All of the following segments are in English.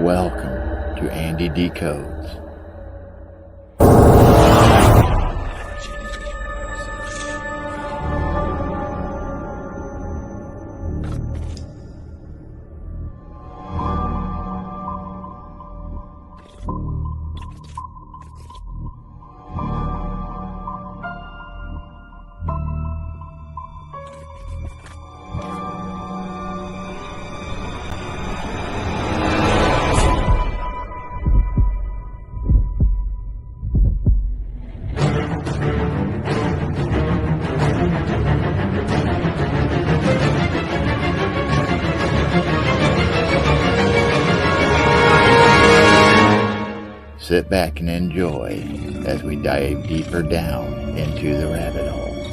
Welcome to Andy Decodes. Sit back and enjoy as we dive deeper down into the rabbit hole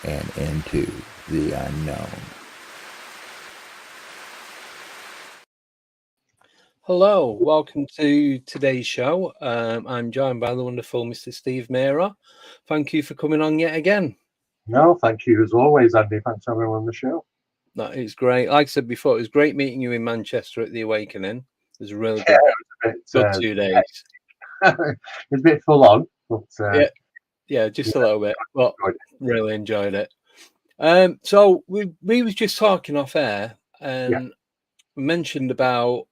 and into the unknown. Hello, welcome to today's show. I'm joined by the wonderful Mr. Steve Mera. Thank you for coming on yet again. No, thank you as always, Andy. Thanks for having me on the show. No, it's great. Like I said before, it was great meeting you in Manchester at the Awakening. It was a really good 2 days. It's a bit full on, but yeah, just a little bit, but really enjoyed it. So we was just talking off air and mentioned about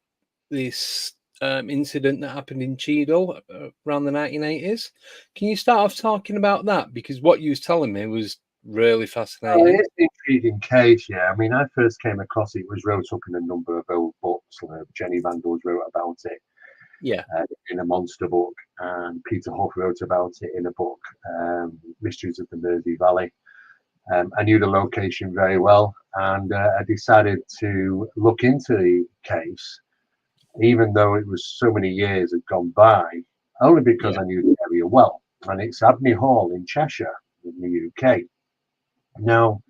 this incident that happened in Cheadle around the 1980s. Can you start off talking about that? Because what you was telling me was really fascinating. It's an intriguing case, yeah. I mean, I first came across it, was wrote up in a number of old books. Jenny Vandals wrote about it in a monster book, and Peter Huff wrote about it in a book, Mysteries of the Mersey Valley. I knew the location very well, and I decided to look into the case, even though it was so many years had gone by, only because I knew the area well. And it's Abney Hall in Cheshire in the UK. Now,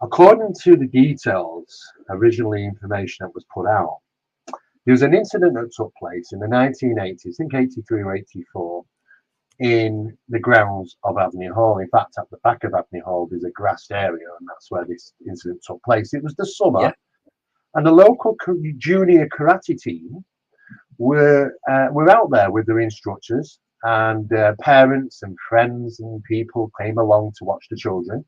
according to the details, originally information that was put out, there was an incident that took place in the 1980s, I think 83 or 84, in the grounds of Abney Hall. In fact, at the back of Abney Hall, there's a grassed area, and that's where this incident took place. It was the summer, and the local junior karate team were out there with their instructors, and parents and friends and people came along to watch the children.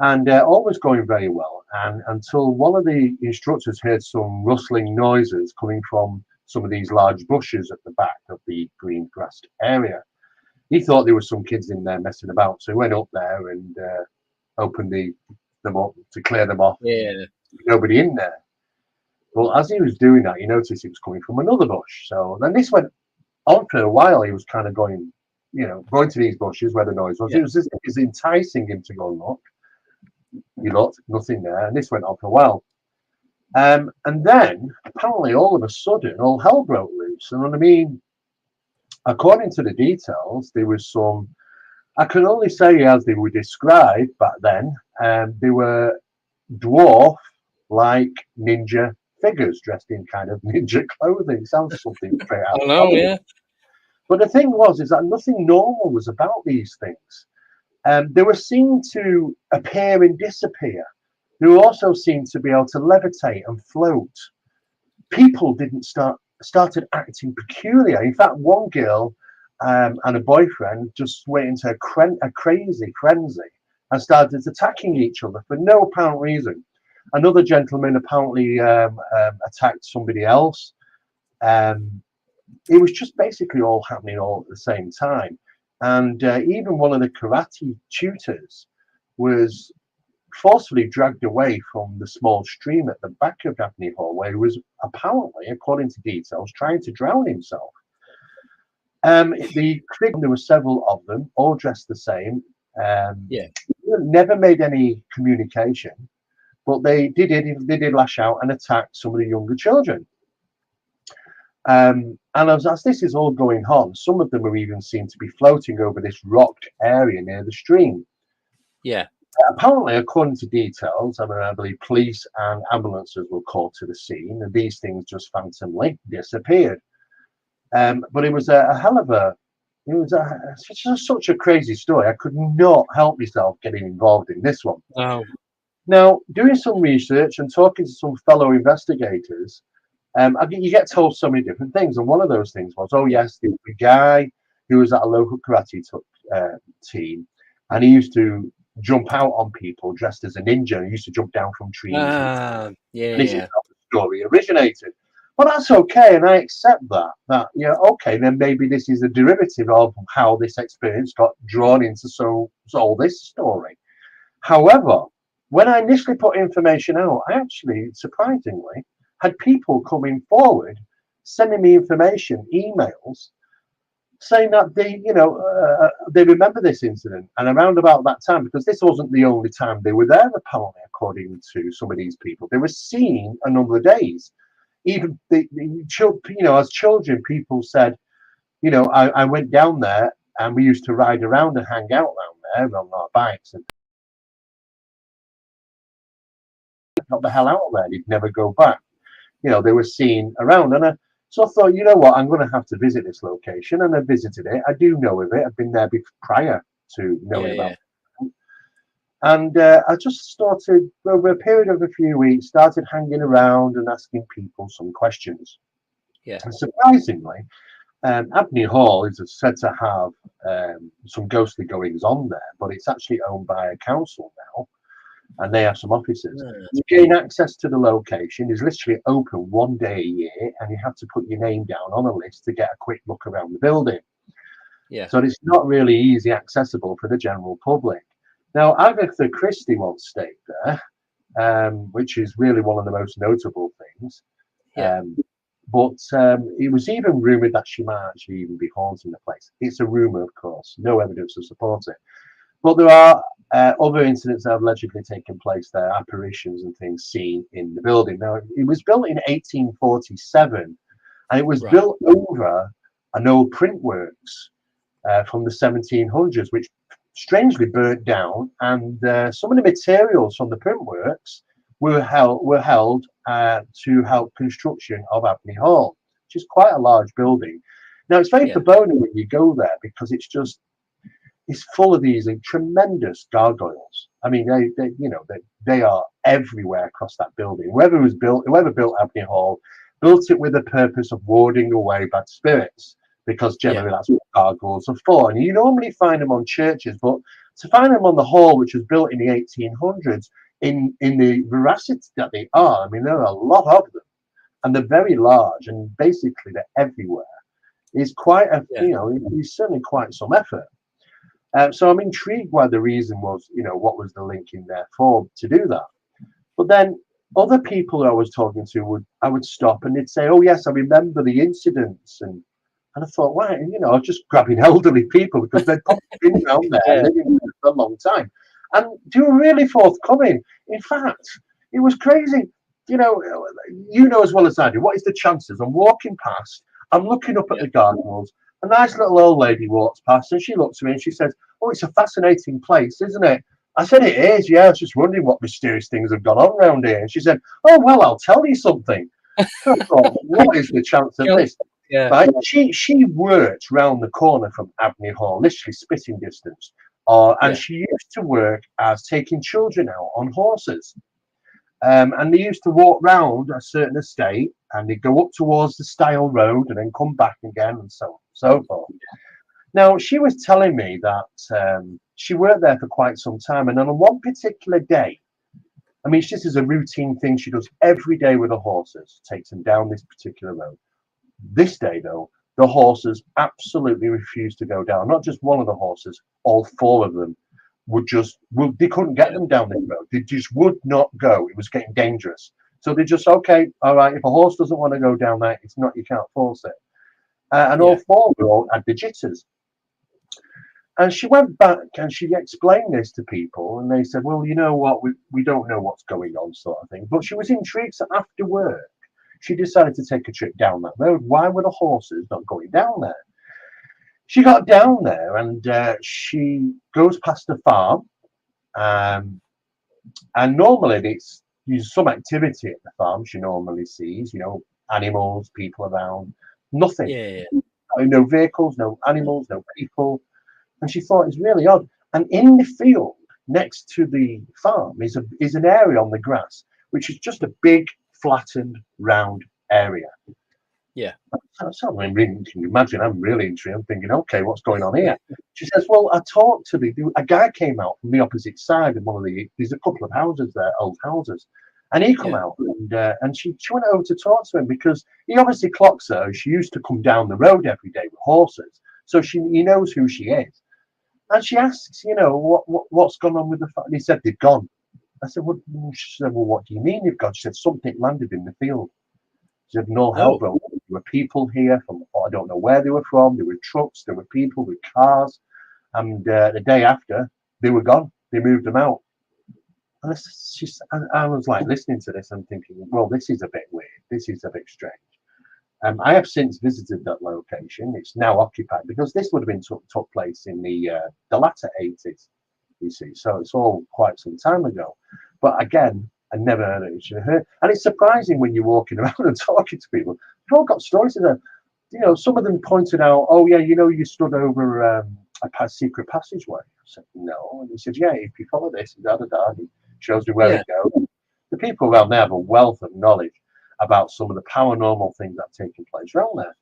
And all was going very well, and until one of the instructors heard some rustling noises coming from some of these large bushes at the back of the green grassed area. He thought there were some kids in there messing about, so he went up there and opened them up to clear them off. Nobody in there. Well, as he was doing that, he noticed it was coming from another bush. So then this went on for a while. He was kind of going to these bushes where the noise was. It was enticing him to go and look. He looked, nothing there, and this went on for a while. And then, apparently, all of a sudden, all hell broke loose. And I mean, according to the details, there was some, I can only say as they were described back then, they were dwarf-like ninja figures dressed in kind of ninja clothing. It sounds something straight out. I know, yeah. But the thing is that nothing normal was about these things. They were seen to appear and disappear. They were also seen to be able to levitate and float. People started acting peculiar. In fact, one girl and a boyfriend just went into a crazy frenzy and started attacking each other for no apparent reason. Another gentleman apparently attacked somebody else. It was just basically all happening all at the same time. And even one of the karate tutors was forcefully dragged away from the small stream at the back of Abney Hall, where he was apparently, according to details, trying to drown himself. There were several of them, all dressed the same. Never made any communication, but they did lash out and attack some of the younger children. And as this is all going on, some of them were even seen to be floating over this rocked area near the stream. Apparently, according to details, I believe police and ambulances were called to the scene, and these things just phantomly disappeared. But it was such a crazy story. I could not help myself getting involved in this one. Now, doing some research and talking to some fellow investigators, you get told so many different things. And one of those things was, oh, yes, the guy who was at a local karate team, and he used to jump out on people dressed as a ninja. He used to jump down from trees. And this is how the story originated. Well, that's okay, and I accept that. Okay, then maybe this is a derivative of how this experience got drawn into all this story. However, when I initially put information out, I actually, surprisingly, had people coming forward, sending me information, emails, saying that they remember this incident. And around about that time, because this wasn't the only time they were there, apparently, according to some of these people, they were seen a number of days. Even as children, people said, I went down there and we used to ride around and hang out down there on our bikes and got the hell out of there. They'd never go back. They were seen around. And so I thought, you know what, I'm going to have to visit this location. And I visited it. I do know of it. I've been there prior to knowing about it. And I just started, over a period of a few weeks, started hanging around and asking people some questions. Yeah. And surprisingly, Abney Hall is said to have some ghostly goings on there, but it's actually owned by a council now, and they have some offices. To gain access to the location is literally open one day a year, and you have to put your name down on a list to get a quick look around the building. Yeah. So it's not really easy accessible for the general public. Now, Agatha Christie once stayed there, which is really one of the most notable things. Yeah. But it was even rumoured that she might actually even be haunting the place. It's a rumour, of course, no evidence to support it. But there are other incidents that have allegedly taken place there, apparitions and things seen in the building. Now, it was built in 1847, and it was built over an old print works from the 1700s, which strangely burnt down, and some of the materials from the print works were held to help construction of Abney Hall, which is quite a large building. Now, it's very foreboding when you go there, because it's full of these tremendous gargoyles. I mean, they are everywhere across that building. Whoever built Abney Hall built it with the purpose of warding away bad spirits, because generally that's what gargoyles are for. And you normally find them on churches, but to find them on the hall, which was built in the 1800s, in the veracity that they are, I mean, there are a lot of them, and they're very large, and basically they're everywhere. It's quite it's certainly quite some effort. So I'm intrigued why the reason was, what was the link in there for to do that. But then other people I was talking to I would stop and they'd say, "Oh yes, I remember the incidents," and I thought, why? I was just grabbing elderly people, because they'd probably been around there living there for a long time, and they were really forthcoming. In fact, it was crazy. You know as well as I do. What is the chances? I'm walking past, I'm looking up at the gargoyles. A nice little old lady walks past, and she looks at me and she says, "Oh, it's a fascinating place, isn't it?" I said, "It is, yeah. I was just wondering what mysterious things have gone on around here." And she said, "Oh, well, I'll tell you something." So I thought, what is the chance of this? Yeah. Right? She worked round the corner from Abney Hall, literally spitting distance. And she used to work as taking children out on horses. And they used to walk round a certain estate, and they'd go up towards the Stile Road and then come back again, and so on and so forth. Now, she was telling me that she worked there for quite some time, and on one particular day, I mean, this is a routine thing she does every day with the horses, takes them down this particular road. This day, though, the horses absolutely refused to go down. Not just one of the horses, all four of them they couldn't get them down this road. They just would not go. It was getting dangerous. So they just, okay, all right, if a horse doesn't want to go down there, it's not, you can't force it. And all four of them had the jitters. And she went back and she explained this to people, and they said, well, you know what, we don't know what's going on, sort of thing. But she was intrigued, so after work, she decided to take a trip down that road. Why were the horses not going down there? She got down there, and she goes past a farm, and normally there's some activity at the farm. She normally sees, animals, people around, nothing. No vehicles, no animals, no people. And she thought it's really odd. And in the field, next to the farm is an area on the grass, which is just a big, flattened, round area. Yeah. So I mean, can you imagine? I'm really intrigued. I'm thinking, okay, what's going on here? She says, well, I talked to a guy came out from the opposite side of there's a couple of houses there, old houses. And he come out and she went over to talk to him because he obviously clocks her. She used to come down the road every day with horses. So he knows who she is. And she asks, what's gone on with the family? He said, they've gone. I said, she said, well, what do you mean they've gone? She said, something landed in the field. She had no help. There were people here from, I don't know where they were from. There were trucks, there were people with cars. And the day after, they were gone. They moved them out. And I was like listening to this and thinking, well, this is a bit weird. This is a bit strange. I have since visited that location. It's now occupied because this would have been took place in the latter 80s, you see. So it's all quite some time ago. But again, I never heard it. And it's surprising when you're walking around and talking to people. They've all got stories of them. Some of them pointed out, oh, yeah, you stood over a secret passageway. I said, no. And he said, yeah, if you follow this, he shows me where it goes. The people around there have a wealth of knowledge about some of the paranormal things that are taking place around there.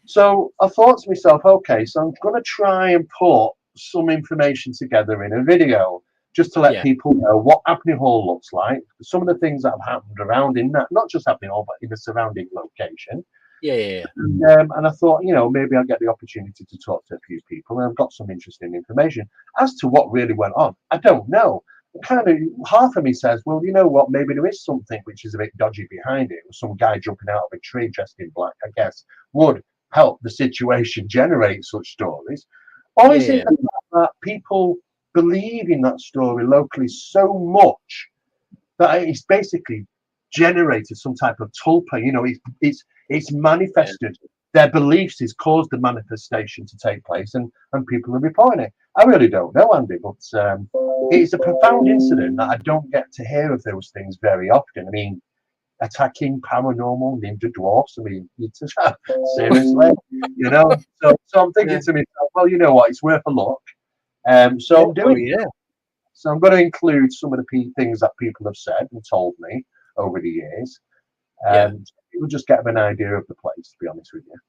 So I thought to myself, okay, so I'm going to try and put some information together in a video just to let people know what Abney Hall looks like, some of the things that have happened around in that, not just Abney Hall, but in the surrounding location. And I thought, maybe I'll get the opportunity to talk to a few people, and I've got some interesting information. As to what really went on, I don't know. Kind of half of me says, well, you know what, maybe there is something which is a bit dodgy behind it. Some guy jumping out of a tree dressed in black, I guess, would help the situation generate such stories. Or is it that people believe in that story locally so much that it's basically generated some type of tulpa? It's manifested. Their beliefs has caused the manifestation to take place, and people are reporting it. I really don't know, Andy, but it's a profound incident that I don't get to hear of those things very often. I mean, attacking paranormal ninja dwarfs. I mean, seriously, So I'm thinking to myself, well, you know what? It's worth a look. So I'm doing it. So I'm going to include some of the things that people have said and told me over the years. You'll just get an idea of the place, to be honest with you.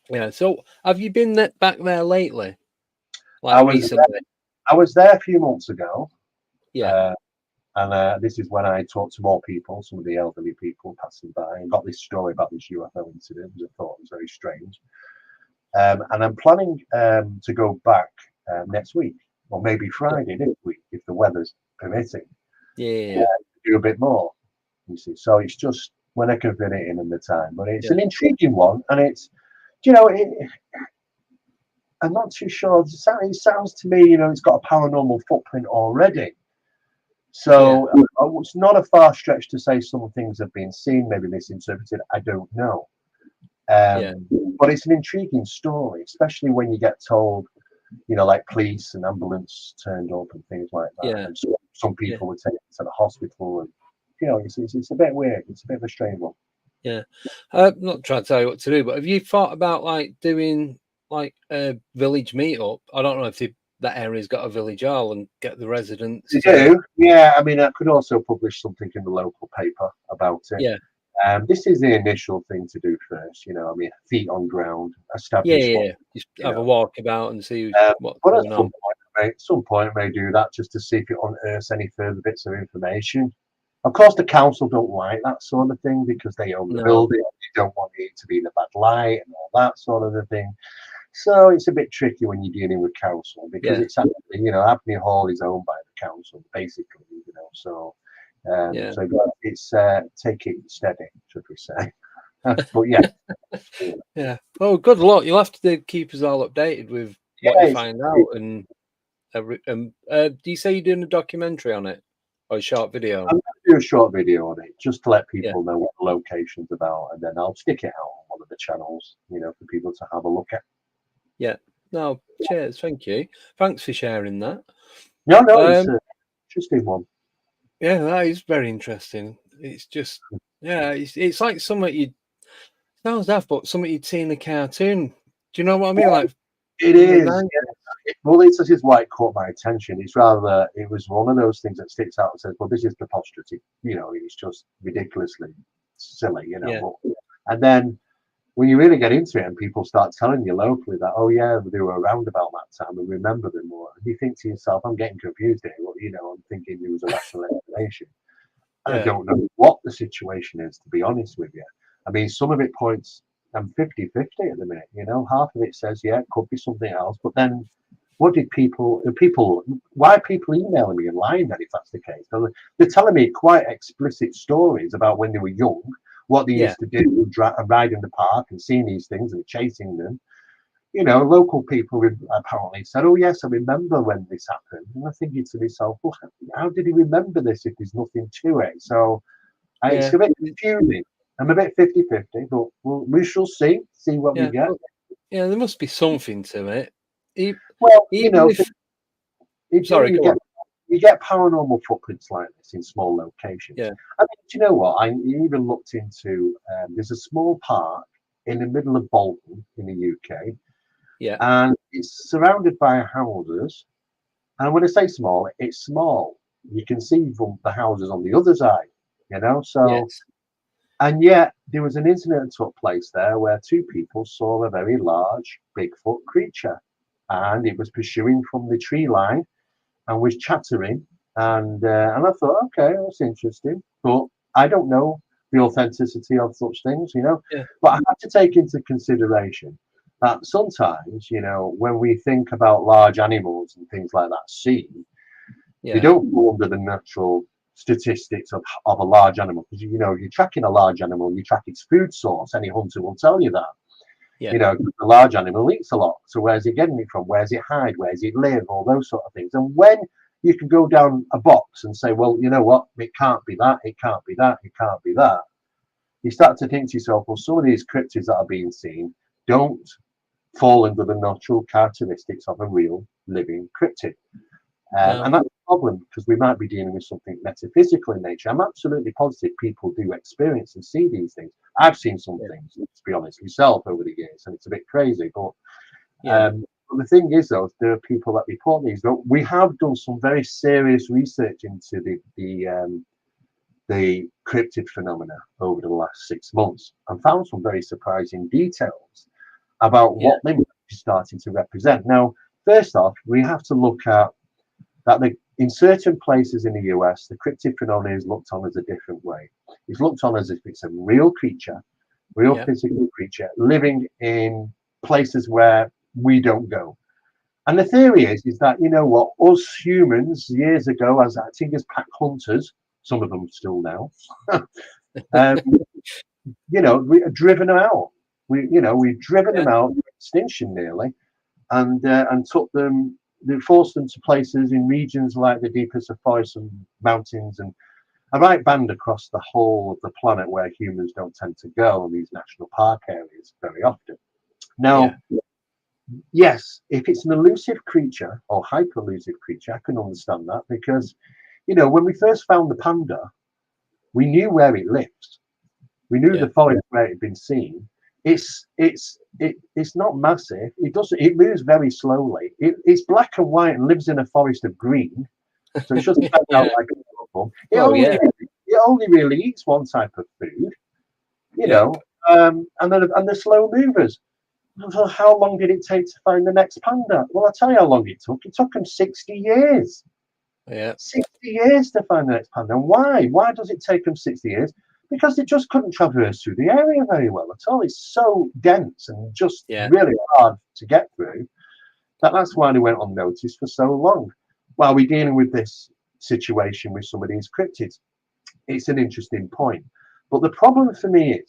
Yeah. So have you been back there lately? Recently? I was there a few months ago. Yeah. And this is when I talked to more people, some of the elderly people passing by, and got this story about this UFO incident, which I thought was very strange. And I'm planning to go back next week, or maybe Friday this week, if the weather's permitting. Do a bit more, you see. So it's just when I can fit it in the time. But it's an intriguing one, and it's, I'm not too sure. It sounds to me, it's got a paranormal footprint already. So it's not a far stretch to say some things have been seen, maybe misinterpreted. I don't know. But it's an intriguing story, especially when you get told, like police and ambulance turned up and things like that. And some people were taken to the hospital, and it's a bit weird. It's a bit of a strange one. Yeah, I'm not trying to tell you what to do, but have you thought about doing a village meetup? I don't know if that area's got a village hall and get the residents. They do, yeah. I mean, I could also publish something in the local paper about it. Yeah. This is the initial thing to do first. I mean, feet on ground, establish. Just have a walk about and see what's but going on. At some point, I may do that just to see if it unearths any further bits of information. Of course, the council don't like that sort of thing because they own the building. They don't want it to be in a bad light and all that sort of a thing. So it's a bit tricky when you're dealing with council because it's actually, Abney Hall is owned by the council, basically, so it's take it steady, should we say. But yeah. Well, good luck. You'll have to keep us all updated with what you find out. And do you say you're doing a documentary on it or a short video? I'm going to do a short video on it just to let people know what the location's about, and then I'll stick it out on one of the channels, for people to have a look at. Yeah. No, cheers. Thank you. Thanks for sharing that. No, it's an interesting one. Yeah, that is very interesting. It's just, it's like something sounds daft, but something you'd see in a cartoon. Do you know what I mean? It is. Well, this is why it caught my attention. It's rather, it was one of those things that sticks out and says, well, this is preposterous. It's just ridiculously silly, But, and then when you really get into it and people start telling you locally that, oh, yeah, they were around about that time and remember them more, and you think to yourself, I'm getting confused here. Well, I'm thinking there was a rational explanation. I don't know what the situation is, to be honest with you. I mean, some of it points, I'm 50-50 at the minute, half of it says, yeah, it could be something else. But then what did why are people emailing me and lying then if that's the case? They're telling me quite explicit stories about when they were young, what they used to do, ride in the park and seeing these things and chasing them. Local people apparently said, oh, yes, I remember when this happened. And I'm thinking to myself, well, how did he remember this if there's nothing to it? So it's a bit confusing. I'm a bit 50-50, but we shall see what we get. Yeah, there must be something to it. Well, Sorry, you get paranormal footprints like this in small locations. Yeah. I mean, do you know what? I even looked into, there's a small park in the middle of Bolton in the UK. Yeah. And it's surrounded by houses. And when I say small, it's small. You can see from the houses on the other side, So, yes. And yet there was an incident that took place there where two people saw a very large Bigfoot creature, and it was pursuing from the tree line and was chattering. And I thought, okay, that's interesting, but I don't know the authenticity of such things, Yeah. But I have to take into consideration that sometimes, when we think about large animals and things like that seen, they don't fall under the natural statistics of a large animal. Because, you're tracking a large animal, you track its food source. Any hunter will tell you that. Yeah. The large animal eats a lot. So where's it getting it from? Where's it hide? Where's it live? All those sort of things. And when you can go down a box and say, well, you know what? It can't be that. It can't be that. It can't be that. You start to think to yourself, well, some of these cryptids that are being seen don't fall under the natural characteristics of a real living cryptid. And that's a problem because we might be dealing with something metaphysical in nature. I'm absolutely positive people do experience and see these things. I've seen some things, to be honest, myself over the years, and it's a bit crazy. But the thing is, though, there are people that report these. But we have done some very serious research into the cryptid phenomena over the last 6 months and found some very surprising details about what they might be starting to represent. Now, first off, we have to look at that in certain places in the US, the cryptid phenomenon is looked on as a different way. It's looked on as if it's a real creature, physical creature, living in places where we don't go. And the theory is that, us humans years ago, as acting as pack hunters, some of them still now, we are driven them out. We've driven them out to extinction nearly, and took them. They forced them to places in regions like the deepest of forests and mountains and a right band across the whole of the planet where humans don't tend to go, in these national park areas very often. Now, yes, if it's an elusive creature or hyper-elusive creature, I can understand that because, when we first found the panda, we knew where it lived. We knew the forest where it had been seen. It's not massive. It moves very slowly. It's black and white and lives in a forest of green. So it doesn't stand out like a problem. It only really eats one type of food, and the slow movers. So how long did it take to find the next panda? Well, I'll tell you how long it took. It took them 60 years. 60 years to find the next panda. And why? Why does it take them 60 years? Because they just couldn't traverse through the area very well at all. It's so dense and just really hard to get through that's why they went unnoticed for so long. While we're dealing with this situation with some of these cryptids, it's an interesting point. But the problem for me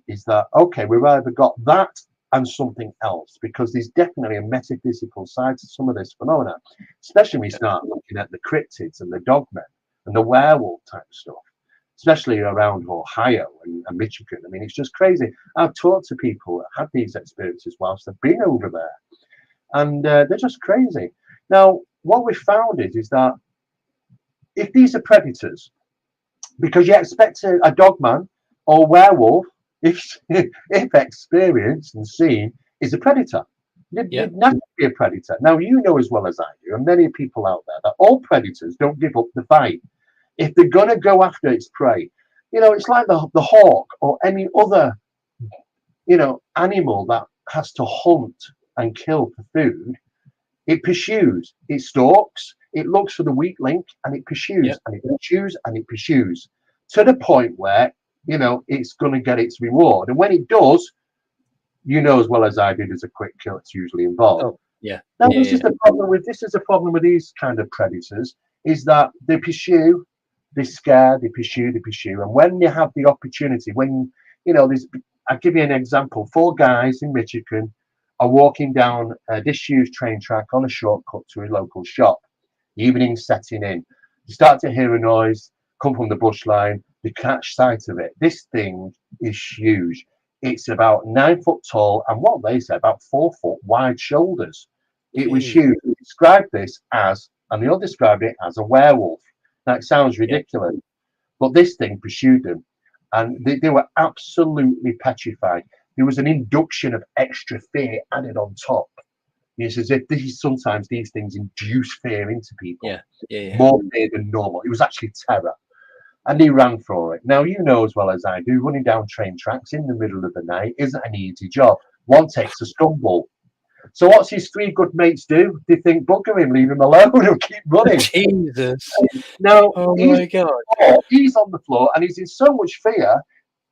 is that, okay, we've either got that and something else, because there's definitely a metaphysical side to some of this phenomena, especially when we start looking at the cryptids and the dogmen and the werewolf type stuff, especially around Ohio and Michigan. I mean, it's just crazy. I've talked to people that had these experiences whilst they've been over there, and they're just crazy. Now, what we've found is that if these are predators, because you expect a dogman or werewolf, if experienced and seen, is a predator. They'd never be a predator. Now, you know as well as I do, and many people out there, that all predators don't give up the fight. If they're going to go after its prey, it's like the hawk or any other, animal that has to hunt and kill for food. It pursues, it stalks, it looks for the weak link, and it pursues, and it pursues, and it pursues, to the point where, it's going to get its reward. And when it does, as well as I do, there's a quick kill that's usually involved. Oh, yeah. Now, this is the problem with these kind of predators, is that they pursue, they scare, they pursue, and when you have the opportunity, when, I'll give you an example. 4 guys in Michigan are walking down a disused train track on a shortcut to a local shop. Evening's setting in. You start to hear a noise come from the bush line. They catch sight of it. This thing is huge. It's about 9 foot tall, and what they say, about 4 foot wide shoulders. It was huge. They described this as, and they all described it as, a werewolf. Now, it sounds ridiculous, but this thing pursued them, and they were absolutely petrified. There was an induction of extra fear added on top. It's as if sometimes these things induce fear into people. More fear than normal. It was actually terror. And he ran for it. Now, as well as I do, running down train tracks in the middle of the night isn't an easy job. One takes a stumble. So what's his 3 good mates do? They think, bugger him, leave him alone, and keep running. Jesus. Now, my God. He's on the floor, and he's in so much fear,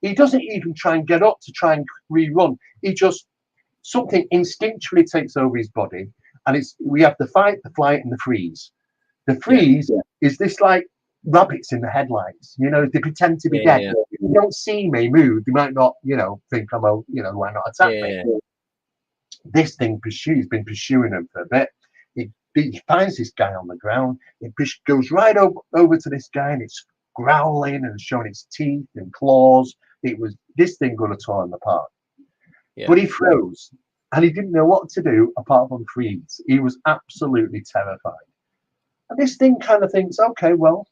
he doesn't even try and get up to try and rerun. He just, something instinctually takes over his body, and we have the fight, the flight, and the freeze. The freeze is this like rabbits in the headlights. They pretend to be dead. If you don't see me move, you might not, think I'm why not attack me? This thing been pursuing him for a bit. He finds this guy on the ground. It goes right over to this guy, and it's growling and showing its teeth and claws. This thing going to tear him apart. But he froze, and he didn't know what to do apart from freeze. He was absolutely terrified. And this thing kind of thinks, okay, well,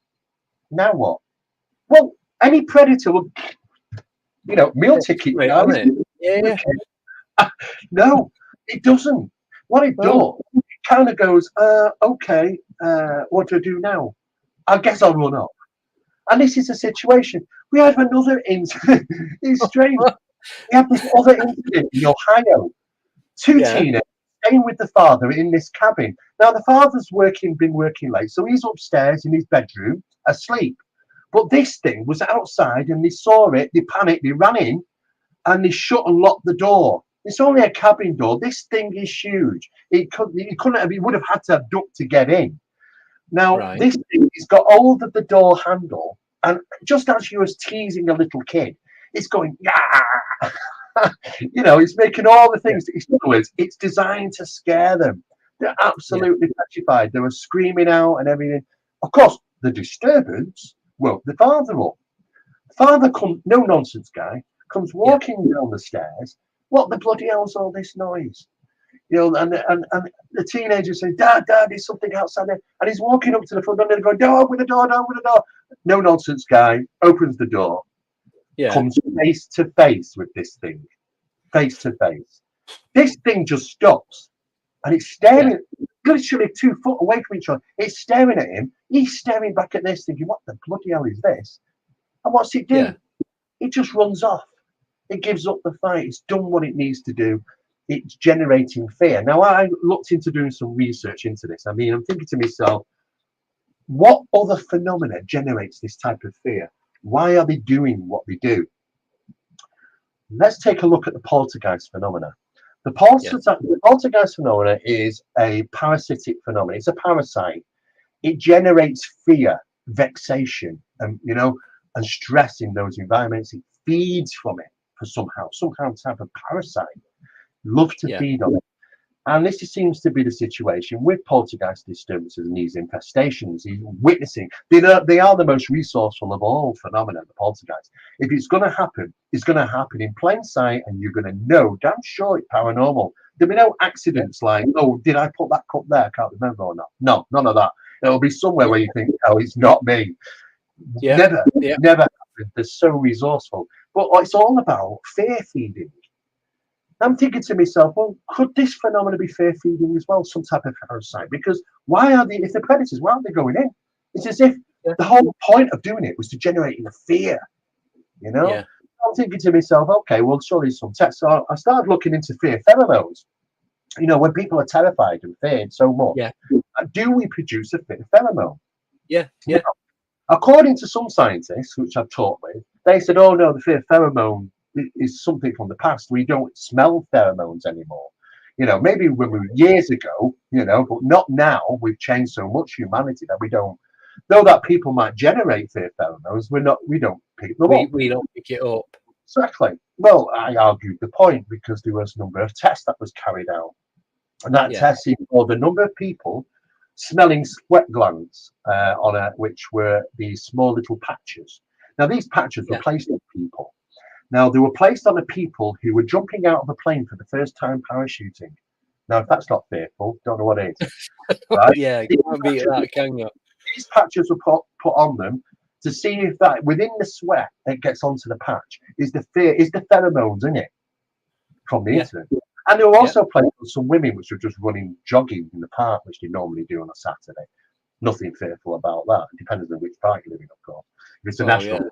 now what? Well, any predator will, meal ticket. No, it doesn't. What it does, it kind of goes, okay, what do I do now? I guess I'll run up. And this is a situation. We have another incident. It's strange. We have this other incident in Ohio. 2 teenagers staying with the father in this cabin. Now, the father's been working late, so he's upstairs in his bedroom, asleep. But this thing was outside, and they saw it, they panicked, they ran in, and they shut and locked the door. It's only a cabin door. This thing is huge. He would have had to have ducked to get in. Now, this thing has got hold of the door handle, and just as you was teasing a little kid, it's going, yeah. It's making all the things. In other words, it's designed to scare them. They're absolutely petrified. They were screaming out and everything. Of course, the disturbance woke the father up. The father no nonsense guy, comes walking down the stairs. What the bloody hell's all this noise? And the teenagers say, Dad, there's something outside there. And he's walking up to the front door and going, don't open the door, don't open the door. No nonsense guy opens the door, comes face to face with this thing. Face to face. This thing just stops. And it's staring, literally 2 foot away from each other. It's staring at him. He's staring back at this, thinking, what the bloody hell is this? And what's it do? It just runs off. It gives up the fight. It's done what it needs to do. It's generating fear. Now, I looked into doing some research into this. I mean, I'm thinking to myself, what other phenomena generates this type of fear? Why are they doing what they do? Let's take a look at the poltergeist phenomena. The poltergeist phenomena is a parasitic phenomenon. It's a parasite. It generates fear, vexation, and stress in those environments. It feeds from it for some type of parasite. Love to feed on it. And this seems to be the situation with poltergeist disturbances and these infestations. He's witnessing. They are the most resourceful of all phenomena, the poltergeist. If it's going to happen, it's going to happen in plain sight, and you're going to know, damn sure it's paranormal. There'll be no accidents like, oh, did I put that cup there? I can't remember or not. No, none of that. It'll be somewhere where you think, oh, it's not me. Never happened. They're so resourceful. But it's all about fear feeding. I'm thinking to myself, well, could this phenomenon be fear feeding as well, some type of parasite? Because why are they, if they're predators, why aren't they going in? It's as if the whole point of doing it was to generate the fear, you know? Yeah. I'm thinking to myself, okay, well, surely some tests. So I started looking into fear pheromones. You know, when people are terrified and feared so much, do we produce a fear pheromone? Yeah. Now, according to some scientists, which I've talked with, they said, oh no, the fear pheromone is something from the past. We don't smell pheromones anymore. You know, maybe when we were years ago, you know, but not now. We've changed so much, humanity, that we don't. Though that people might generate fear pheromones, we don't pick them up. We don't pick it up. Exactly. Well, I argued the point because there was a number of tests that was carried out, and that test involved a number of people smelling sweat glands which were these small little patches. Now, these patches were placed on people. Now, they were placed on the people who were jumping out of a plane for the first time parachuting. Now, if that's not fearful, don't know what is. Right? Yeah, you can't beat that, can you? These patches were put on them to see if that within the sweat that gets onto the patch is the pheromones in it from the incident. And they were also placed on some women which were just running, jogging in the park, which they normally do on a Saturday. Nothing fearful about that. It depends on which park you live in, of course. If it's a national,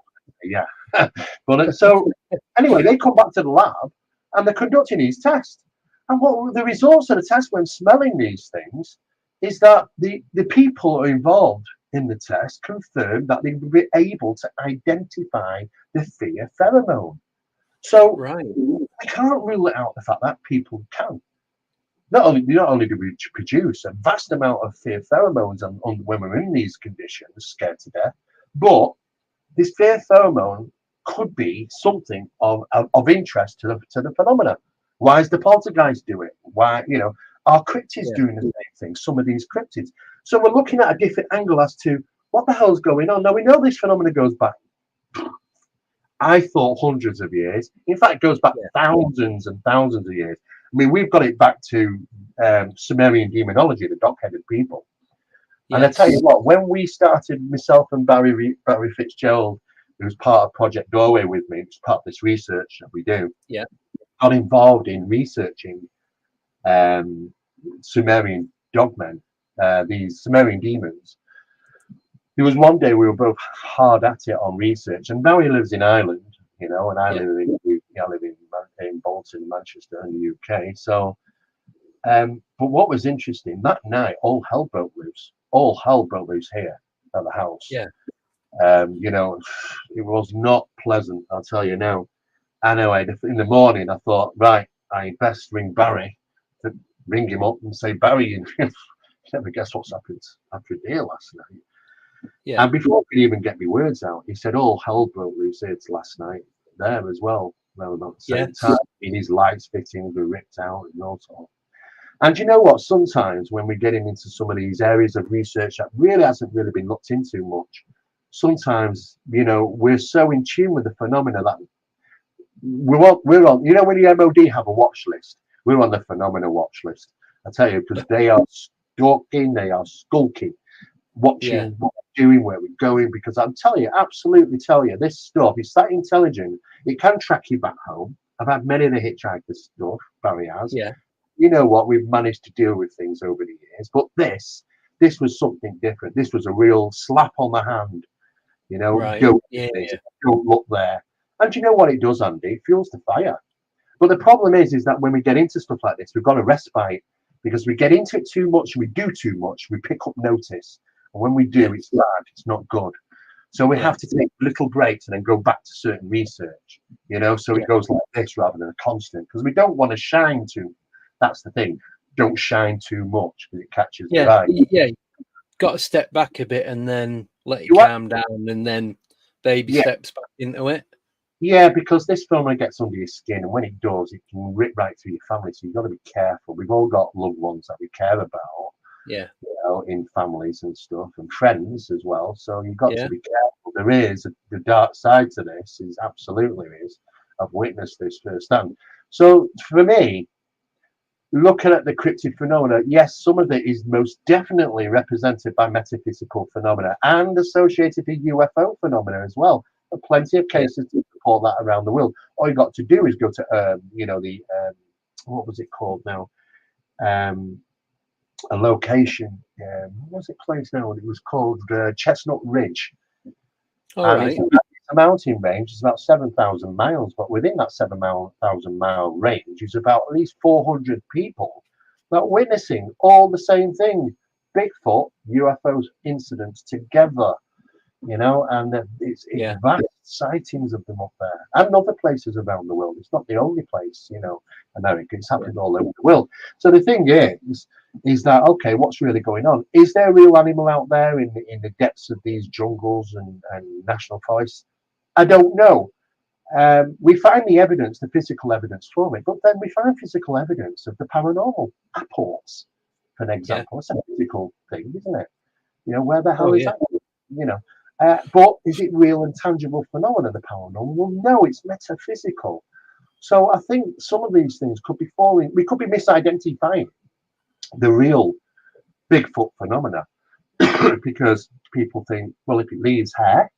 but so anyway, they come back to the lab and they're conducting these tests. And what the results of the test when smelling these things is that the people involved in the test confirmed that they would be able to identify the fear pheromone. So I can't rule it out the fact that people can. Not only do we produce a vast amount of fear pheromones when we're in these conditions, scared to death, but this fear pheromone could be something of interest to the phenomena. Why does the poltergeist do it? Why, you know, are cryptids doing the same thing? Some of these cryptids. So we're looking at a different angle as to what the hell's going on. Now we know this phenomena goes back, I thought, hundreds of years. In fact, it goes back thousands and thousands of years. I mean, we've got it back to Sumerian demonology, the dog-headed people. And I tell you what, when we started, myself and Barry Fitzgerald, who was part of Project Doorway with me, which is part of this research that we do, got involved in researching Sumerian dogmen, these Sumerian demons. There was one day we were both hard at it on research, and Barry lives in Ireland, you know, and I live in Bolton, Manchester, in the UK. So, but what was interesting that night, all hell broke loose. All hell broke loose here at the house. You know, it was not pleasant, I'll tell you now. Anyway, in the morning, I thought, right, I best ring Barry, to ring him up and say, Barry, you never guess what's happened after a day last night. And before I could even get my words out, he said, "Oh, hell broke loose here last night there as well." Well, about the same time, in his lights fittings were ripped out and all sorts. And you know what? Sometimes when we're getting into some of these areas of research that really hasn't really been looked into much, sometimes, you know, we're so in tune with the phenomena that we're on. You know, when the MOD have a watch list, we're on the phenomena watch list. I tell you, because they are stalking, they are skulking, watching what we're doing, where we're going, because I'm telling you, absolutely tell you, this stuff is that intelligent. It can track you back home. I've had many of the hitchhiker stuff, Barry has. You know what? We've managed to deal with things over the years, but this was something different. This was a real slap on the hand. You know, don't look there. And you know what it does, Andy? It fuels the fire. But the problem is that when we get into stuff like this, we've got a respite, because we get into it too much, we do too much, we pick up notice. And when we do, it's bad, it's not good. So we have to take little breaks and then go back to certain research, you know, so it goes like this rather than a constant, because we don't want to shine too. That's the thing. Don't shine too much because it catches the eye. Yeah, got to step back a bit and then let it calm down, and then baby steps back into it. Yeah, because this film gets under your skin, and when it does, it can rip right through your family. So you've got to be careful. We've all got loved ones that we care about, you know, in families and stuff, and friends as well. So you've got to be careful. There is the dark side to this. Is absolutely is. I've witnessed this firsthand. So for me, looking at the cryptid phenomena, yes, some of it is most definitely represented by metaphysical phenomena and associated with UFO phenomena as well. There are plenty of cases to support that around the world. All you got to do is go to, you know, the what was it called now? A location. What was it place now? It was called Chestnut Ridge. All And right. it's a mountain range. It's about 7,000 miles, but within that 7,000 mile range is about at least 400 people that are witnessing all the same thing: Bigfoot, UFOs, incidents together. And it's vast sightings of them up there and other places around the world. It's not the only place, America. It's happening all over the world. So the thing is that, okay, what's really going on? Is there a real animal out there in the depths of these jungles and national forests? I don't know. We find the evidence, the physical evidence for it, but then we find physical evidence of the paranormal apports, for an example. It's a physical thing, isn't it? Where the hell is that? But is it real and tangible phenomena, the paranormal? Well, no, it's metaphysical. So I think some of these things could be we could be misidentifying the real Bigfoot phenomena because people think, well, if it leaves hair,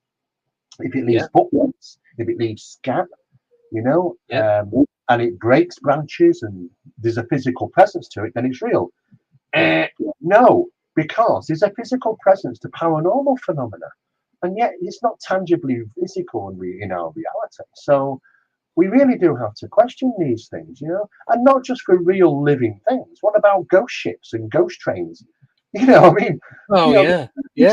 if it leaves footprints, if it leaves scat, and it breaks branches and there's a physical presence to it, then it's real. No, because there's a physical presence to paranormal phenomena. And yet it's not tangibly physical in our reality. So we really do have to question these things, and not just for real living things. What about ghost ships and ghost trains? These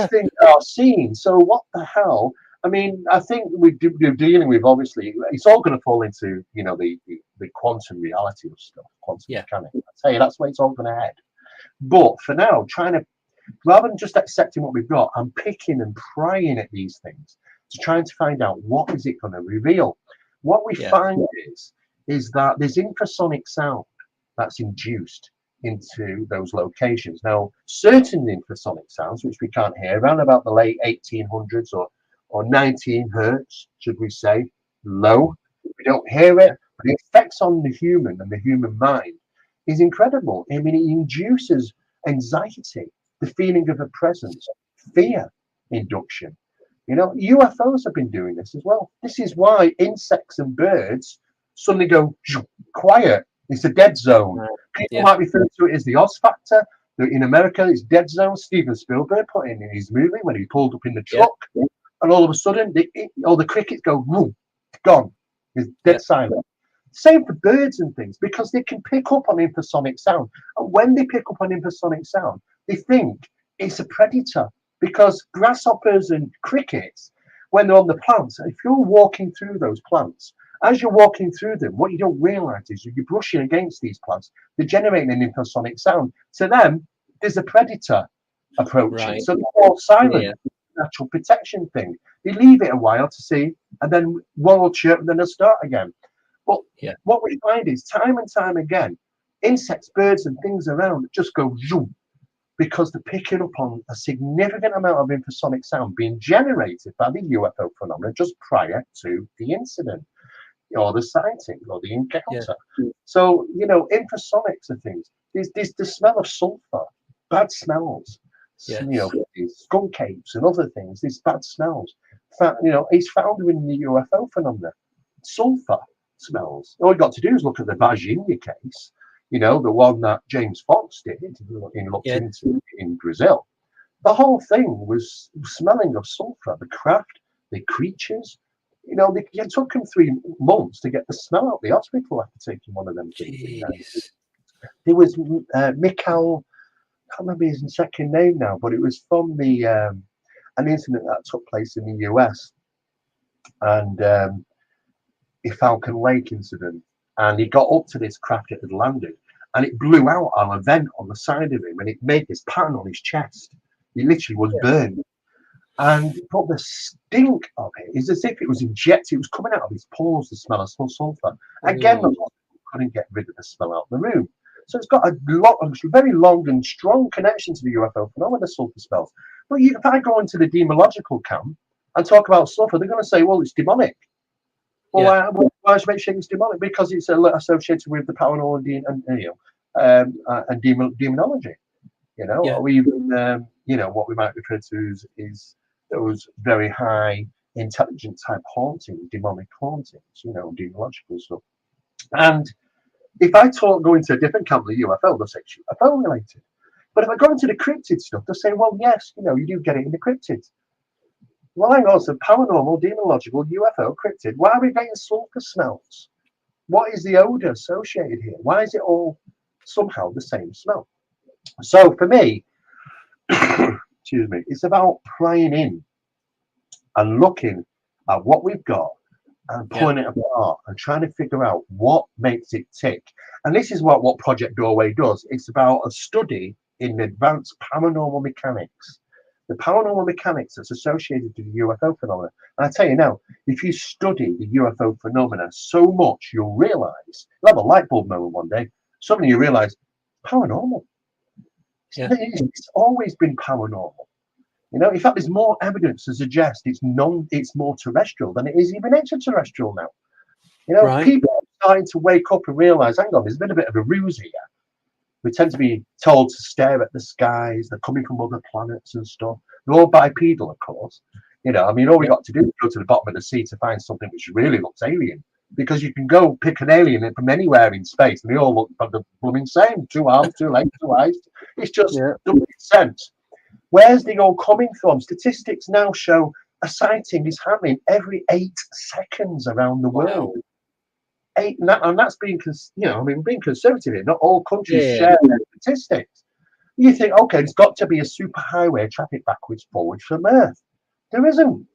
things are seen. So what the hell? I mean, I think we're dealing with, obviously, it's all going to fall into, the quantum reality of stuff, quantum mechanics. I tell you, that's where it's all going to head. But for now, rather than just accepting what we've got, I'm picking and prying at these things to trying to find out what is it going to reveal. What we find is that there's infrasonic sound that's induced into those locations. Now, certain infrasonic sounds, which we can't hear, around about the late 1800s or 19 hertz, should we say, low. We don't hear it, but the effects on the human and the human mind is incredible. I mean, it induces anxiety, the feeling of a presence, fear induction. UFOs have been doing this as well. This is why insects and birds suddenly go quiet. It's a dead zone. People might refer to it as the Oz factor. In America, it's dead zone. Steven Spielberg put in his movie when he pulled up in the truck, and all of a sudden, all the crickets go, whoom, gone. It's dead silent. Same for birds and things, because they can pick up on infrasonic sound. And when they pick up on infrasonic sound, they think it's a predator. Because grasshoppers and crickets, when they're on the plants, if you're walking through those plants, as you're walking through them, what you don't realize is you're brushing against these plants. They're generating an infrasonic sound. To them, there's a predator approaching. So they're all silent. Natural protection thing. They leave it a while to see, and then one will chirp, and then they'll start again. But what we find is time and time again, insects, birds, and things around just go zoom, because they're picking up on a significant amount of infrasonic sound being generated by the UFO phenomena just prior to the incident or the sighting or the encounter. So, infrasonics are things. There's the smell of sulfur, bad smells, skunk apes and other things, these bad smells. It's found in the UFO phenomena. Sulfur smells. All you got to do is look at the Virginia case. The one that James Fox did in Brazil. The whole thing was smelling of sulfur. The craft, the creatures, it took him 3 months to get the smell out of the hospital after taking one of them things. There was Mikhail, I can't remember his second name now, but it was from the an incident that took place in the US, and the Falcon Lake incident. And he got up to this craft that had landed, and it blew out on a vent on the side of him, and it made this pattern on his chest. He literally was burned. But the stink of it is as if it was injected. It was coming out of his pores, the smell of sulfur. Again, the hospital couldn't get rid of the smell out of the room. So it's got a very long and strong connection to the UFO phenomenon, sulfur smells. But if I go into the demonological camp and talk about sulfur, they're going to say, well, it's demonic. Well, why should I make sure it's demonic? Because it's associated with the paranormal and demonology. Or even what we might refer to is those very high intelligent type hauntings, demonic hauntings, demonological stuff. And if I go into a different camp of the UFO, they'll say it's UFO related. But if I go into the cryptid stuff, they'll say, well, yes, you do get it in the cryptids. Well, hang on, so paranormal, demonological, UFO, cryptid. Why are we getting sulfur smells? What is the odor associated here? Why is it all somehow the same smell? So for me, excuse me, it's about prying in and looking at what we've got and pulling it apart and trying to figure out what makes it tick. And this is what Project Doorway does. It's about a study in advanced paranormal mechanics, the paranormal mechanics that's associated with the UFO phenomena. And I tell you now, if you study the UFO phenomena so much, you'll realize, you'll have a light bulb moment one day, suddenly you realize paranormal. It's always been paranormal. In fact, there's more evidence to suggest it's more terrestrial than it is even extraterrestrial now. People are starting to wake up and realize, hang on, there's been a bit of a ruse here. We tend to be told to stare at the skies. They're coming from other planets and stuff. They're all bipedal, of course. All we got to do is go to the bottom of the sea to find something which really looks alien. Because you can go pick an alien from anywhere in space, and they all look the blooming same: 2 arms, 2 legs, 2 eyes. It's just doesn't make sense. Where's they all coming from? Statistics now show a sighting is happening every 8 seconds around the world. 8, and that's being, being conservative here. Not all countries share their statistics. You think, okay, there's got to be a superhighway traffic backwards, forwards from Earth. There isn't.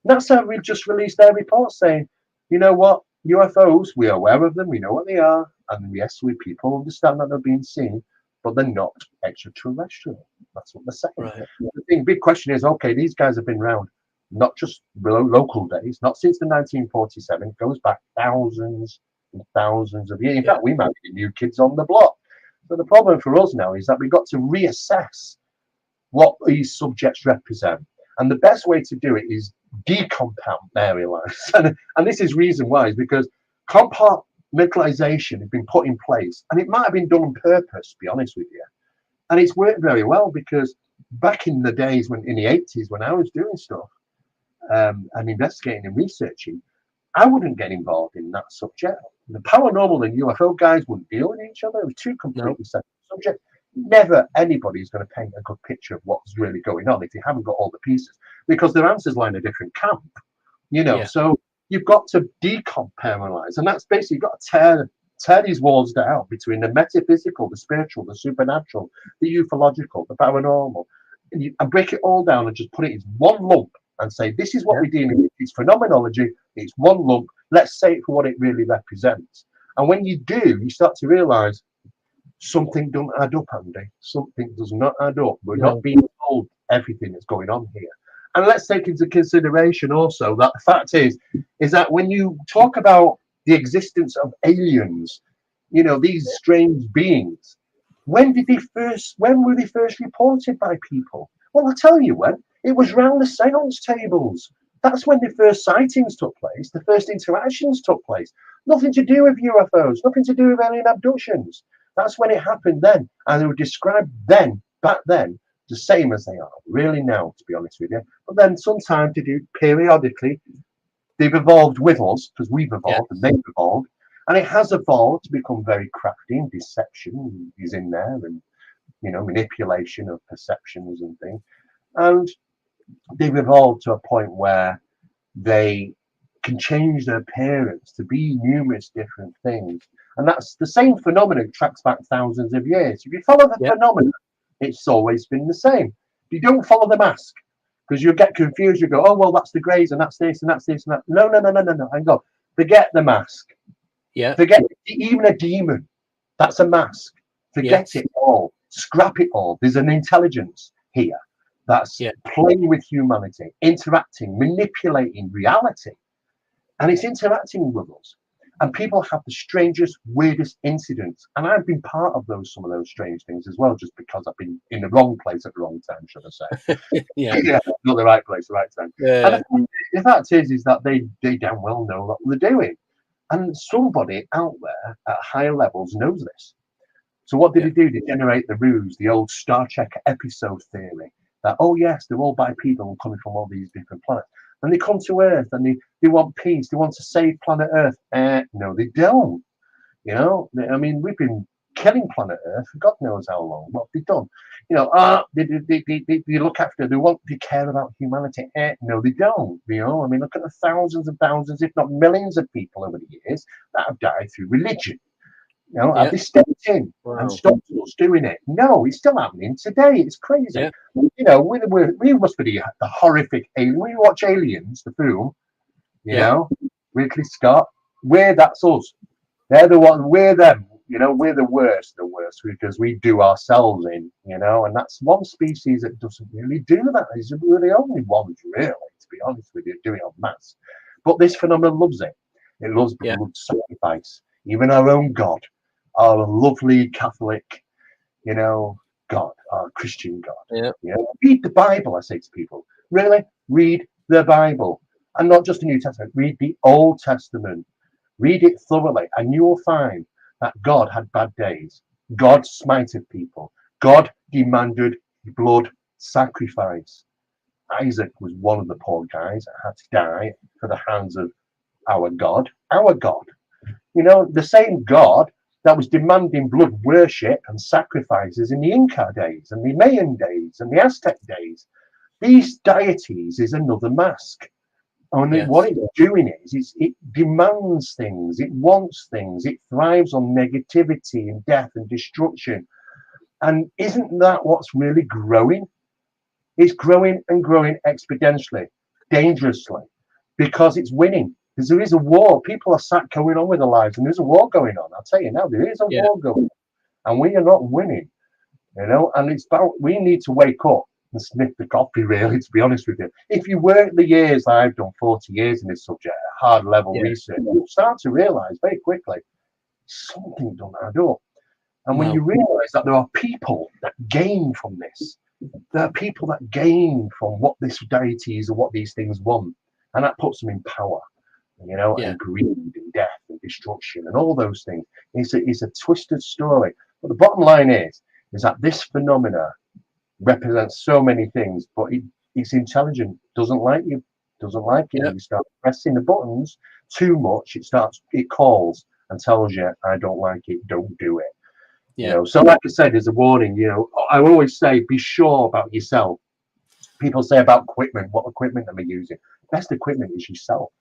NASA we've just released their report saying, you know what, UFOs, we are aware of them, we know what they are, and yes, people understand that they're being seen, but they're not extraterrestrial. That's what they're saying. Right. The big question is, okay, these guys have been around not just local days, not since the 1947. It goes back thousands and thousands of years. In fact, we might be new kids on the block. So the problem for us now is that we've got to reassess what these subjects represent. And the best way to do it is decompartmentalize. And this is reason why, is because compartmentalization has been put in place, and it might have been done on purpose, to be honest with you. And it's worked very well, because back in the days in the 80s, when I was doing stuff and investigating and researching, I wouldn't get involved in that subject. The paranormal and UFO guys wouldn't deal with each other. It was two completely separate subjects. Never anybody's going to paint a good picture of what's really going on if you haven't got all the pieces, because their answers lie in a different camp. So you've got to decompartmentalize, and that's basically got to tear these walls down between the metaphysical, the spiritual, the supernatural, the ufological, the paranormal, and break it all down and just put it in one lump and say, this is what we're dealing with. It's phenomenology. It's one lump. Let's say it for what it really represents. And when you do, you start to realize something doesn't add up, Andy. Something does not add up. We're not being told everything that's going on here. And let's take into consideration also that the fact is that when you talk about the existence of aliens, these strange beings, when were they first reported by people? Well, I'll tell you when. It was round the seance tables. That's when the first sightings took place, the first interactions took place. Nothing to do with UFOs, nothing to do with alien abductions. That's when it happened then. And they were described back then, the same as they are really now, to be honest with you. But then sometimes to do periodically, they've evolved with us, because we've evolved and they've evolved. And it has evolved to become very crafty, and deception is in there, and manipulation of perceptions and things. And they've evolved to a point where they can change their appearance to be numerous different things. And that's the same phenomenon, tracks back thousands of years. If you follow the phenomenon, it's always been the same. If you don't follow the mask, because you'll get confused, you go, oh, well, that's the Greys, and that's this, and that's this, and that. No. Hang on. Forget the mask. Forget even a demon. That's a mask. Forget it all. Scrap it all. There's an intelligence here that's playing with humanity, interacting, manipulating reality. And it's interacting with us. And people have the strangest, weirdest incidents. And I've been part of some of those strange things as well, just because I've been in the wrong place at the wrong time, should I say. Not the right place, the right time. And the fact is that they damn well know what they're doing. And somebody out there at higher levels knows this. So what did they do? They generate the ruse, the old Star Trek episode theory, that, oh yes, they're all bipedal coming from all these different planets. And they come to Earth and they want peace. They want to save planet Earth. No, they don't. You know, I mean, we've been killing planet Earth for God knows how long. What have they done? You know, they look after, they care about humanity. No, they don't. You know, I mean, look at the thousands and thousands, if not millions of people over the years that have died through religion. You know, have they stepped in and stopped us doing it? No, it's still happening today. It's crazy. You know, we must be the horrific alien. When you watch Aliens, the film, you know, Ridley Scott, that's us. They're the one, we're them. You know, we're the worst, because we do ourselves in, you know, and that's one species that doesn't really do that. We're the only ones, really, to be honest with you, doing it en masse. But this phenomenon loves it. It loves blood sacrifice. Even our own God, our lovely Catholic, you know, God, our Christian God. Yeah. You know, read the Bible, I say to people. Really, read the Bible. And not just the New Testament, read the Old Testament. Read it thoroughly, and you will find that God had bad days. God smited people. God demanded blood sacrifice. Isaac was one of the poor guys that had to die for the hands of our God. Our God. You know, the same God that was demanding blood worship and sacrifices in the Inca days and the Mayan days and the Aztec days. These deities is another mask. And what it's doing is it demands things, it wants things, it thrives on negativity and death and destruction. And isn't that what's really growing? It's growing and growing exponentially, dangerously, because it's winning. Because there is a war. People are sat going on with their lives, and there's a war going on. I'll tell you now, there is a war going on, and we are not winning. You know, and it's about, we need to wake up and sniff the coffee, really, to be honest with you. If you work the years I've done, 40 years in this subject, hard level research, you'll start to realize very quickly something don't add up. And when you realize that there are people that gain from this, there are people that gain from what this deities or what these things want, and that puts them in power, you know, and greed and death and destruction and all those things. It's a twisted story. But the bottom line is that this phenomena represents so many things, but it's intelligent, doesn't like you, doesn't like it. You start pressing the buttons too much, it calls and tells you, I don't like it, don't do it. You know, so like I said, there's a warning. You know, I always say, be sure about yourself. People say about equipment, what equipment am I using? Best equipment is yourself.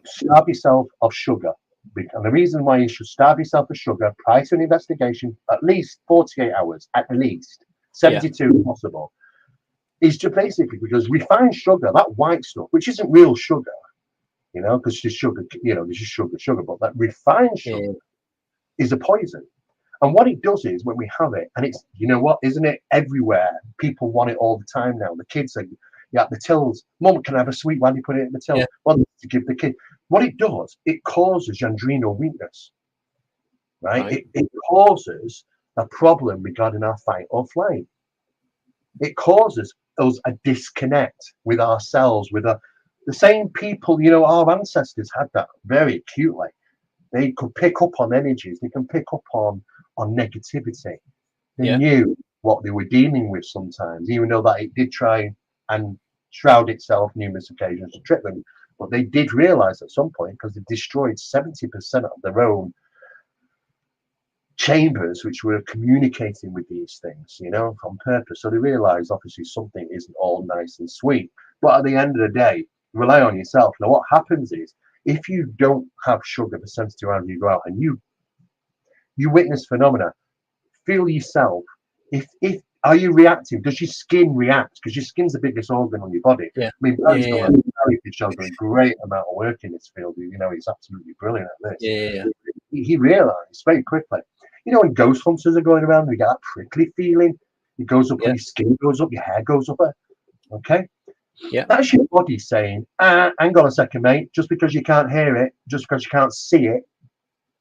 Starve yourself of sugar. And the reason why you should starve yourself of sugar prior to an investigation, at least 48 hours, at least 72 possible, is just basically because refined sugar, that white stuff, which isn't real sugar, you know, because it's sugar, you know, this is sugar, but that refined sugar is a poison. And what it does is when we have it, and it's, you know what, isn't it everywhere? People want it all the time now. The kids are, the tills. Mum, can I have a sweet? Why do you put it in the till? Well, to give the kid. What it does, it causes adrenal weakness, right? It causes a problem regarding our fight or flight. It causes us a disconnect with ourselves, with the same people, you know, our ancestors had that very acutely. They could pick up on energies. They can pick up on negativity. They knew what they were dealing with sometimes, even though that it did try and shroud itself numerous occasions to trick them. But they did realize at some point, because they destroyed 70% of their own chambers, which were communicating with these things, you know, on purpose. So they realized obviously something isn't all nice and sweet. But at the end of the day, rely on yourself. Now, what happens is, if you don't have sugar for 72 hours, you go out and you witness phenomena, feel yourself. If are you reacting? Does your skin react? Because your skin's the biggest organ on your body. I mean, Barry's done a great amount of work in this field. You know, he's absolutely brilliant at this. He realised very quickly. You know, when ghost hunters are going around, they get that prickly feeling. It goes up, your skin goes up, your hair goes up. Okay. That's your body saying, hang on a second, mate. Just because you can't hear it, just because you can't see it,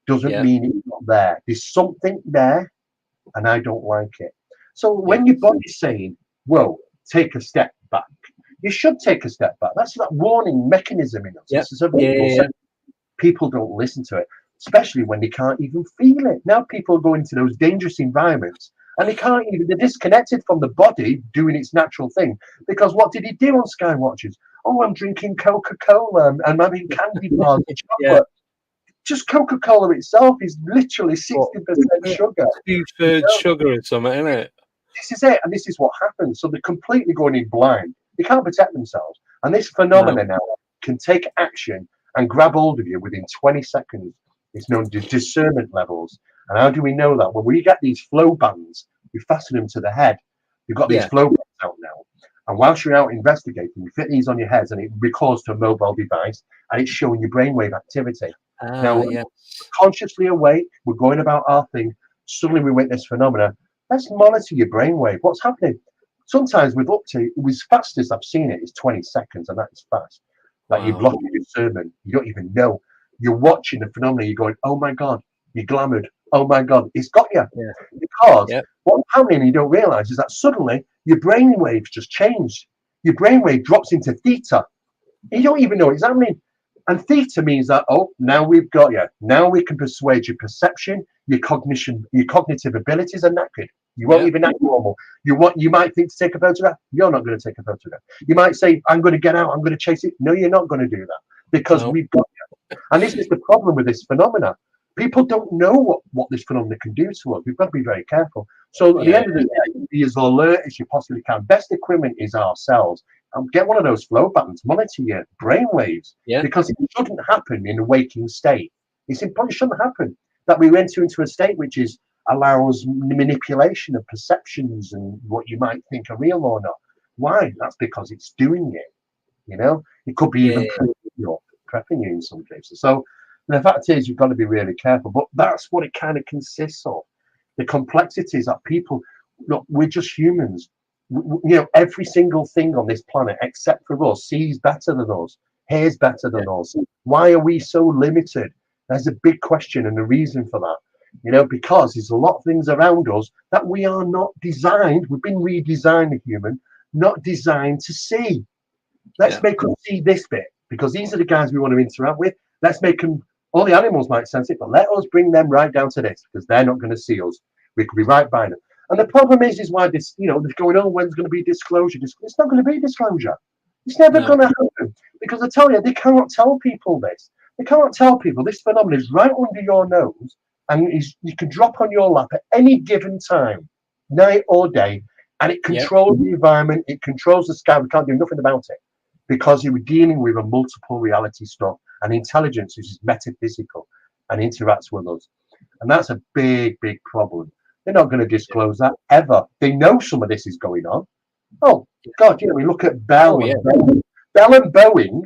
doesn't mean it's not there. There's something there, and I don't like it. So when your body's saying, whoa, take a step back, you should take a step back. That's that warning mechanism in us. People don't listen to it, especially when they can't even feel it. Now people go into those dangerous environments and they're disconnected from the body doing its natural thing. Because what did he do on Sky Watches? Oh, I'm drinking Coca-Cola and I'm having candy bars and chocolate. Just Coca-Cola itself is literally 60% sugar. 2/3 sugar or something, isn't it? This is it, and this is what happens. So they're completely going in blind. They can't protect themselves. And this phenomenon now can take action and grab hold of you within 20 seconds. It's known as discernment levels. And how do we know that? Well, we get these flow bands, we fasten them to the head. You've got these flow bands out now. And whilst you're out investigating, you fit these on your heads and it records to a mobile device and it's showing you brainwave activity. Now, we're consciously awake, we're going about our thing. Suddenly we witness phenomena. Let's monitor your brainwave. What's happening? Sometimes with up to, it was fastest I've seen it is 20 seconds, and that is fast. Like you've lost your discernment. You don't even know. You're watching the phenomena. You're going, oh my God, you're glamoured. Oh my God, it's got you. Because what's happening you don't realize is that suddenly your brainwaves just changed. Your brainwave drops into theta. You don't even know what's happening. And theta means that, oh, now we've got you. Now we can persuade your perception, your cognition, your cognitive abilities are knackered. You won't even act normal. You might think to take a photograph. You're not going to take a photograph. You might say, I'm going to get out. I'm going to chase it. No, you're not going to do that because we've got you. And this is the problem with this phenomena. People don't know what this phenomena can do to us. We've got to be very careful. So at the end of the day, be as alert as you possibly can. Best equipment is ourselves. Get one of those flow buttons, monitor your brain waves, because it shouldn't happen in a waking state. It shouldn't happen that we enter into a state which allows manipulation of perceptions and what you might think are real or not. Why? That's because it's doing it. You know, it could be even prepping you in some cases. So the fact is, you've got to be really careful. But that's what it kind of consists of. The complexities that people, look, we're just humans. You know, every single thing on this planet, except for us, sees better than us, hears better than us. Why are we so limited? There's a big question and a reason for that. You know, because there's a lot of things around us that we are not designed. We've been redesigned, the human, not designed to see. Let's make them see this bit, because these are the guys we want to interact with. Let's make them, all the animals might sense it, but let us bring them right down to this, because they're not going to see us. We could be right by them. And the problem is why this, you know, they're going, oh, when's going to be disclosure? It's not going to be disclosure. It's never going to happen, because I tell you, they cannot tell people this. They can't tell people this phenomenon is right under your nose, and you can drop on your lap at any given time, night or day, and it controls the environment, it controls the sky. We can't do nothing about it because you were dealing with a multiple reality stuff and intelligence which is metaphysical and interacts with us. And that's a big, big problem. They're not going to disclose that ever. They know some of this is going on. Oh, God, you know, we look at Bell and Boeing,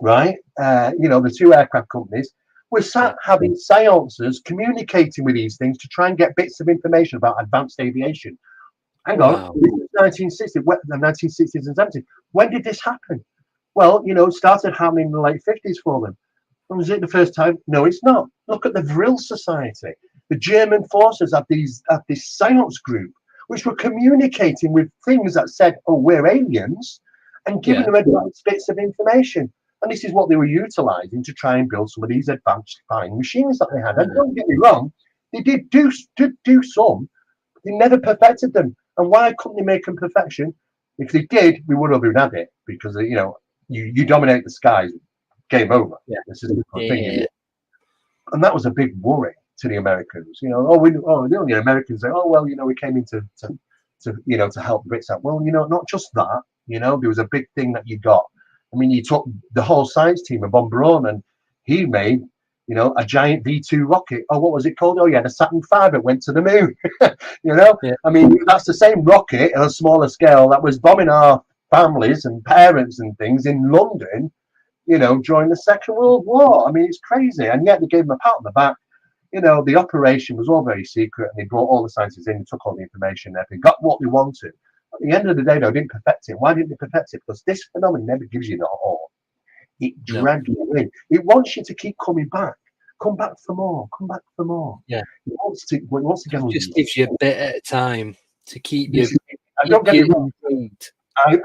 right? You know, the two aircraft companies. We're sat having seances, communicating with these things to try and get bits of information about advanced aviation. Hang on, this is 1960, the 1960s and 70s. When did this happen? Well, you know, it started happening in the late 50s for them. Was it the first time? No, it's not. Look at the Vril Society. The German forces have this seance group, which were communicating with things that said, oh, we're aliens, and giving them advanced bits of information. And this is what they were utilizing to try and build some of these advanced flying machines that they had. And don't get me wrong, they did do some. They never perfected them. And why couldn't they make them perfection? If they did, we would have had it, because, you know, you dominate the skies, game over. This is the thing. And that was a big worry to the Americans. You know, the Americans say, oh, well, you know, we came in to you know, to help Brits out. Well, you know, not just that. You know, there was a big thing that you got. I mean, you took the whole science team of von Braun, and he made, you know, a giant V2 rocket. Oh, what was it called? Oh, yeah, the Saturn V. It went to the moon. You know, I mean, that's the same rocket on a smaller scale that was bombing our families and parents and things in London, you know, during the Second World War. I mean, it's crazy. And yet they gave them a pat on the back. You know, the operation was all very secret, and they brought all the scientists in and took all the information. They got what they wanted. At the end of the day, though, didn't perfect it. Why didn't they perfect it? Because this phenomenon never gives you that all. It drags you in. It wants you to keep coming back. Come back for more. Come back for more. Yeah. It wants to get on. It just gives you a bit at a time to keep you. I don't get it wrong.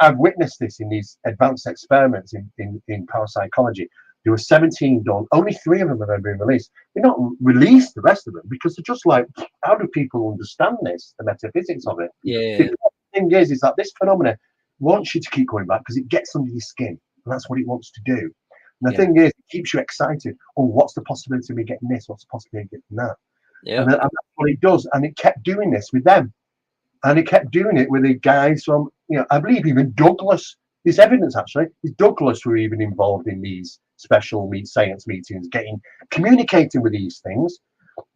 I've witnessed this in these advanced experiments in parapsychology. There were 17 done. Only 3 of them have ever been released. They're not released, the rest of them, because they're just like, how do people understand this, the metaphysics of it? The thing is that this phenomenon wants you to keep going back because it gets under your skin. And that's what it wants to do. And the thing is, it keeps you excited. Oh, what's the possibility of me getting this? What's the possibility of getting that? Yeah. And that's what it does. And it kept doing this with them. And it kept doing it with the guys from, I believe even Douglas. There's evidence actually. Douglas were even involved in these special science meetings, communicating with these things.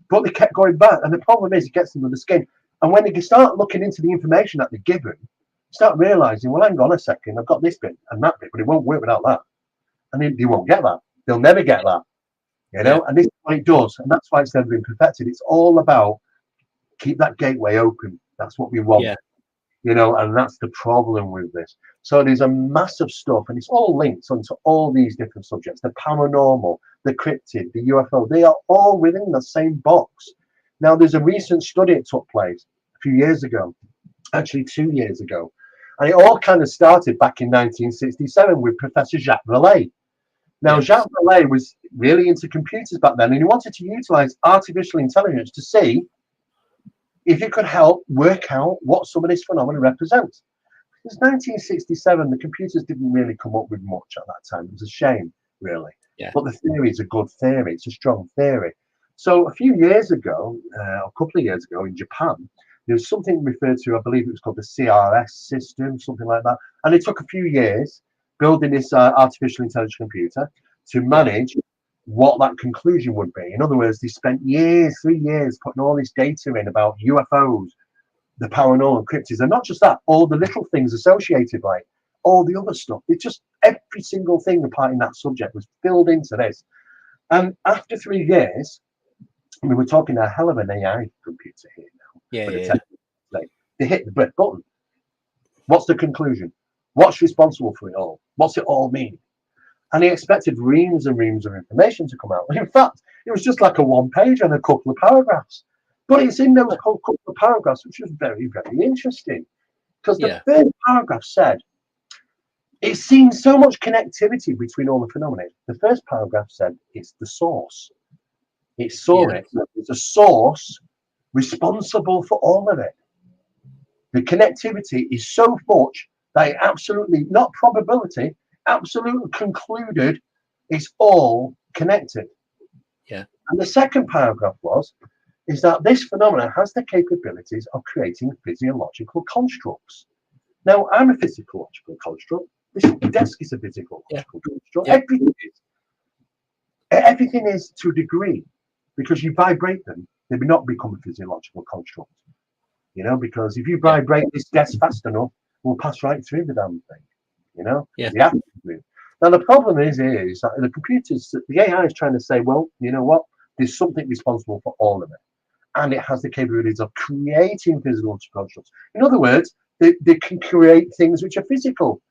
But they kept going back. And the problem is, it gets them under the skin. And when they start looking into the information that they're given, start realizing, well, hang on a second, I've got this bit and that bit, but it won't work without that. And they won't get that. They'll never get that. And this is what it does. And that's why it's never been perfected. It's all about keep that gateway open. That's what we want. And that's the problem with this. So there's a massive stuff, and it's all linked onto all these different subjects: the paranormal, the cryptid, the UFO. They are all within the same box. Now, there's a recent study that took place a few years ago, actually 2 years ago, and it all kind of started back in 1967 with Professor Jacques Vallée. Now, Jacques Vallée was really into computers back then, and he wanted to utilize artificial intelligence to see if it could help work out what some of this phenomena represents. It was 1967, the computers didn't really come up with much at that time. It was a shame, really. But the theory is a good theory. It's a strong theory. So a few years ago, a couple of years ago in Japan, there was something referred to, I believe it was called the CRS system, something like that. And it took a few years building this artificial intelligence computer to manage what that conclusion would be. In other words, they spent 3 years putting all this data in about UFOs, the paranormal, cryptids, and not just that, all the little things associated, like all the other stuff. It just, every single thing apart in that subject was filled into this. And after 3 years, I mean, we're talking a hell of an AI computer here now. They hit the red button. What's the conclusion? What's responsible for it all? What's it all mean? And he expected reams and reams of information to come out. In fact, it was just like a one page and a couple of paragraphs. But it's in those couple of paragraphs, which was very, very interesting. Because the third paragraph said, it seems so much connectivity between all the phenomena. The first paragraph said, it's the source. It saw it. It's a source responsible for all of it. The connectivity is so much that it absolutely, not probability, absolutely concluded it's all connected. And the second paragraph is that this phenomenon has the capabilities of creating physiological constructs. Now, I'm a physiological construct. This desk is a physiological construct. Everything is to a degree, because you vibrate them, they may not become a physiological construct. Because if you vibrate this desk fast enough, we'll pass right through the damn thing. Now the problem is that the computers, the AI is trying to say, well, you know what? There's something responsible for all of it, and it has the capabilities of creating physiological constructs. In other words, they can create things which are physical.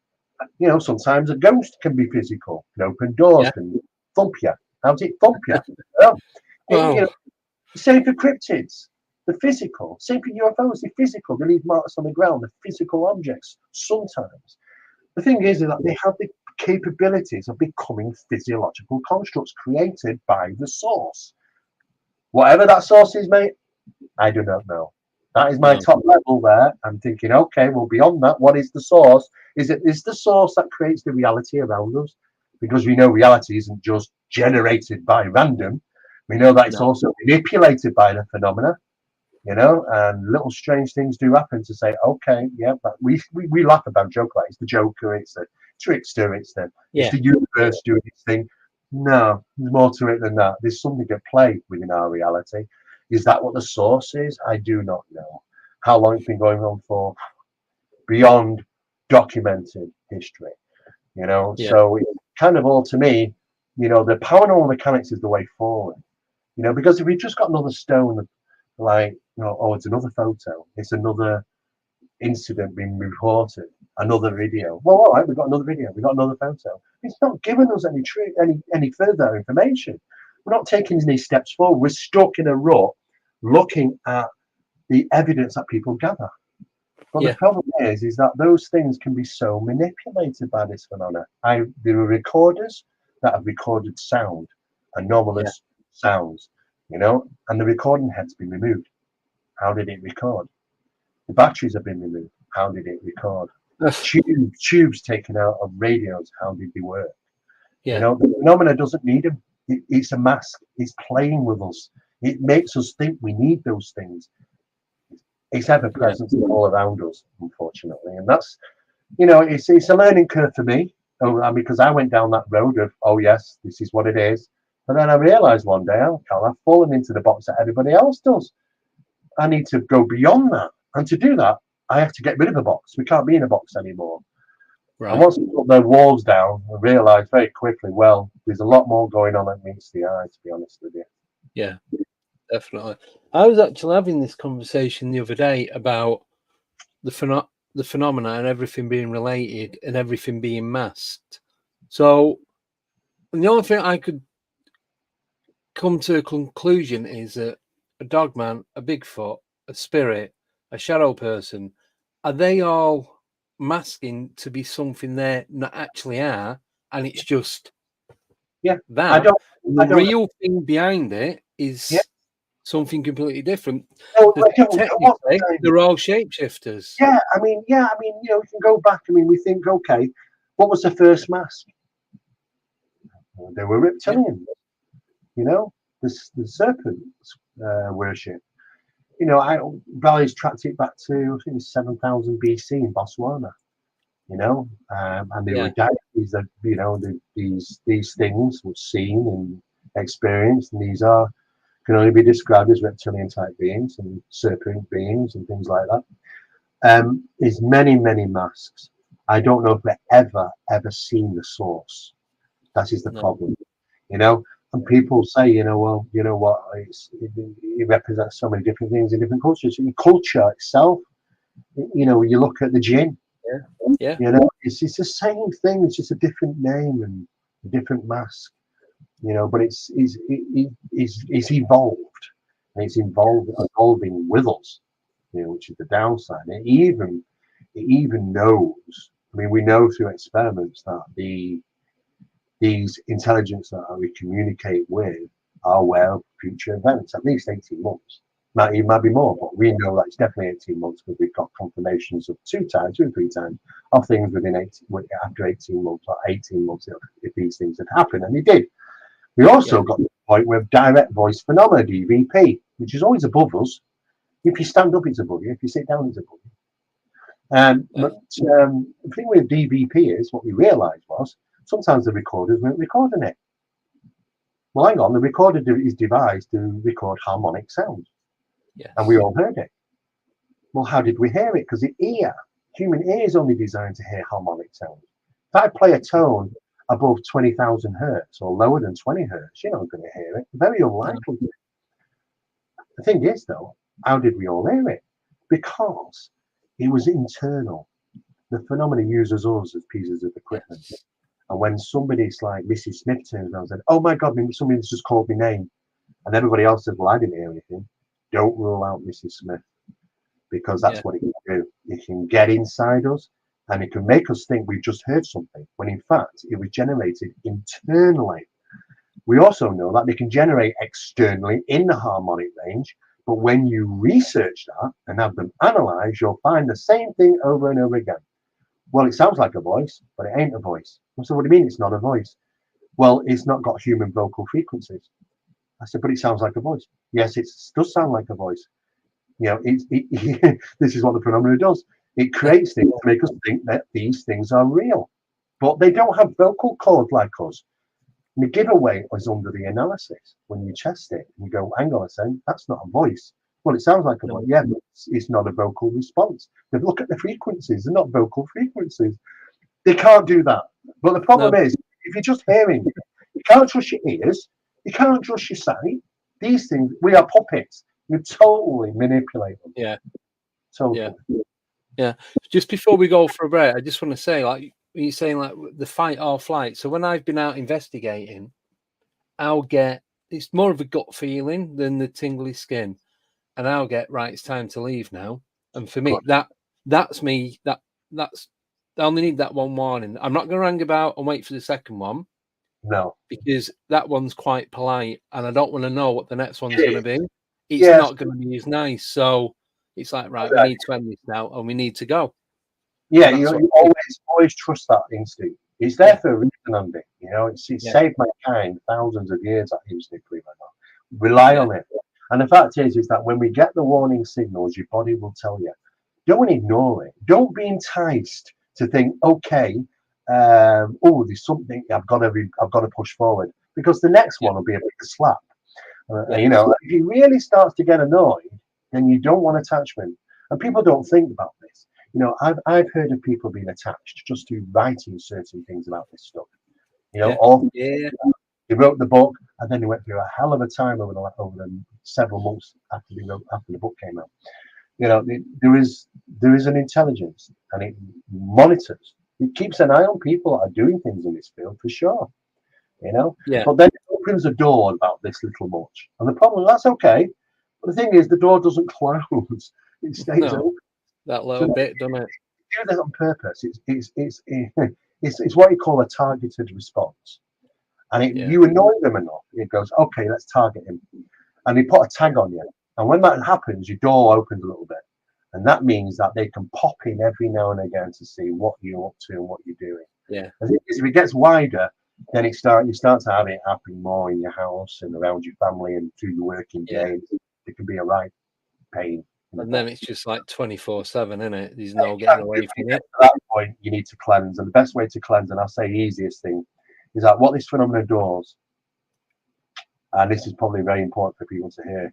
Sometimes a ghost can be physical. An open door can thump you. How's it thump you? Same for cryptids. The physical. Same for UFOs. They're physical. They leave marks on the ground. They're physical objects. Sometimes. The thing is that they have the capabilities of becoming physiological constructs created by the source. Whatever that source is, mate, I do not know. That is my top level there. I'm thinking, okay, well, beyond that, what is the source? Is the source that creates the reality around us? Because we know reality isn't just generated by random. We know that it's also manipulated by the phenomena, and little strange things do happen to say, okay, but we laugh about joke like it's the Joker, it's the trickster, it's the universe doing its thing. No, there's more to it than that. There's something at play within our reality. Is that what the source is? I do not know. How long it's been going on for? Beyond documented history, So it's kind of all, to me, the paranormal mechanics is the way forward. Because if we've just got another stone, like, it's another photo, it's another incident being reported, another video. Well, all right, we've got another video, we've got another photo. It's not giving us any further information. We're not taking any steps forward. We're stuck in a rut looking at the evidence that people gather. But the problem is that those things can be so manipulated by this phenomena. There are recorders that have recorded sound, anomalous sounds, and the recording head's been removed. How did it record? The batteries have been removed. How did it record? Tubes taken out of radios. How did they work? Yeah. You know, the phenomena doesn't need them. It's a mask. It's playing with us. It makes us think we need those things. It's ever present all around us, unfortunately, and that's, you know, it's a learning curve for me. Because I went down that road of, oh yes, this is what it is, but then I realised one day, oh, Carl, I've fallen into the box that everybody else does. I need to go beyond that, and to do that, I have to get rid of a box. We can't be in a box anymore. Right. And once we put the walls down, I realised very quickly, well, there's a lot more going on than meets the eye, to be honest with you. Yeah, definitely. I was actually having this conversation the other day about the phenomena and everything being related and everything being masked. So the only thing I could come to a conclusion is that a dogman, a Bigfoot, a spirit, a shadow person, are they all masking to be something they not actually are, and it's just that the real thing behind it is something completely different. Technically, they're all shapeshifters. Yeah, I mean, you know, we can go back. I mean, we think, okay, what was the first mask? Well, they were reptilians. You know, the serpent worship. You know, Valley's tracked it back to, I think it's 7,000 BC in Botswana. You know, and they were deities that, you know, these things were seen and experienced, and these can only be described as reptilian type beings and serpent beings and things like that. There's many masks. I don't know if we've ever seen the source. That is the problem. You know, and people say, you know, well, you know what, it represents so many different things in different cultures. In culture itself, you know, you look at the jinn. Yeah. You know, it's the same thing. It's just a different name and a different mask. You know, but it's evolved, and it's evolving with us. You know, which is the downside. It even knows. I mean, we know through experiments that these intelligence that we communicate with are aware of future events. At least 18 months. It might be more, but we know that it's definitely 18 months because we've got confirmations of 2 or 3 times of things after 18 months or 18 months if these things had happened, and they did. We also got to the point where direct voice phenomena, DVP, which is always above us. If you stand up, it's above you. If you sit down, it's above you. But the thing with DVP is, what we realised was, sometimes the recorders weren't recording it. Well, hang on, the recorder is devised to record harmonic sound. Yes. And we all heard it. Well, how did we hear it? Because the human ear is only designed to hear harmonic sound. If I play a tone above 20,000 hertz or lower than 20 hertz, you're not going to hear it. Very unlikely. No. The thing is, though, how did we all hear it? Because it was internal. The phenomena uses us as pieces of equipment. Yes. And when somebody's like Mrs. Smith turns around and said, oh my God, somebody's just called my name. And everybody else says, well, I didn't hear anything. Don't rule out Mrs. Smith, because that's what it can do. It can get inside us and it can make us think we've just heard something, when in fact it was generated internally. We also know that they can generate externally in the harmonic range, but when you research that and have them analysed, you'll find the same thing over and over again. Well, it sounds like a voice, but it ain't a voice. So what do you mean it's not a voice? Well, it's not got human vocal frequencies. I said, but it sounds like a voice. Yes, it does sound like a voice. You know, this is what the phenomena does. It creates things to make us think that these things are real, but they don't have vocal cords like us. And the giveaway is under the analysis. When you test it, you go, hang on a second, that's not a voice. Well, it sounds like a voice. Yeah, but it's not a vocal response. They look at the frequencies. They're not vocal frequencies. They can't do that. But the problem is, if you're just hearing it, you can't trust your ears. You can't trust your sight. These things, we are puppets. We totally manipulate them. Yeah. Totally. Yeah. Just before we go for a break, I just want to say, like, you're saying, like, the fight or flight. So when I've been out investigating, it's more of a gut feeling than the tingly skin. And I'll get, right, it's time to leave now. And for me, that's me. That's I only need that one warning. I'm not going to hang about and wait for the second one. No, because that one's quite polite, and I don't want to know what the next one's going to be. It's not going to be as nice. So it's like, right, we need to end this now, and we need to go. Yeah, you always trust that instinct. It's there for a reason. Andy. It's saved mankind thousands of years. That instinct, believe it or not. Rely on it. And the fact is that when we get the warning signals, your body will tell you. Don't ignore it. Don't be enticed to think, okay, there's something I've got to push forward, because the next one will be a big slap. If he really starts to get annoyed, then you don't want attachment. And people don't think about this. I've heard of people being attached just to writing certain things about this stuff. They wrote the book, and then they went through a hell of a time over the several months after the book came out. There is an intelligence, and it monitors. It keeps an eye on people that are doing things in this field for sure. But then it opens a door about this little much, and the problem, that's okay. But the thing is, the door doesn't close; it stays open. That little bit, doesn't it? Do that on purpose. It's what you call a targeted response, and you annoy them enough, it goes, okay, let's target him, and they put a tag on you, and when that happens, your door opens a little bit, and that means that they can pop in every now and again to see what you're up to and what you're doing. If it gets wider, then you start to have it happen more in your house and around your family and through your working day. It can be a right pain. And then it's just like 24/7, isn't it? There's no getting away from it. At that point, you need to cleanse, and the best way to cleanse, and I'll say the easiest thing, is that what this phenomenon does, and this is probably very important for people to hear,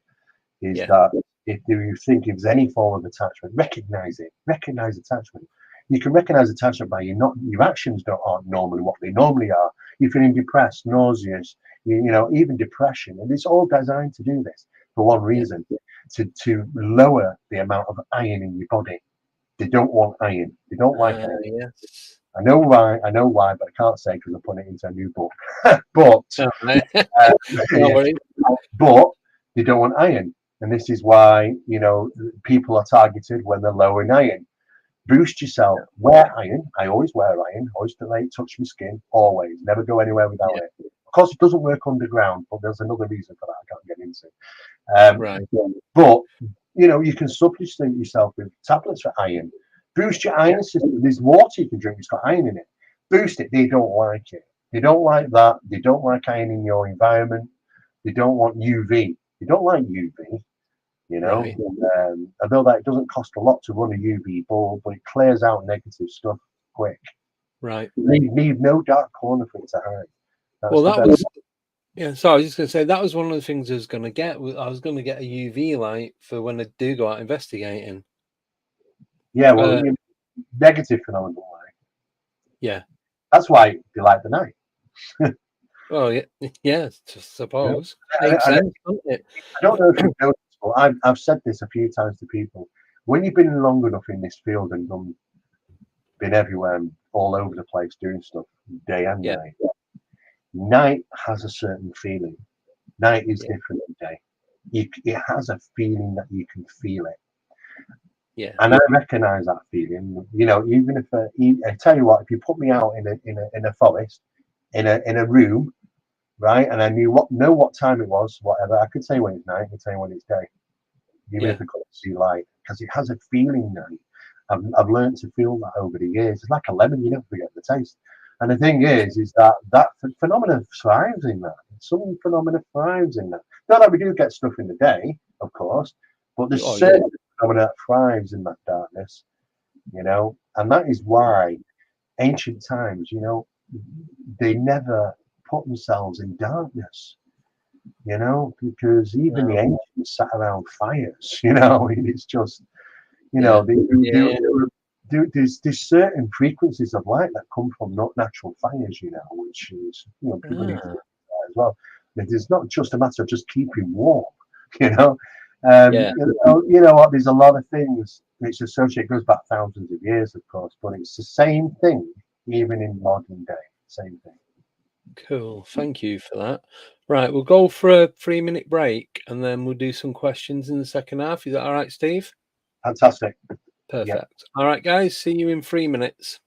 is that if you think there's any form of attachment, recognize it. Recognize attachment. You can recognize attachment by your actions aren't normally what they normally are. You're feeling depressed, nauseous, even depression, and it's all designed to do this for one reason, to lower the amount of iron in your body. They don't want iron. They don't like iron. I know why, but I can't say because I put it into a new book. But but they don't want iron, and this is why people are targeted when they're low in iron. Boost yourself. Wear iron. I always wear iron. Always touch my skin. Always. Never go anywhere without it. Of course, it doesn't work underground, but there's another reason for that I can't get into. But you can substitute yourself with tablets for iron. Boost your iron system. There's water you can drink. It's got iron in it. Boost it. They don't like it. They don't like that. They don't like iron in your environment. They don't want UV. They don't like UV. Although that it doesn't cost a lot to run a UV bulb, but it clears out negative stuff quick. Right. You need no dark corner for it to hide. So I was just going to say that was one of the things I was going to get. I was going to get a UV light for when I do go out investigating. Yeah, well, negative phenomenon light. Yeah. That's why they like the night. Well, I suppose. I don't know if you've noticed, but I've said this a few times to people. When you've been long enough in this field and been everywhere and all over the place doing stuff day and night, night has a certain feeling. Night is different than day. It has a feeling that you can feel it. Yeah. And I recognise that feeling. Even if I tell you what, if you put me out in a forest, in a room, right, and I know what time it was, whatever, I could say when it's night, I could say when it's day, even if I couldn't see light, because it has a feeling now. I've learned to feel that over the years. It's like a lemon; you never forget the taste. And the thing is that phenomenon thrives in that. Some phenomena thrives in that. Not that we do get stuff in the day, of course, but there's certain phenomena that thrives in that darkness, and that is why ancient times, they never put themselves in darkness, because even the ancients sat around fires, and it's just, there's certain frequencies of light that come from not natural fires, which is, people need to do that as well. It's not just a matter of just keeping warm, what? There's a lot of things which associate, goes back thousands of years, of course, but it's the same thing, even in modern day, same thing. Cool. Thank you for that. Right, we'll go for a 3-minute break and then we'll do some questions in the second half. Is that all right, Steve? Fantastic. Perfect. Yep. All right, guys. See you in 3 minutes.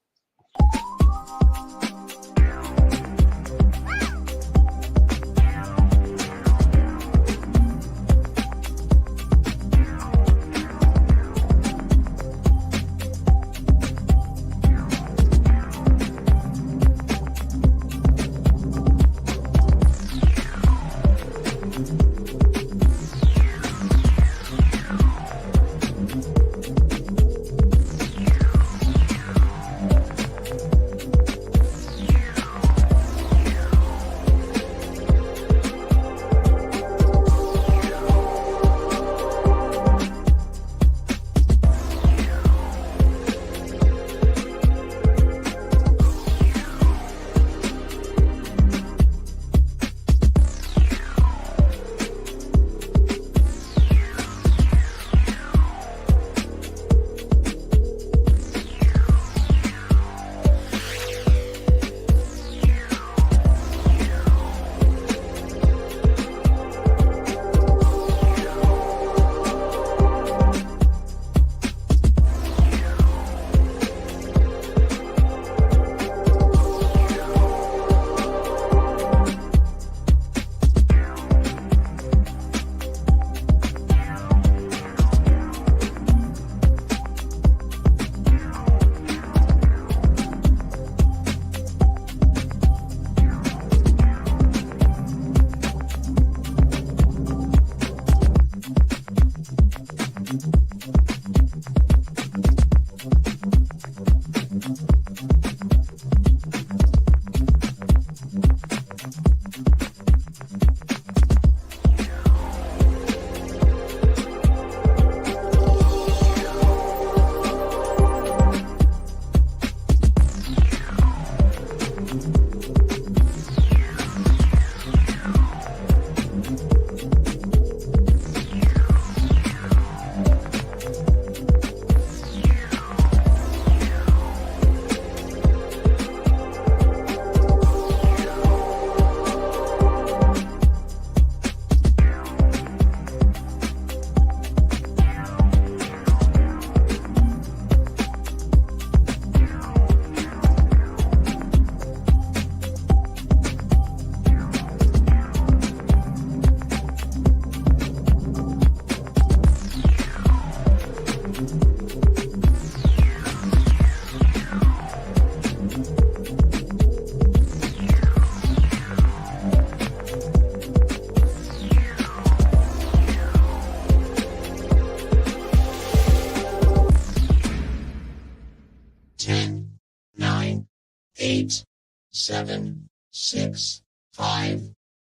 8, 7, 6, 5,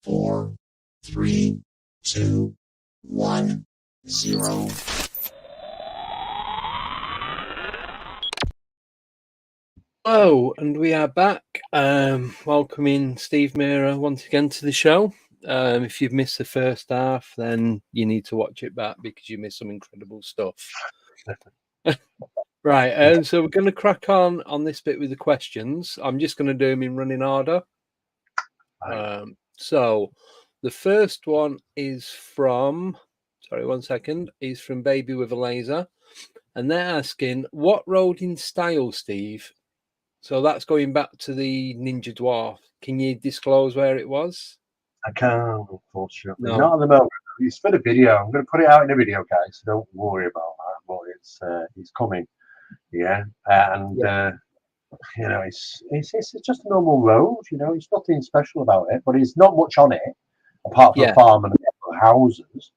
4, 3, 2, 1, 0. Hello, and we are back. Welcoming Steve Mera once again to the show. If you've missed the first half, then you need to watch it back because you missed some incredible stuff. Right, so we're going to crack on this bit with the questions. I'm just going to do them in running order. So the first one is from, sorry, 1 second, is from Baby with a Laser. And they're asking, what rode in style, Steve? So that's going back to the Ninja Dwarf. Can you disclose where it was? I can't, unfortunately. No. Not at the moment. It's for the video. I'm going to put it out in a video, guys. So don't worry about that. But it's coming. Yeah, and you know, it's just a normal road. You know, it's nothing special about it. But it's not much on it apart from a farm and a couple of houses.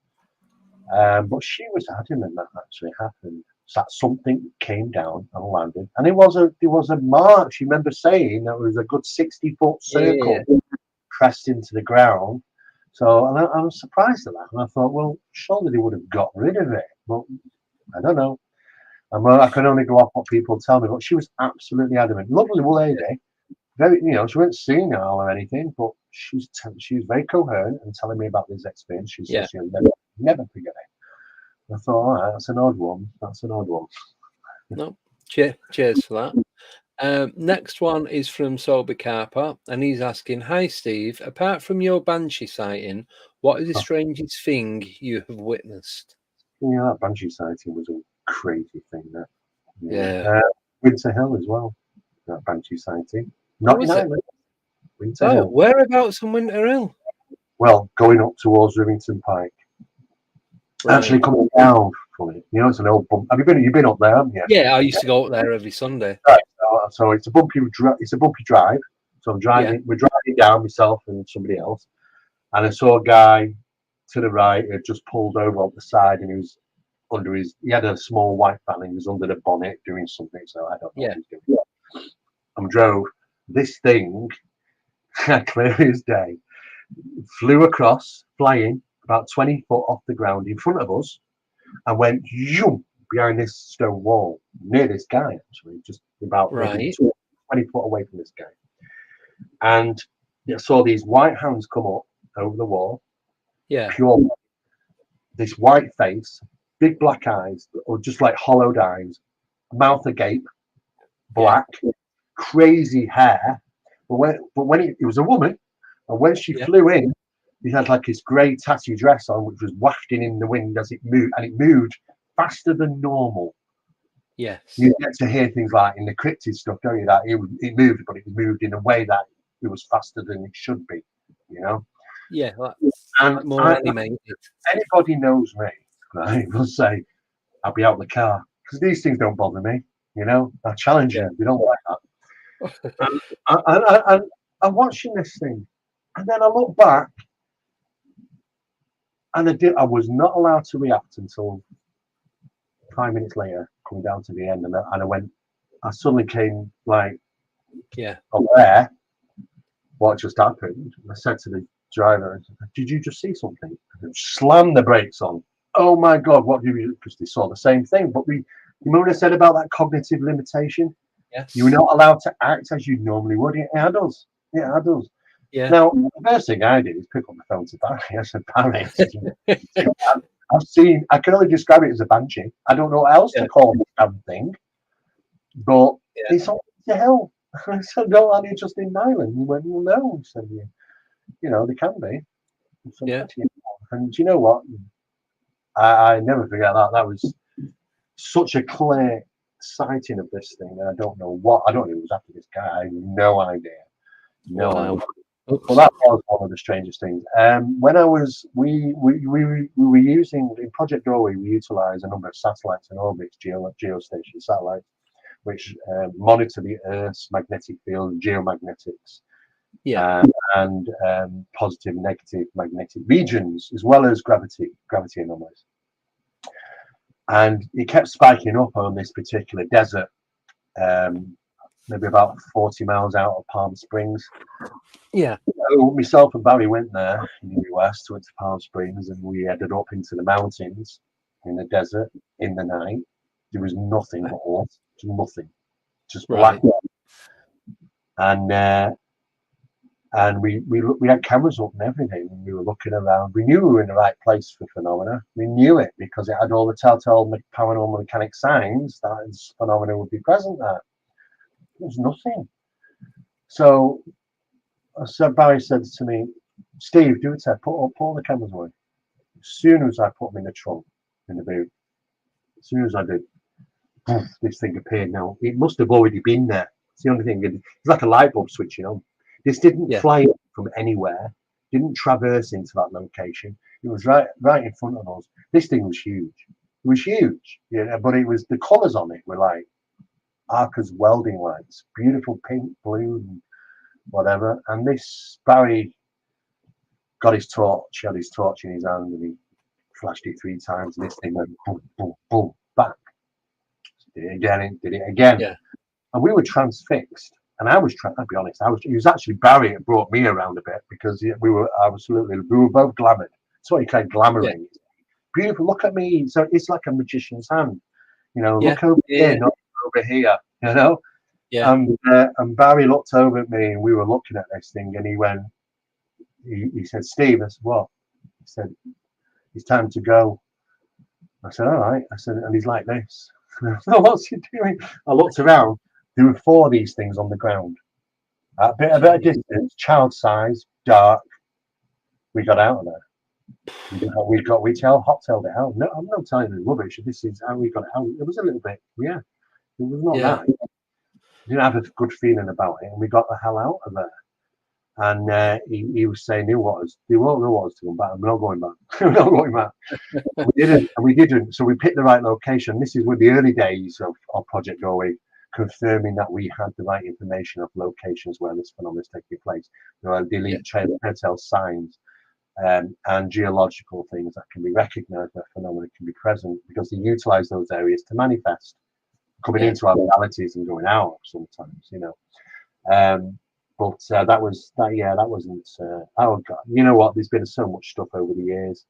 But she was adamant that actually happened. So that something came down and landed, and it was a mark. She remember saying that it was a good 60-foot circle pressed into the ground. So, and I was surprised at that, and I thought, well, surely they would have got rid of it, but I don't know. I can only go off what people tell me, but she was absolutely adamant. Lovely lady, very, you know, she wasn't senile or anything, but she was very coherent and telling me about this experience. She said she'll never forget it. I thought, all right, that's an odd one. That's an odd one. No, cheers for that. Next one is from Sober Carper, and he's asking, hi, Steve. Apart from your Banshee sighting, what is the strangest thing you have witnessed? Yeah, that Banshee sighting was a crazy thing. That Winter Hill as well. That Banshee sighting. Not in Ireland. Winter Hill. Whereabouts in Winter Hill? Well, going up towards Rivington Pike. Right. Actually coming down from it. You know, it's an old bump. Have you been up there, haven't you? Yeah, I used to go up there every Sunday. Right. So it's a bumpy drive. So I'm driving. We're driving down, myself and somebody else, and I saw a guy to the right who had just pulled over on the side, and he was he had a small white van, and he was under the bonnet doing something. So I don't know what he was doing. I drove this thing, clear as day, flew across, flying about 20 foot off the ground in front of us, and went zoom behind this stone wall near this guy, actually, just about 20 foot away from this guy. And I saw these white hands come up over the wall. Yeah. Pure, this white face, big black eyes, or just like hollowed eyes, mouth agape, black, crazy hair. But when it was a woman, and when she flew in, he had like his grey tatty dress on, which was wafting in the wind as it moved, and it moved faster than normal. Yes. You get to hear things like in the cryptid stuff, don't you? That it moved, but it moved in a way that it was faster than it should be, you know? Yeah. And more animated. Anybody knows me, right, will say, I'll be out of the car. Because these things don't bother me, you know? I challenge you. We don't like that. and I'm watching this thing. And then I look back, and I was not allowed to react until 5 minutes later, coming down to the end, and I suddenly came like, up there, what just happened. I said to the driver, did you just see something? Slam the brakes on. Oh my God, what did you? Because they saw the same thing. But you remember what I said about that cognitive limitation? Yes. You were not allowed to act as you normally would. It does. Yeah, it does. Yeah. Now, the first thing I did is pick up the phone to Barry. I said, Barry, I've seen, I can only describe it as a banshee. I don't know what else to call this damn thing, but it's all to hell. I said, no, are they just in Ireland? He went, well, no. He said, you know, they can be. Yeah. And do you know what? I never forget that. That was such a clear sighting of this thing. And I don't know what, I don't know who was after this guy. I have no idea. No idea. Well, that was one of the strangest things. When I was, we were using, in Project Doorway, we utilize a number of satellites and orbits, geostation satellites, which monitor the Earth's magnetic field, geomagnetics, and positive, negative magnetic regions, as well as gravity anomalies. And it kept spiking up on this particular desert, maybe about 40 miles out of Palm Springs. Yeah. So myself and Barry went there in the US, went to Palm Springs, and we headed up into the mountains in the desert in the night. There was nothing but water, nothing, just black. And we had cameras up and everything, and we were looking around. We knew we were in the right place for phenomena. We knew it because it had all the telltale paranormal mechanic signs that this phenomena would be present there. There was nothing. So Barry said to me, Steve, do a test, put all the cameras away. As soon as I put them in the trunk, in the boot, as soon as I did, this thing appeared. Now, it must have already been there. It's the only thing. It's like a light bulb switching on. This didn't fly from anywhere, didn't traverse into that location. It was right in front of us. This thing was huge. It was huge, but it was, the colours on it were like Arca's welding lights, beautiful pink, blue, and whatever. And this Barry got his torch, he had his torch in his hand, and he flashed it 3 times, and this thing went boom, boom, boom, back. Did it again. Yeah. And we were transfixed. And I was trying, I'll be honest, it was actually Barry that brought me around a bit, because we were both glamoured. That's what you call glamouring. Yeah. Beautiful, look at me. So it's like a magician's hand. Look over here, not over here, Yeah. And Barry looked over at me, and we were looking at this thing, and he went, he said, Steve, I said, what? He said, it's time to go. I said, all right. I said, and he's like this. What's he doing? I looked around. There were 4 of these things on the ground. A bit of distance, child size, dark. We got out of there. We hot-tailed it out. No, I'm not telling you rubbish. This is how we got it out. It was a little bit, it was not nice. Didn't have a good feeling about it, and we got the hell out of there. And he was saying, he won't know us to come back. I'm not going back. I'm not going back. We didn't. So we picked the right location. This is with the early days of Project Doorway, confirming that we had the right information of locations where this phenomenon is taking place. There are delete telltale signs and geological things that can be recognized where phenomena can be present, because they utilize those areas to manifest, coming into our realities and going out sometimes, But that wasn't. Oh God! You know what? There's been so much stuff over the years.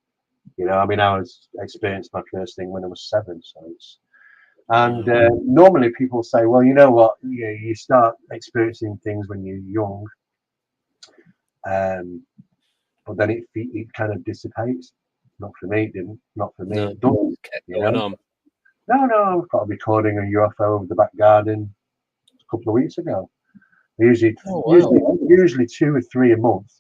I was experienced my first thing when I was 7, so it's. And normally people say, well, you know what? You start experiencing things when you're young, but then it kind of dissipates. Not for me, it didn't. Not for me. No, it doesn't, going on. No, I've got a recording of a UFO over the back garden a couple of weeks ago. Usually 2 or 3 a month.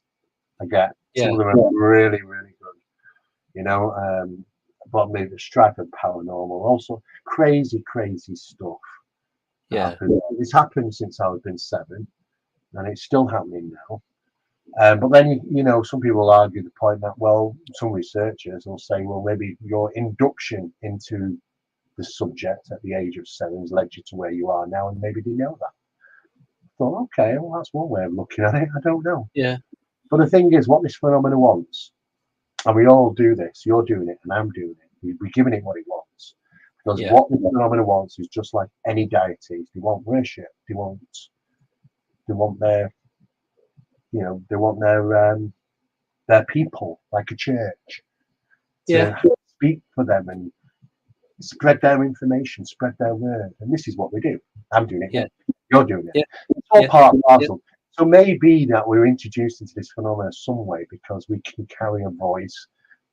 I get. Some of them are really, really good. But maybe the stripe of paranormal, also crazy stuff. Yeah, it's happened since I was been 7, and it's still happening now. But then some people argue the point that, well, some researchers will say, well, maybe your induction into the subject at the age of 7 has led you to where you are now, and maybe they know that. I thought, okay, well, that's one way of looking at it. I don't know. Yeah. But the thing is, what this phenomena wants, and we all do this, you're doing it and I'm doing it, we're giving it what it wants. Because what the phenomena wants is just like any deities. They want worship. They want they want their people, like a church, to speak for them and spread their information, spread their word. And this is what we do. I'm doing it. Yeah. You're doing it. Yeah. It's all part and parcel. So maybe that we're introduced into this phenomenon some way because we can carry a voice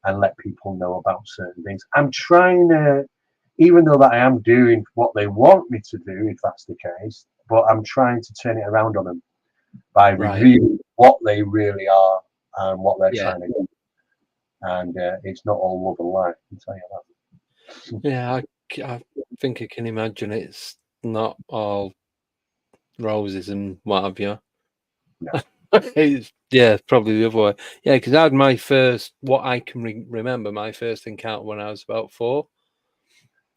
and let people know about certain things. I'm trying to, even though that I am doing what they want me to do, if that's the case, but I'm trying to turn it around on them by revealing what they really are and what they're trying to do. And it's not all love and light, I can tell you that. Yeah, I think I can imagine it's not all roses and what have you. No. It's probably the other way. Yeah, because I had my first, what I can remember, my first encounter when I was about 4,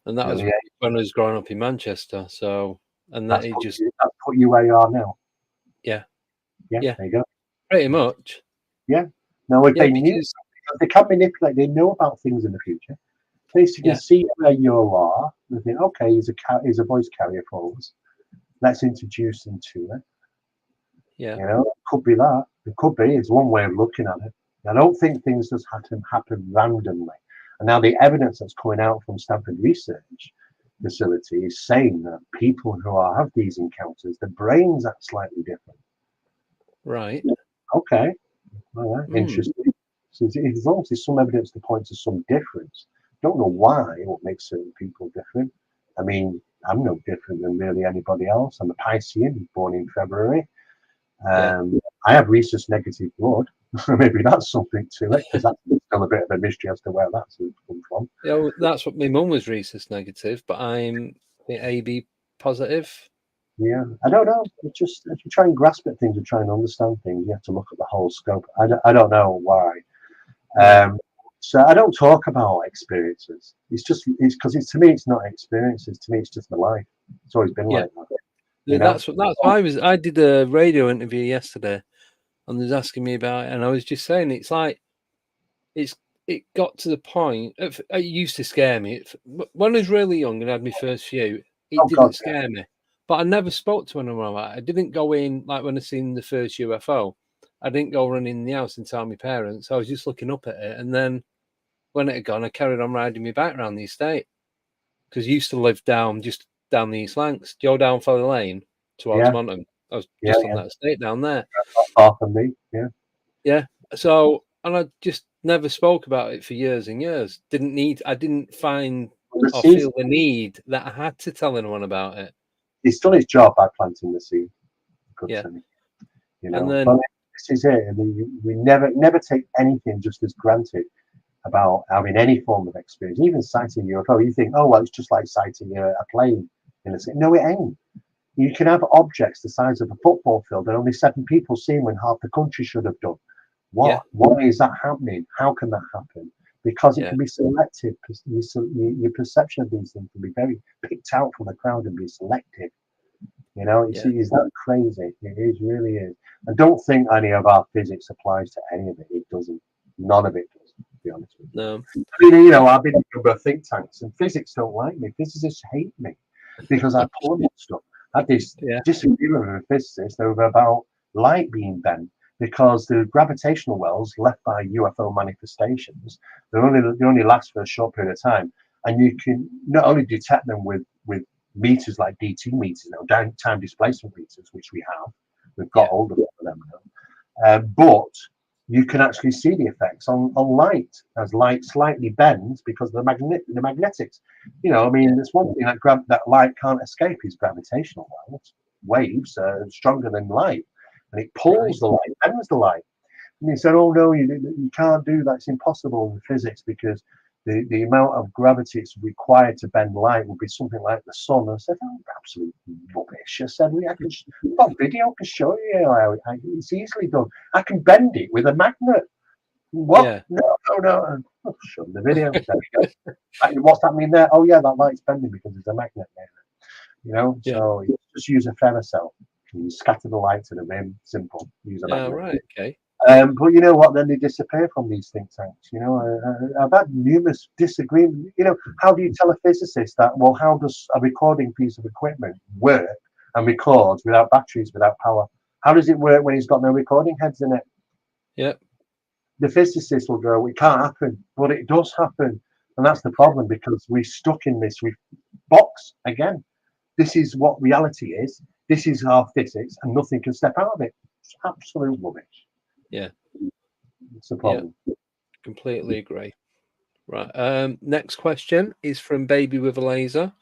and that was when I was growing up in Manchester. So, and that that's put you where you are now. Yeah. There you go. Pretty much. Yeah. No, if they because knew, they can manipulate. They know about things in the future. They can see where you are. They think, okay, he's a voice carrier for us. Let's introduce him to it. Yeah. It could be that. It could be. It's one way of looking at it. I don't think things just happen randomly. And now the evidence that's coming out from Stanford Research Facility is saying that people who have these encounters, the brains act slightly different. Right. Okay. All right. Interesting. So there's obviously some evidence to point to some difference. Don't know why, what makes certain people different. I mean, I'm no different than really anybody else. I'm a Piscean, born in February. I have rhesus negative blood. Maybe that's something to it, because that's still a bit of a mystery as to where that's come from. Yeah, that's what my mum was, rhesus negative, but I'm AB positive. Yeah, I don't know. It's just if you try and grasp at things and try and understand things, you have to look at the whole scope. I don't know why. So I don't talk about experiences. It's because to me it's not experiences. To me it's just my life. It's always been like that. That's what I did a radio interview yesterday, and they was asking me about it, and I was just saying it's like it got to the point. It used to scare me when I was really young and had my first few. It didn't scare me, but I never spoke to anyone about it. I didn't go in like when I seen the first UFO. I didn't go running in the house and tell my parents. I was just looking up at it, and then when it had gone, I carried on riding my bike around the estate because I used to live just down the East Lancs, go down Folly Lane towards Monton. I was just on that estate down there. Far from me, yeah. So, and I just never spoke about it for years and years. I didn't find or feel the need that I had to tell anyone about it. He's done his job by planting the seed. And then, but this is it. I mean, we never take anything just as granted about having any form of experience, even sighting a UFO. You think, oh well, it's just like sighting a plane in the sky. No, it ain't. You can have objects the size of a football field and only 7 people see them when half the country should have done. Why is that happening? How can that happen? Because it can be selective. Your perception of these things can be very picked out from the crowd and be selective. See, is that crazy? It really is. And don't think any of our physics applies to any of it. It doesn't. None of it does, to be honest with you. No. I mean, I've been in a number of think tanks, and physics don't like me. Physicists hate me because I pull on stuff. I had this disagreement with a physicist over about light being bent because the gravitational wells left by UFO manifestations, they only last for a short period of time, and you can not only detect them with meters like DT meters now, time displacement meters, which we've got hold of them now, but you can actually see the effects on light as light slightly bends because of the magnetics. There's one thing that light can't escape is gravitational waves are stronger than light, and it pulls the light, bends the light. And he said, oh no, you can't do that. It's impossible in physics because the amount of gravity it's required to bend light would be something like the sun. I said, oh, absolute rubbish. I said, I've got video to show you how it's easily done. I can bend it with a magnet. What? Yeah. No. I'll show the video. What's that mean there? Oh yeah, that light's bending because there's a magnet there. So you just use a ferrocell. You scatter the light to the rim. Simple. Use a magnet. Right. Okay. But you know what? Then they disappear from these think tanks. I've had numerous disagreements. How do you tell a physicist that? Well, how does a recording piece of equipment work and records without batteries, without power? How does it work when it's got no recording heads in it? Yep. The physicists will go, it can't happen, but it does happen. And that's the problem, because we're stuck in this box again. This is what reality is. This is our physics, and nothing can step out of it. It's absolute rubbish. Yeah. It's a problem. Yeah. Completely agree. Right. Next question is from Baby with a Laser.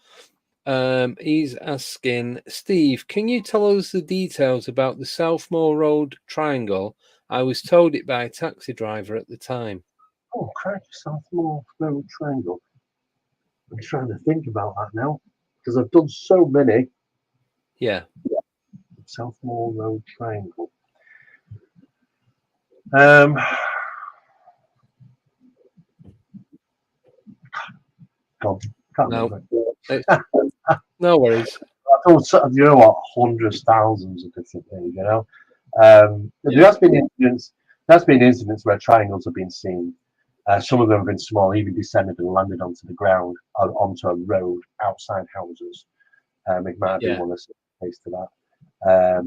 He's asking, Steve, can you tell us the details about the Southmore Road Triangle? I was told it by a taxi driver at the time. Oh, crikey, Southmore Road Triangle. I'm trying to think about that now, because I've done so many. Yeah. Southmore Road Triangle. God, can't remember. No worries. I thought, you know what, hundreds, thousands of different things, you know. There has been incidents where triangles have been seen. Some of them have been small, even descended and landed onto the ground, onto a road outside houses. It might have been one of the case to that.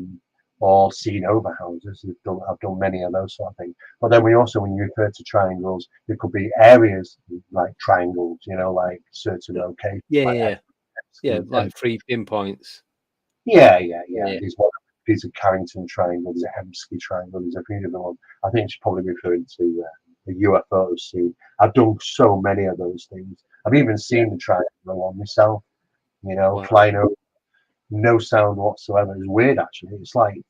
Or seen over houses. I've done many of those sort of things. But then we also, when you refer to triangles, there could be areas like triangles, you know, like certain locations. Like 3 pinpoints. Yeah. These are Carrington Triangle, there's a Hemsky Triangle, there's a few different ones. I think she's probably referring to the UFOs scene. I've done so many of those things. I've even seen the triangle on myself, you know, flying over, no sound whatsoever. It's weird, actually. It's like,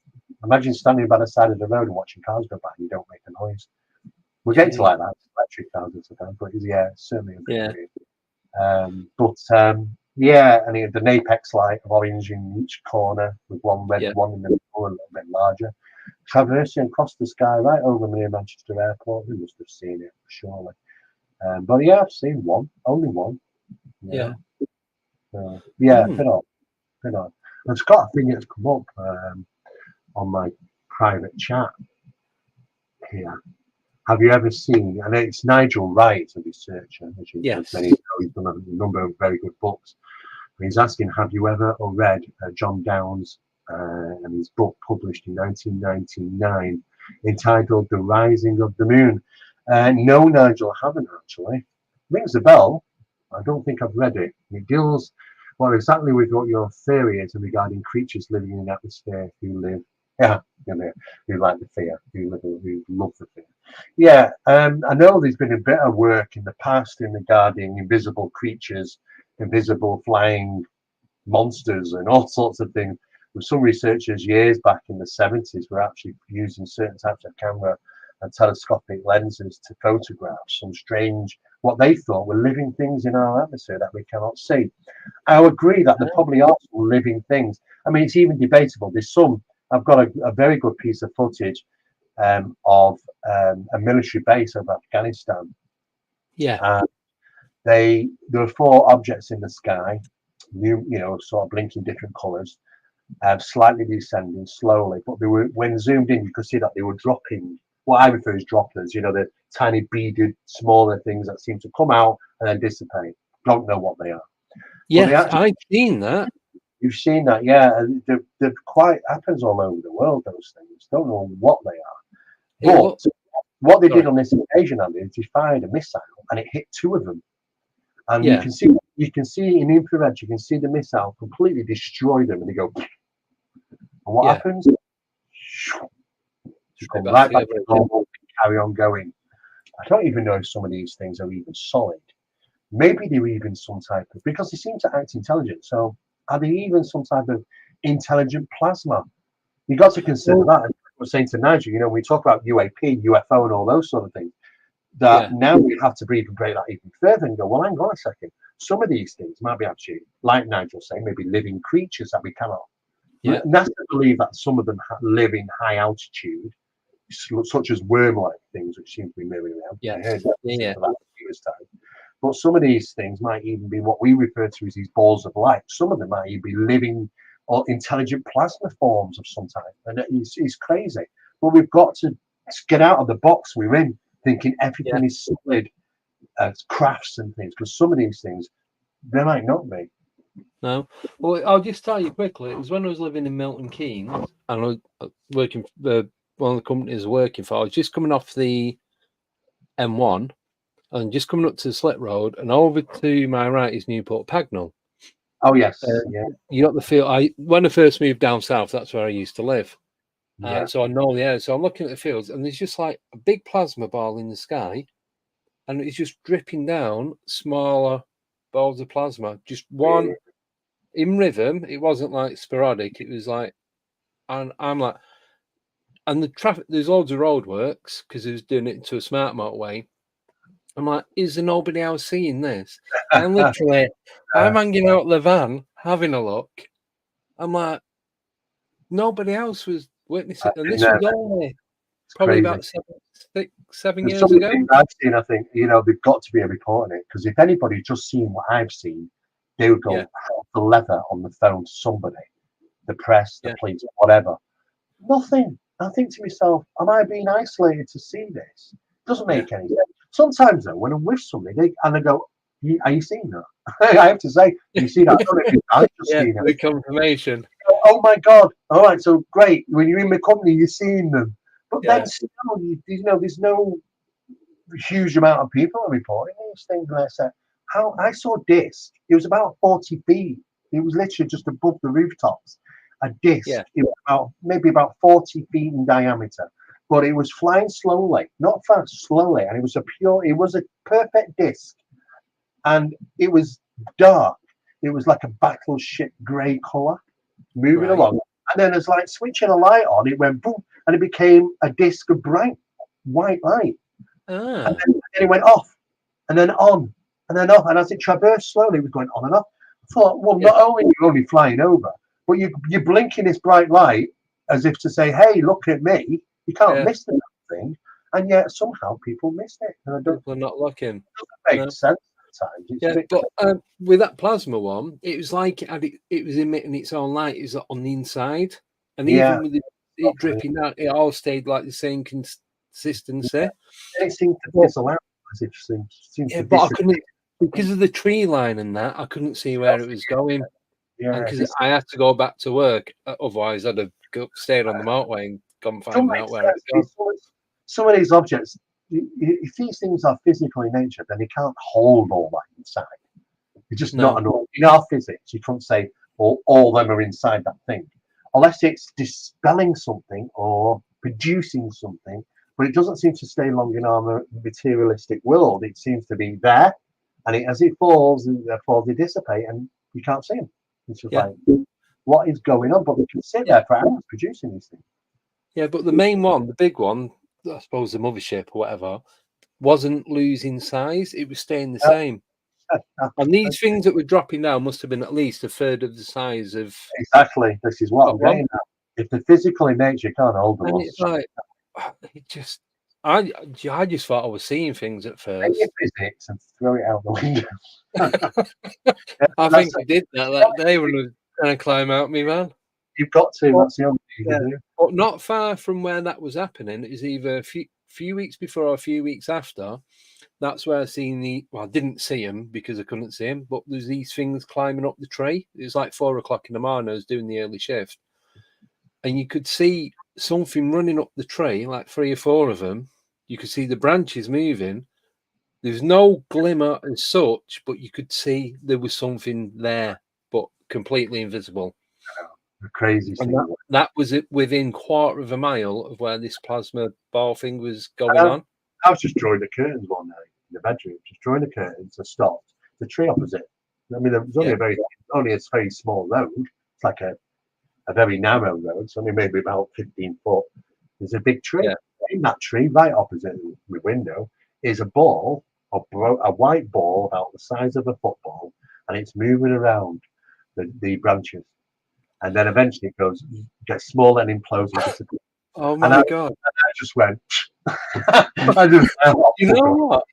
imagine standing by the side of the road and watching cars go by and you don't make a noise. We're getting to like that. It's electric cars and stuff, but it's certainly a bit weird. And an apex light of orange in each corner with one red one in the middle, a little bit larger, traversing across the sky right over near Manchester Airport. We must have seen it, surely. But yeah, I've seen one, only one. Been on. I've got a thing that's come up on my private chat here. Have you ever seen, and it's Nigel Wright, a researcher, as many know, he's done a number of very good books. He's asking, have you ever read John Downes and his book published in 1999 entitled The Rising of the Moon? No, Nigel, I haven't actually. Rings a bell. I don't think I've read it. It deals exactly with what your theory is regarding creatures living in the atmosphere who live, who like the fear, who love the fear. Yeah, I know there's been a bit of work in the past regarding invisible creatures, invisible flying monsters, and all sorts of things. With some researchers years back in the 70s were actually using certain types of camera and telescopic lenses to photograph some strange, what they thought were living things in our atmosphere that we cannot see. I agree that there probably are some living things. I mean, it's even debatable. There's some. I've got a very good piece of footage of a military base of Afghanistan. There were 4 objects in the sky, sort of blinking different colours, slightly descending slowly. But they were, when zoomed in, you could see that they were dropping what I refer as droplets. The tiny beaded, smaller things that seem to come out and then dissipate. Don't know what they are. Yes, I've seen that. You've seen that, yeah. They're quite happens all over the world. Those things. Don't know what they are. But what they did on this occasion, Andy, is they fired a missile and it hit 2 of them. And you can see in infrared, you can see the missile completely destroy them, and they go. And what happens? You come right back to normal and carry on going. I don't even know if some of these things are even solid. Maybe they're even some type of, because they seem to act intelligent. So are they even some type of intelligent plasma? You got to consider that. I was saying to Nigel, we talk about UAP, UFO, and all those sort of things. That now we have to break that even further and go, well, hang on a second. Some of these things might be actually, like Nigel saying, maybe living creatures that we cannot. NASA believe that some of them live in high altitude, such as worm-like things, which seem to be moving around. I heard that for years' time. But some of these things might even be what we refer to as these balls of light. Some of them might even be living or intelligent plasma forms of some type. And it's crazy. But we've got to get out of the box we're in, thinking everything is solid as crafts and things, because some of these things, they might not be. No. Well, I'll just tell you quickly. It was when I was living in Milton Keynes, and I was working for one of the companies I was working for. I was just coming off the M1 and just coming up to the Slip Road, and over to my right is Newport Pagnell. Oh yes, yeah. You got the feel. When I first moved down south, that's where I used to live. Yeah. So I know the area. So I'm looking at the fields, and there's just like a big plasma ball in the sky, and it's just dripping down smaller balls of plasma. Just one in rhythm. It wasn't like sporadic. It was like, and I'm like, and the traffic. There's loads of roadworks because he was doing it into a smart motorway. I'm like, is there nobody else seeing this? And literally, I'm hanging out the van having a look. I'm like, nobody else was witnessing, and this was only probably crazy. about 7 There's years ago. things I've seen, I think, they've got to be reporting it, because if anybody just seen what I've seen, they would go hell for leather on the phone to somebody, the press, the police, whatever. Nothing. I think to myself, am I being isolated to see this? Doesn't make any sense. Sometimes though, when I'm with somebody, and they go, "Are you seeing that?" I have to say, "You see that?" I don't know if I've just seen it. The confirmation. Oh my God! All right, so great. When you're in the company, you're seeing them, but then still, there's no huge amount of people are reporting these things. And I said, how I saw a disc. It was about 40 feet. It was literally just above the rooftops. A disc. Yeah. It was maybe about 40 feet in diameter, but it was flying slowly, not fast, slowly, and it was a perfect disc, and it was dark. It was like a battleship grey color, moving along, and then as like switching a light on, it went boom, and it became a disc of bright white light. And then it went off, and then on, and then off, and as it traversed slowly, it was going on and off. I thought, well, not only are you only flying over, but you're blinking this bright light as if to say, "Hey, look at me! You can't miss the thing," and yet somehow people missed it. And people are not looking. It doesn't make sense at times. But with that plasma one, it was like it was emitting its own light. It was on the inside, and even with it dripping out, it all stayed like the same consistency. Yeah. It seemed to fizzle out as if seemed but I couldn't, because of the tree line and that, I couldn't see where it was going. Yeah, because I had to go back to work, otherwise I'd have stayed on the motorway and gone find out where it's gone. Some of these objects, if these things are physical in nature, then they can't hold all that inside. It's just not enough. In our physics, you can't say, well, all of them are inside that thing, unless it's dispelling something or producing something. But it doesn't seem to stay long in our materialistic world. It seems to be there, and as it falls, they dissipate, and you can't see them. It's just like, what is going on? But we can sit there for hours producing these things. Yeah, but the main one, the big one, I suppose the mothership or whatever, wasn't losing size. It was staying the same. And these things that were dropping down must have been at least a third of the size of. Exactly. This is what I'm getting at. If the physical in nature can't hold them, it's like, I just thought I was seeing things at first. Take your physics and throw it out the window. I think we did that day when we were trying to climb out me, man. You've got to. That's the only thing you can do. But not far from where that was happening is either a few weeks before or a few weeks after. That's where I seen I didn't see him because I couldn't see him, but there's these things climbing up the tree. It was like 4 o'clock in the morning. I was doing the early shift, and you could see something running up the tree, like 3 or 4 of them. You could see the branches moving. There's no glimmer as such, but you could see there was something there, but completely invisible. Crazy thing. That was it within 1/4 of a mile of where this plasma ball thing was going on. I was just drawing the curtains one night in the bedroom, just drawing the curtains. I stopped. The tree opposite. I mean, it was only a very small road. It's like a very narrow road. It's only maybe about 15 foot. There's a big tree. Yeah. In that tree, right opposite my window, is a ball, a white ball about the size of a football, and it's moving around the branches. And then eventually it gets smaller and implodes and disappears. Oh my God. And I just went, you know what?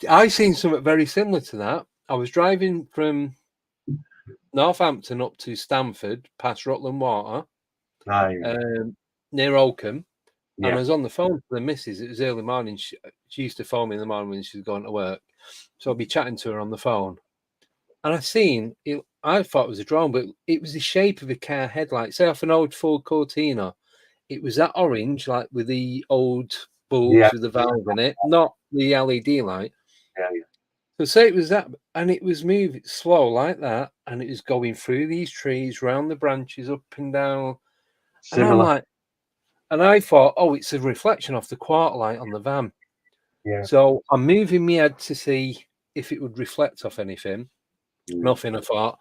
I seen something very similar to that. I was driving from Northampton up to Stamford, past Rutland Water, near Oakham. And I was on the phone to the missus. It was early morning. She used to phone me in the morning when she was going to work. So I'd be chatting to her on the phone. And I seen, I thought it was a drone, but it was the shape of a car headlight. Say off an old Ford Cortina, it was that orange, like with the old bulbs with the valve in it, not the LED light. Yeah. So say it was that, and it was moving slow like that, and it was going through these trees, round the branches, up and down. And I'm Similar. like, and I thought, oh, it's a reflection off the quarter light on the van. Yeah. So I'm moving my head to see if it would reflect off anything. Nothing, I thought.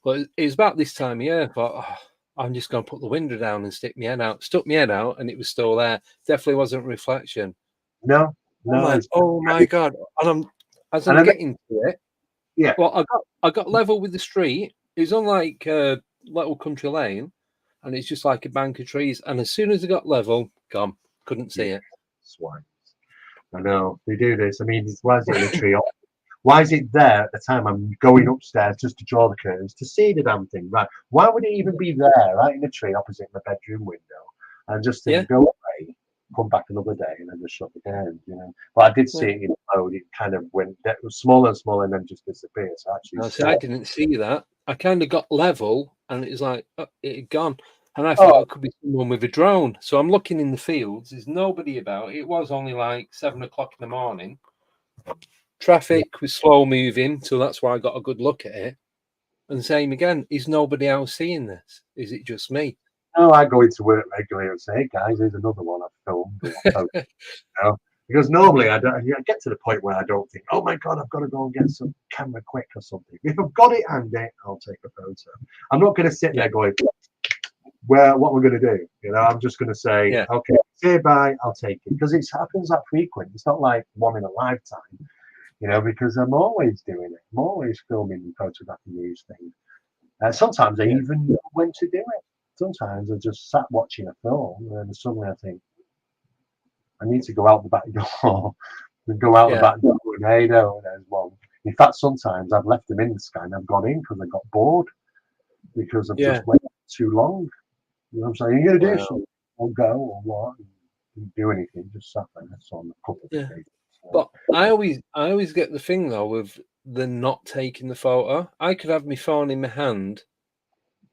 But it was about this time of year. I thought, oh, I'm just going to put the window down and stick my head out. Stuck my head out, and it was still there. Definitely wasn't reflection. No. I'm like, oh my God. And as I'm getting to it, yeah. Well, I got level with the street. It was on like a little country lane, and it's just like a bank of trees. And as soon as I got level, gone. Couldn't see it. Swine. I know they do this. I mean, why is it in a tree? Why is it there at the time I'm going upstairs just to draw the curtains to see the damn thing? Right? Why would it even be there, right in the tree opposite my bedroom window, and just to go away, come back another day, and then just shut the curtains? You know. But I did see it in mode. It kind of went smaller and smaller, and then just disappeared. So actually, I didn't see that. I kind of got level, and it was like it had gone. And I thought it could be someone with a drone. So I'm looking in the fields. There's nobody about. It was only like 7 o'clock in the morning. Traffic was slow moving, so that's why I got a good look at it. And same again, is nobody else seeing this? Is it just me? No, I go into work regularly and say, hey guys, here's another one I've filmed. You know? Because normally I get to the point where I don't think, oh my God, I've got to go and get some camera quick or something. If I've got it handy, I'll take a photo. I'm not going to sit there going, what we're going to do. You know, I'm just going to say, okay, say bye, I'll take it. Because it happens that frequent. It's not like one in a lifetime, you know, because I'm always doing it. I'm always filming and photographing these things. Sometimes I even know when to do it. Sometimes I just sat watching a film and suddenly I think, I need to go out the back door and go out the back door and hey, no, there's one. In fact, sometimes I've left them in the sky and I've gone in because I got bored because I've just waited too long. You know what I'm saying? You're going to do something or go or what? Didn't do anything, just sat there. That's on a couple of days. But I always get the thing though with the not taking the photo. I could have my phone in my hand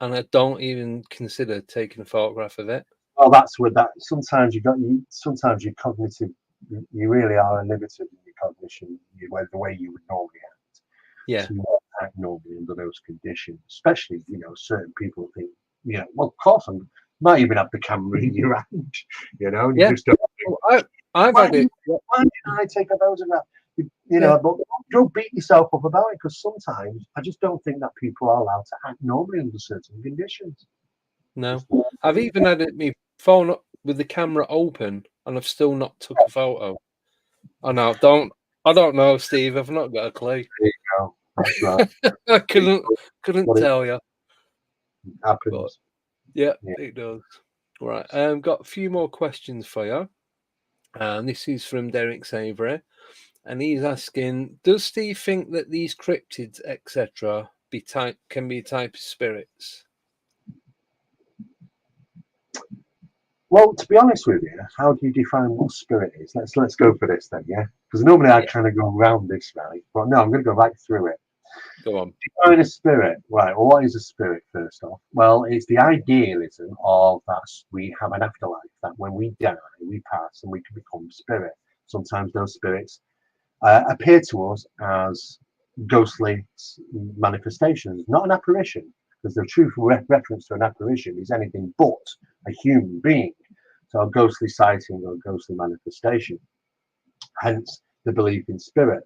and I don't even consider taking a photograph of it. Well, that's with that. Sometimes sometimes you're cognitive. You really are limited in your cognition, the way you would normally act. Yeah. So you won't act normally under those conditions, especially, you know, certain people think, you know, well, of course, I might even have the camera in your hand, you know, and you just don't think, I've had it. Why did I take a photograph? You know, but don't beat yourself up about it because sometimes I just don't think that people are allowed to act normally under certain conditions. No, I've even had my phone up with the camera open and I've still not took a photo. I don't know, Steve. I've not got a clue. There you go. That's right. I couldn't tell you. It happens. But, it does. Right. Got a few more questions for you. And this is from Derek Savory. And he's asking, does Steve think that these cryptids, etc., can be a type of spirits? Well, to be honest with you, how do you define what spirit is? Let's go for this then, yeah? Because normally I kind of go around this, right? But no, I'm going to go right through it. Go on. Define a spirit, right? Well, what is a spirit first off? Well, it's the idealism of that we have an afterlife, that when we die, we pass and we can become spirit. Sometimes those spirits appear to us as ghostly manifestations, not an apparition, because the true reference to an apparition is anything but a human being. So a ghostly sighting or a ghostly manifestation, hence the belief in spirit.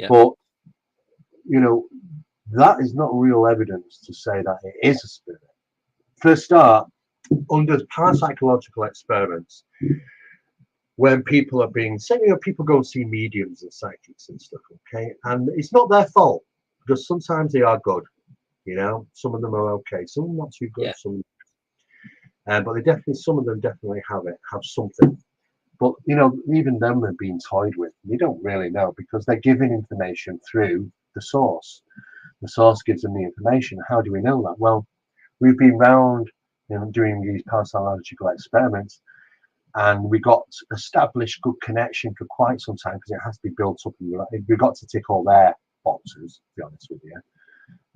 But, you know, that is not real evidence to say that it is a spirit. For a start, under parapsychological experiments, when people are being, say, you know, people go and see mediums and psychics and stuff, okay? And it's not their fault, because sometimes they are good, you know? Some of them are okay, some not too good, some. But they definitely, some of them definitely have something. But, you know, even them are being toyed with. You don't really know because they're giving information through the source. The source gives them the information. How do we know that? Well, we've been round, you know, doing these parapsychological experiments, and we got established good connection for quite some time because it has to be built up. And we've got to tick all their boxes, to be honest with you.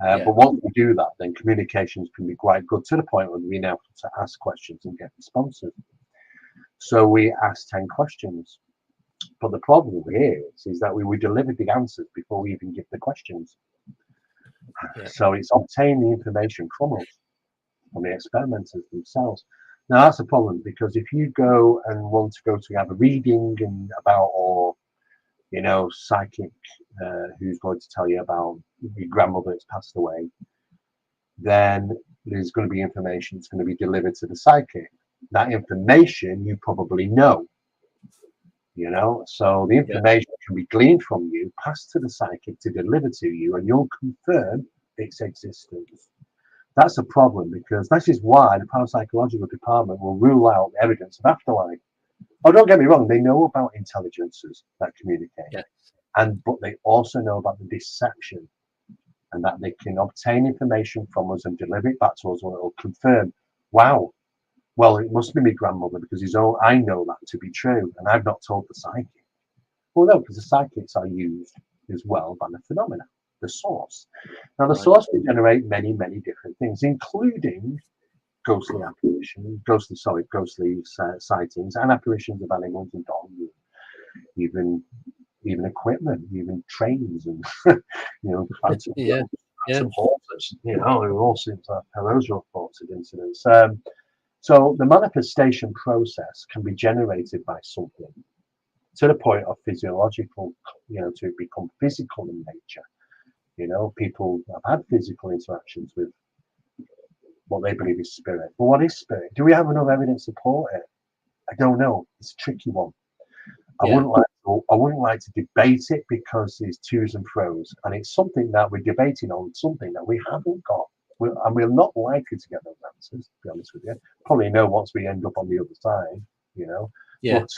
But once we do that, then communications can be quite good to the point where we're able to ask questions and get responses. So we asked 10 questions. But the problem is that we delivered the answers before we even give the questions. So it's obtain the information from us, from the experimenters themselves. Now that's a problem, because if you go and want to go to have a reading and about, or psychic who's going to tell you about your grandmother that's passed away, then there's going to be information that's going to be delivered to the psychic. That information you probably know. So the information can be gleaned from you, passed to the psychic to deliver to you, and you'll confirm its existence. That's a problem, because this is why the parapsychological department will rule out evidence of afterlife. Oh, don't get me wrong, they know about intelligences that communicate, but they also know about the deception, and that they can obtain information from us and deliver it back to us, and it will confirm, wow, well, it must be my grandmother, because I know that to be true, and I've not told the psychic. Well, no, because the psychics are used as well by the phenomena, the source. Now, the source will generate many, many different things, including ghostly apparitions, ghostly sightings, and apparitions of animals and dogs, even equipment, even trains, and phantom horses. It all seems like those reported incidents. So the manifestation process can be generated by something to the point of physiological, to become physical in nature. People have had physical interactions with what they believe is spirit. But what is spirit? Do we have enough evidence to support it? I don't know. It's a tricky one. I wouldn't like to debate it, because there's twos and fros, and it's something that we're debating on, something that we haven't got. And we're not likely to get those answers, to be honest with you. Probably know once we end up on the other side, But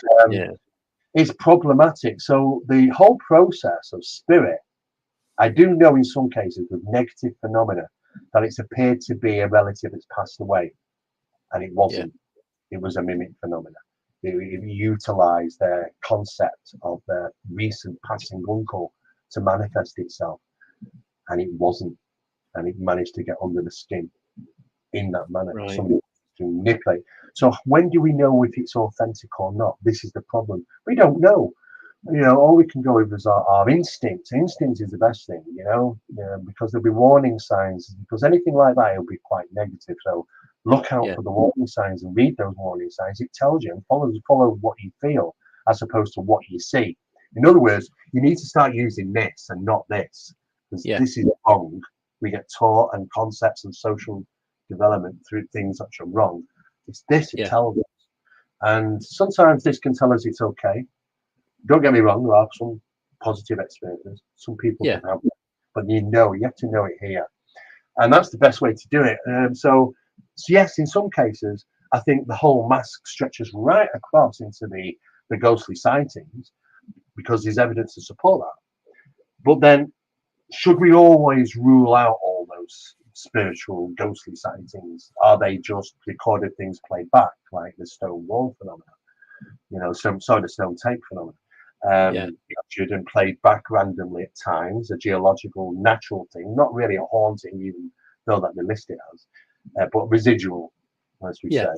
it's problematic. So the whole process of spirit, I do know in some cases with negative phenomena that it's appeared to be a relative that's passed away, and it wasn't. It was a mimic phenomena. It utilized their concept of their recent passing uncle to manifest itself, and it wasn't. And it managed to get under the skin in that manner. Somebody to manipulate. So when do we know if it's authentic or not? This is the problem. We don't know. All we can go with is our instinct. Instinct is the best thing, because there'll be warning signs. Because anything like that, it'll be quite negative. So look out for the warning signs and read those warning signs. It tells you, and follow what you feel as opposed to what you see. In other words, you need to start using this and not this, because this is wrong. We get taught, and concepts and social development through things that are wrong. It's this it tells us. And sometimes this can tell us it's okay. Don't get me wrong, there are some positive experiences. Some people can have that. But you have to know it here. And that's the best way to do it. So yes, in some cases, I think the whole mask stretches right across into the ghostly sightings, because there's evidence to support that. But then, should we always rule out all those spiritual ghostly sightings? Are they just recorded things played back, like the stone wall phenomena? The stone tape phenomena. Captured and played back randomly at times, a geological, natural thing, not really a haunting, even though that they list it as, but residual, as we say.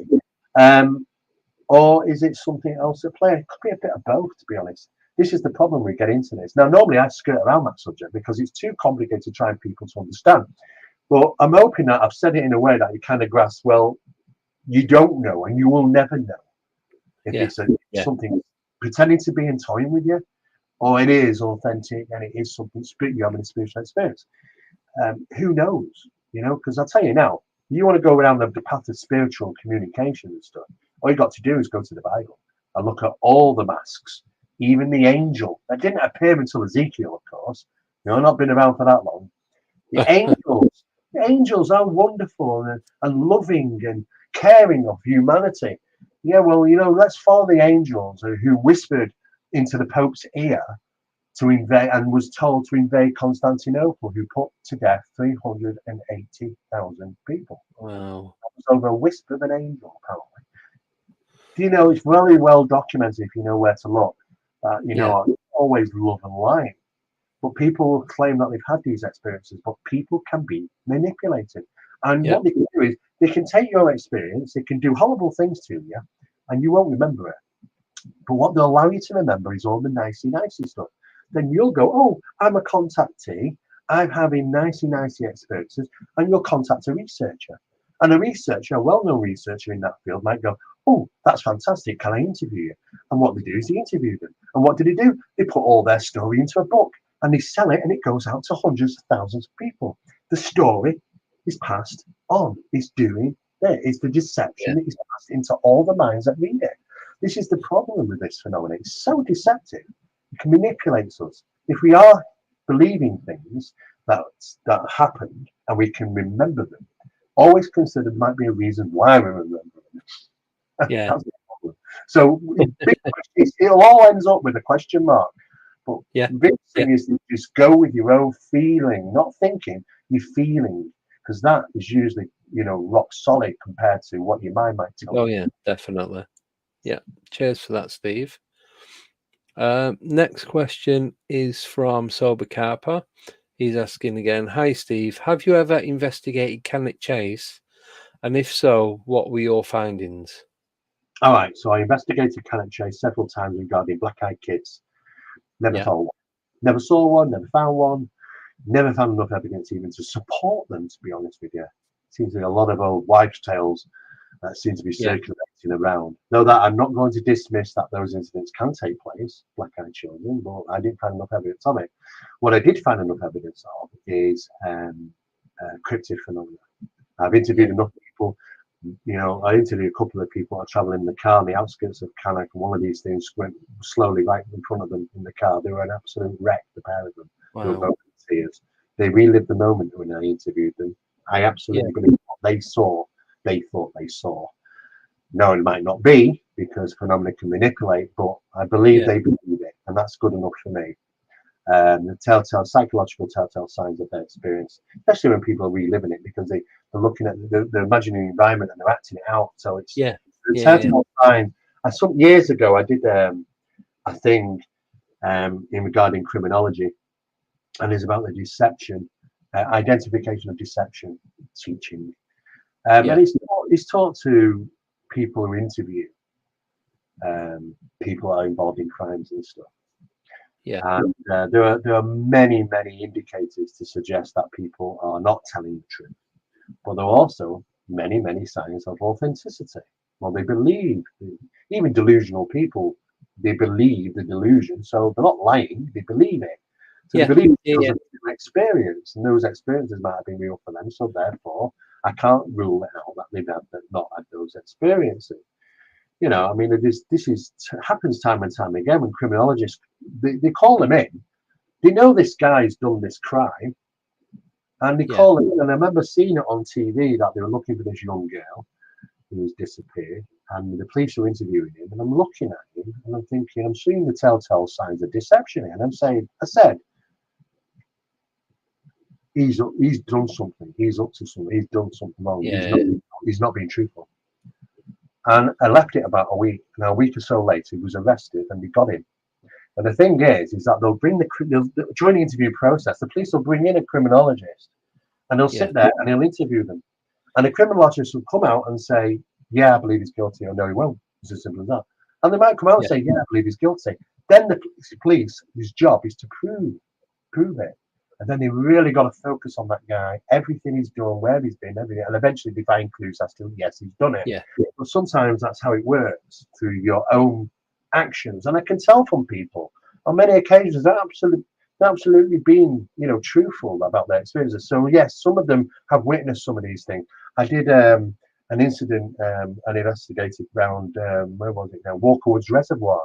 Or is it something else at play? It could be a bit of both, to be honest. This is the problem we get into this. Now, normally I skirt around that subject because it's too complicated to try and people to understand. But I'm hoping that I've said it in a way that you kind of grasp, well, you don't know, and you will never know if it's something pretending to be in toying with you, or it is authentic and it is something you're having a spiritual experience. Who knows? Because I'll tell you now, you want to go around the path of spiritual communication and stuff, all you got to do is go to the Bible and look at all the masks, even the angel that didn't appear until Ezekiel, of course. Not been around for that long. The angels are wonderful and loving and caring of humanity. Let's follow the angels who whispered into the Pope's ear to invade, and was told to invade Constantinople, who put to death 380,000 people. Wow. That was over a whisper of an angel, apparently. It's very well documented if you know where to look. Always love and light. But people will claim that they've had these experiences, but people can be manipulated. And what they can do is they can take your experience, they can do horrible things to you, and you won't remember it. But what they'll allow you to remember is all the nicey stuff. Then you'll go, oh, I'm a contactee, I'm having nicey experiences, and you'll contact a researcher. And a researcher, a well-known researcher in that field, might go, oh, that's fantastic, can I interview you? And what they do is they interview them. And what do? They put all their story into a book, and they sell it, and it goes out to hundreds of thousands of people. The story is passed on, it's doing there. It's the deception that is passed into all the minds that read it. This is the problem with this phenomenon. It's so deceptive. It can manipulate us. If we are believing things that happened and we can remember them, always consider there might be a reason why we remember them. Yeah. That's the problem. So it all ends up with a question mark. But the big thing is to just go with your own feeling, not thinking, you're feeling, because that is usually, rock solid compared to what your mind might tell you. Oh, yeah, definitely. Yeah. Cheers for that, Steve. Next question is from Sober Carper. He's asking again, hi, Steve. Have you ever investigated Cannock Chase? And if so, what were your findings? All right. So I investigated Cannock Chase several times regarding black-eyed kids. Never found one. Never saw one, never found one. Never found enough evidence even to support them, to be honest with you. Seems to be a lot of old wives' tales that seem to be circulating around. Though that I'm not going to dismiss that those incidents can take place, black-eyed children, but I didn't find enough evidence of it. What I did find enough evidence of is cryptid phenomena. I've interviewed enough people. I interviewed a couple of people. I travel in the car on the outskirts of Cannock, and one of these things went slowly right in front of them in the car. They were an absolute wreck, the pair of them. Wow. They were both in tears. They relived the moment when I interviewed them. I absolutely believe what they saw, they thought they saw. No, it might not be, because phenomena can manipulate, but I believe they believe it, and that's good enough for me. The psychological telltale signs of their experience, especially when people are reliving it, because they're looking at the imaginary environment and they're acting it out. So it's the telltale sign. Some years ago, I did a thing in regarding criminology, and it's about the deception, identification of deception teaching. And it's taught to people who interview people who are involved in crimes and stuff. Yeah. And there are many indicators to suggest that people are not telling the truth, but there are also many signs of authenticity. Well, they believe, even delusional people, they believe the delusion, so they're not lying, they believe it. So they believe it an experience, and those experiences might have been real for them, so therefore I can't rule it out that they've not had those experiences. I mean, this happens time and time again when criminologists, they call them in. They know this guy's done this crime, and they call him in. And I remember seeing it on TV that they were looking for this young girl who was disappeared, and the police were interviewing him. And I'm looking at him, and I'm thinking, I'm seeing the telltale signs of deception here. And I said, he's done something. He's up to something. He's done something wrong. He's not being truthful. And I left it about a week. And a week or so later, he was arrested, and we got him. And the thing is that they'll bring during the interview process, the police will bring in a criminologist, and he'll sit there and he'll interview them. And the criminologist will come out and say, "Yeah, I believe he's guilty," or "No, he won't." It's as simple as that. And they might come out and say, "Yeah, I believe he's guilty." Then the police, his job is to prove it. And then they really got to focus on that guy, everything he's done, where he's been, everything, and eventually they find clues as to, yes, he's done it. Yeah. But sometimes that's how it works, through your own actions. And I can tell from people on many occasions they're absolutely being, truthful about their experiences. So yes, some of them have witnessed some of these things. I did an incident, an investigative round, where was it now? Walkerwood's Reservoir.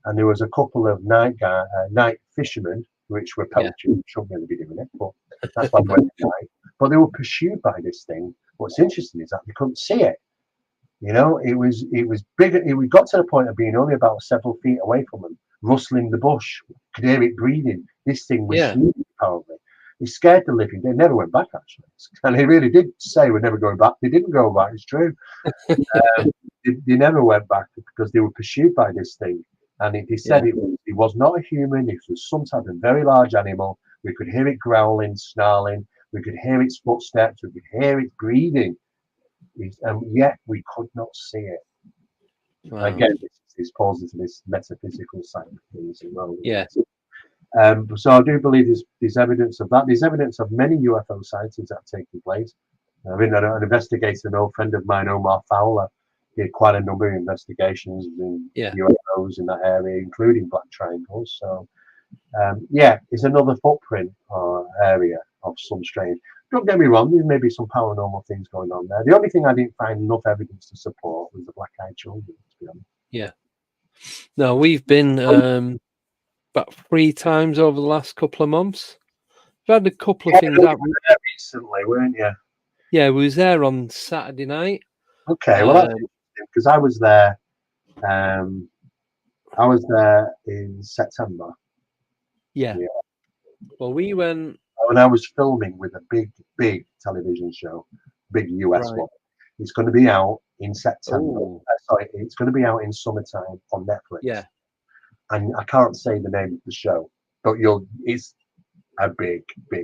And there was a couple of night fishermen, which were poachers, shouldn't really be doing it, but that's why they went at night. But they were pursued by this thing. What's interesting is that they couldn't see it. It was bigger. We got to the point of being only about several feet away from them, rustling the bush, could hear it breathing. This thing was huge, apparently. It scared the living. They never went back, actually. And they really did say we're never going back. They didn't go back, it's true. They never went back because they were pursued by this thing. And they said it It was not a human. It was some type of very large animal. We could hear it growling, snarling. We could hear its footsteps. We could hear it breathing. And yet we could not see it. Wow. Again, this falls into this metaphysical side of things as well. Yeah. So I do believe there's evidence of that. There's evidence of many UFO sightings that have taken place. I mean, an investigator, an old friend of mine, Omar Fowler, did quite a number of investigations in UFOs in that area, including black triangles. So, it's another footprint or area of some strange. Don't get me wrong, there may be some paranormal things going on there. The only thing I didn't find enough evidence to support was the black-eyed children, to be honest. Yeah. No, we've been about 3 times over the last couple of months. We've had a couple of things happen recently, weren't you? Yeah, we was there on Saturday night. Okay, well, that's because I was there. I was there in September. Yeah. Well, we went. When I was filming with a big television show, big US one. It's going to be out in September. It's going to be out in summertime on Netflix. Yeah. And I can't say the name of the show, but it's a big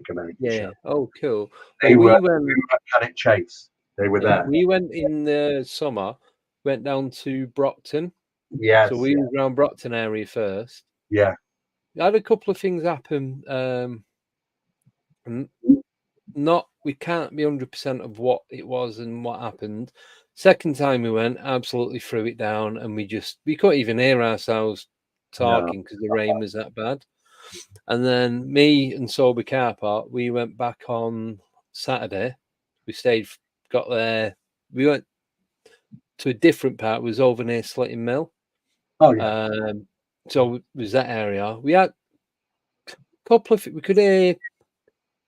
American show. Oh, cool. We were at Planet Chase. They were there. We went in the summer, went down to Brockton. Yes. So we were around Brockton area first. Yeah. We had a couple of things happen. We can't be 100% of what it was and what happened. Second time we went, absolutely threw it down, and we couldn't even hear ourselves talking because the rain was that bad. And then me and Sober Car Park, we went back on Saturday. We got there. We went to a different part. It was over near Slitting Mill. Oh yeah. So it was that area. We had a couple of. We could hear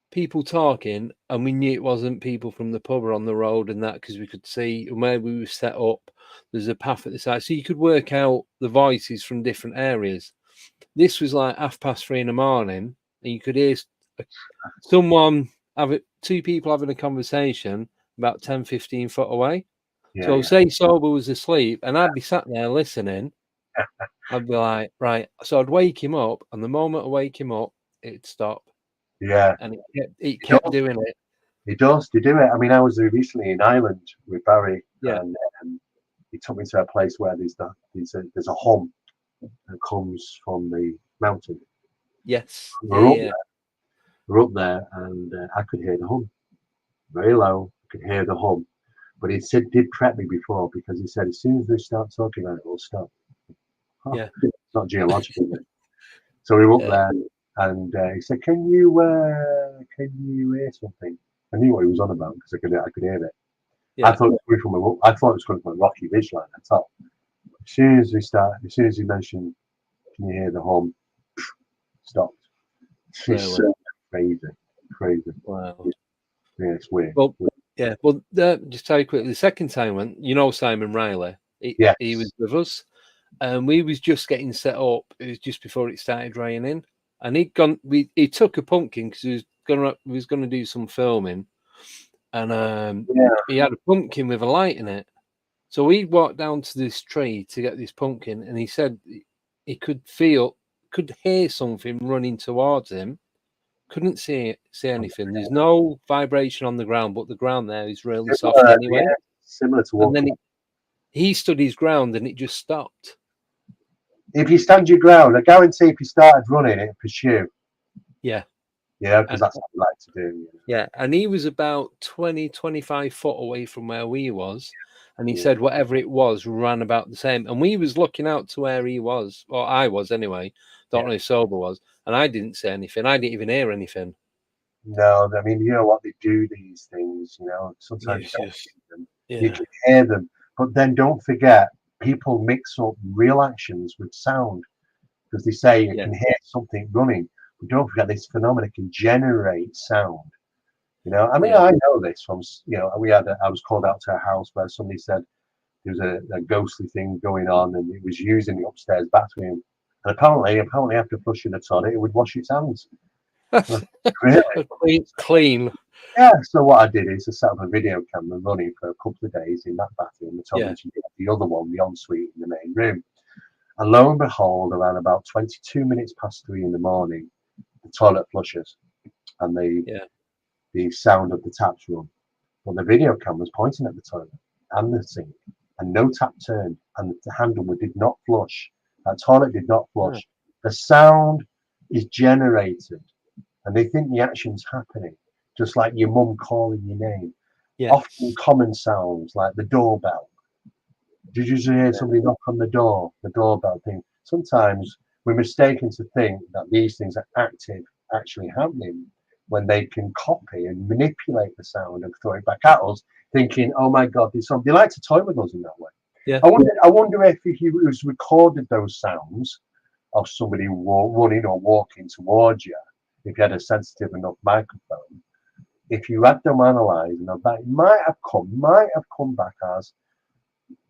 people talking, and we knew it wasn't people from the pub or on the road and that, because we could see where we were set up. There's a path at the side, so you could work out the voices from different areas. This was like 3:30 in the morning, and you could hear two people having a conversation about 10-15 foot away. So say Sober was asleep, and I'd be sat there listening. I'd be like, right. So I'd wake him up, and the moment I wake him up, it'd stop. Yeah. And it kept doing it. It does to do it. I mean, I was recently in Ireland with Barry, and he took me to a place where there's a hum that comes from the mountain. Yes. We're up there, and I could hear the hum. Very low, I could hear the hum. But he did prep me before, because he said as soon as they start talking about it, it'll stop. Yeah. It's not geological. So we were up there, and he said, "Can you hear something?" I knew what he was on about because I could hear it. Yeah. I thought it was coming from a rocky ridgeline at the top. As soon as he mentioned, "Can you hear the hum?" Stopped. It's crazy. Wow. Yeah, it's weird. Well, yeah. Well, just tell you quickly. The second time when Simon Riley, he was with us, and we was just getting set up. It was just before it started raining, and he took a pumpkin because he was gonna do some filming, and he had a pumpkin with a light in it. So we walked down to this tree to get this pumpkin, and he said he could hear something running towards him. Couldn't see anything. There's no vibration on the ground, but the ground there is really soft anyway. Yeah, similar to what. And then he stood his ground, and it just stopped. If you stand your ground, I guarantee if you started running, it'd pursue. Yeah. Yeah, because that's what we like to do. Yeah, and he was about 20-25 foot away from where we was, and he said whatever it was ran about the same. And we was looking out to where he was, or I was anyway. Don't know if Sober was, and I didn't say anything. I didn't even hear anything. No, I mean, you know what, they do these things. Sometimes you can hear them, but then don't forget, people mix up real actions with sound, because they say you can hear something running. But don't forget, this phenomenon can generate sound. I mean, I know this from, I was called out to a house where somebody said there was a ghostly thing going on, and it was using the upstairs bathroom. And apparently after flushing the toilet, it would wash its hands. Really? Clean. Yeah, so what I did is I set up a video camera running for a couple of days in that bathroom. I told them to get the other one, the ensuite in the main room. And lo and behold, around about 22 minutes past 3 in the morning, the toilet flushes and the sound of the taps run. But the video camera was pointing at the toilet and the sink, and no tap turned, and the handle did not flush. That toilet did not flush. The sound is generated, and they think the action's happening, just like your mum calling your name. Yes. Often common sounds like the doorbell. Did you hear somebody knock on the door? The doorbell thing. Sometimes we're mistaken to think that these things are actually happening, when they can copy and manipulate the sound and throw it back at us, thinking, "Oh my God, there's something." They like to toy with us in that way. Yeah. I wonder if he was recorded those sounds of somebody running or walking towards you, if you had a sensitive enough microphone. If you had them analysed, and that might have come back as,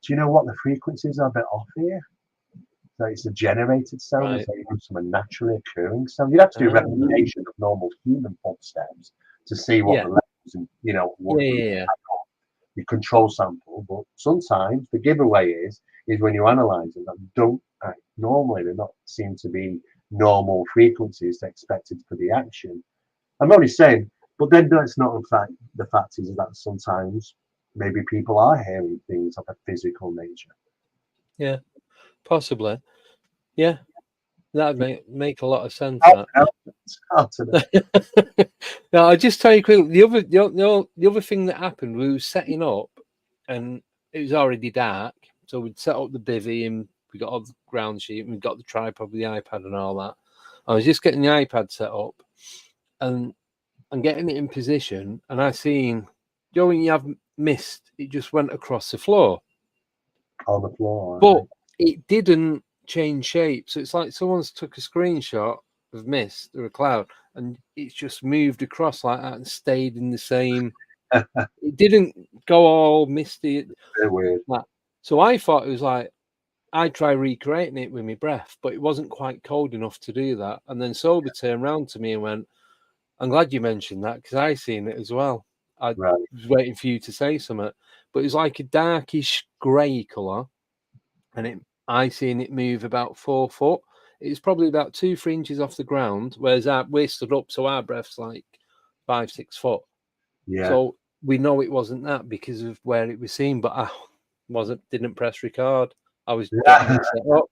do you know what, the frequencies are a bit off here? So it's a generated sound, Right. as opposed to a naturally occurring sound. You'd have to do a replication of normal human footsteps to see what the levels and what you control sample. But sometimes the giveaway is when you analyse them that don't act normally. They're not seem to be normal frequencies expected for the action. I'm only saying, but then that's not the fact is that sometimes maybe people are hearing things of a physical nature. Yeah, possibly. Yeah, that'd make a lot of sense. Now, I'll just tell you quickly. The other thing that happened, we were setting up, and it was already dark, so we'd set up the bivvy, and we got all the ground sheet, and we got the tripod with the iPad and all that. I was just getting the iPad set up, and getting it in position, and I seen, when you have mist, it just went across the floor. On the floor. But it didn't change shape. So it's like someone's took a screenshot of mist or a cloud, and it's just moved across like that and stayed in the same. It didn't go all misty. Very weird. So I thought it was like, I tried recreating it with my breath, but it wasn't quite cold enough to do that. And then Sober turned around to me and went, "I'm glad you mentioned that, because I seen it as well. I was waiting for you to say something." But it was like a darkish grey colour, and I seen it move about 4 foot. It was probably about 2-3 inches off the ground, whereas we're stood up, so our breath's like 5-6 foot. Yeah. So we know it wasn't that because of where it was seen, but I didn't press record. I was getting it set up.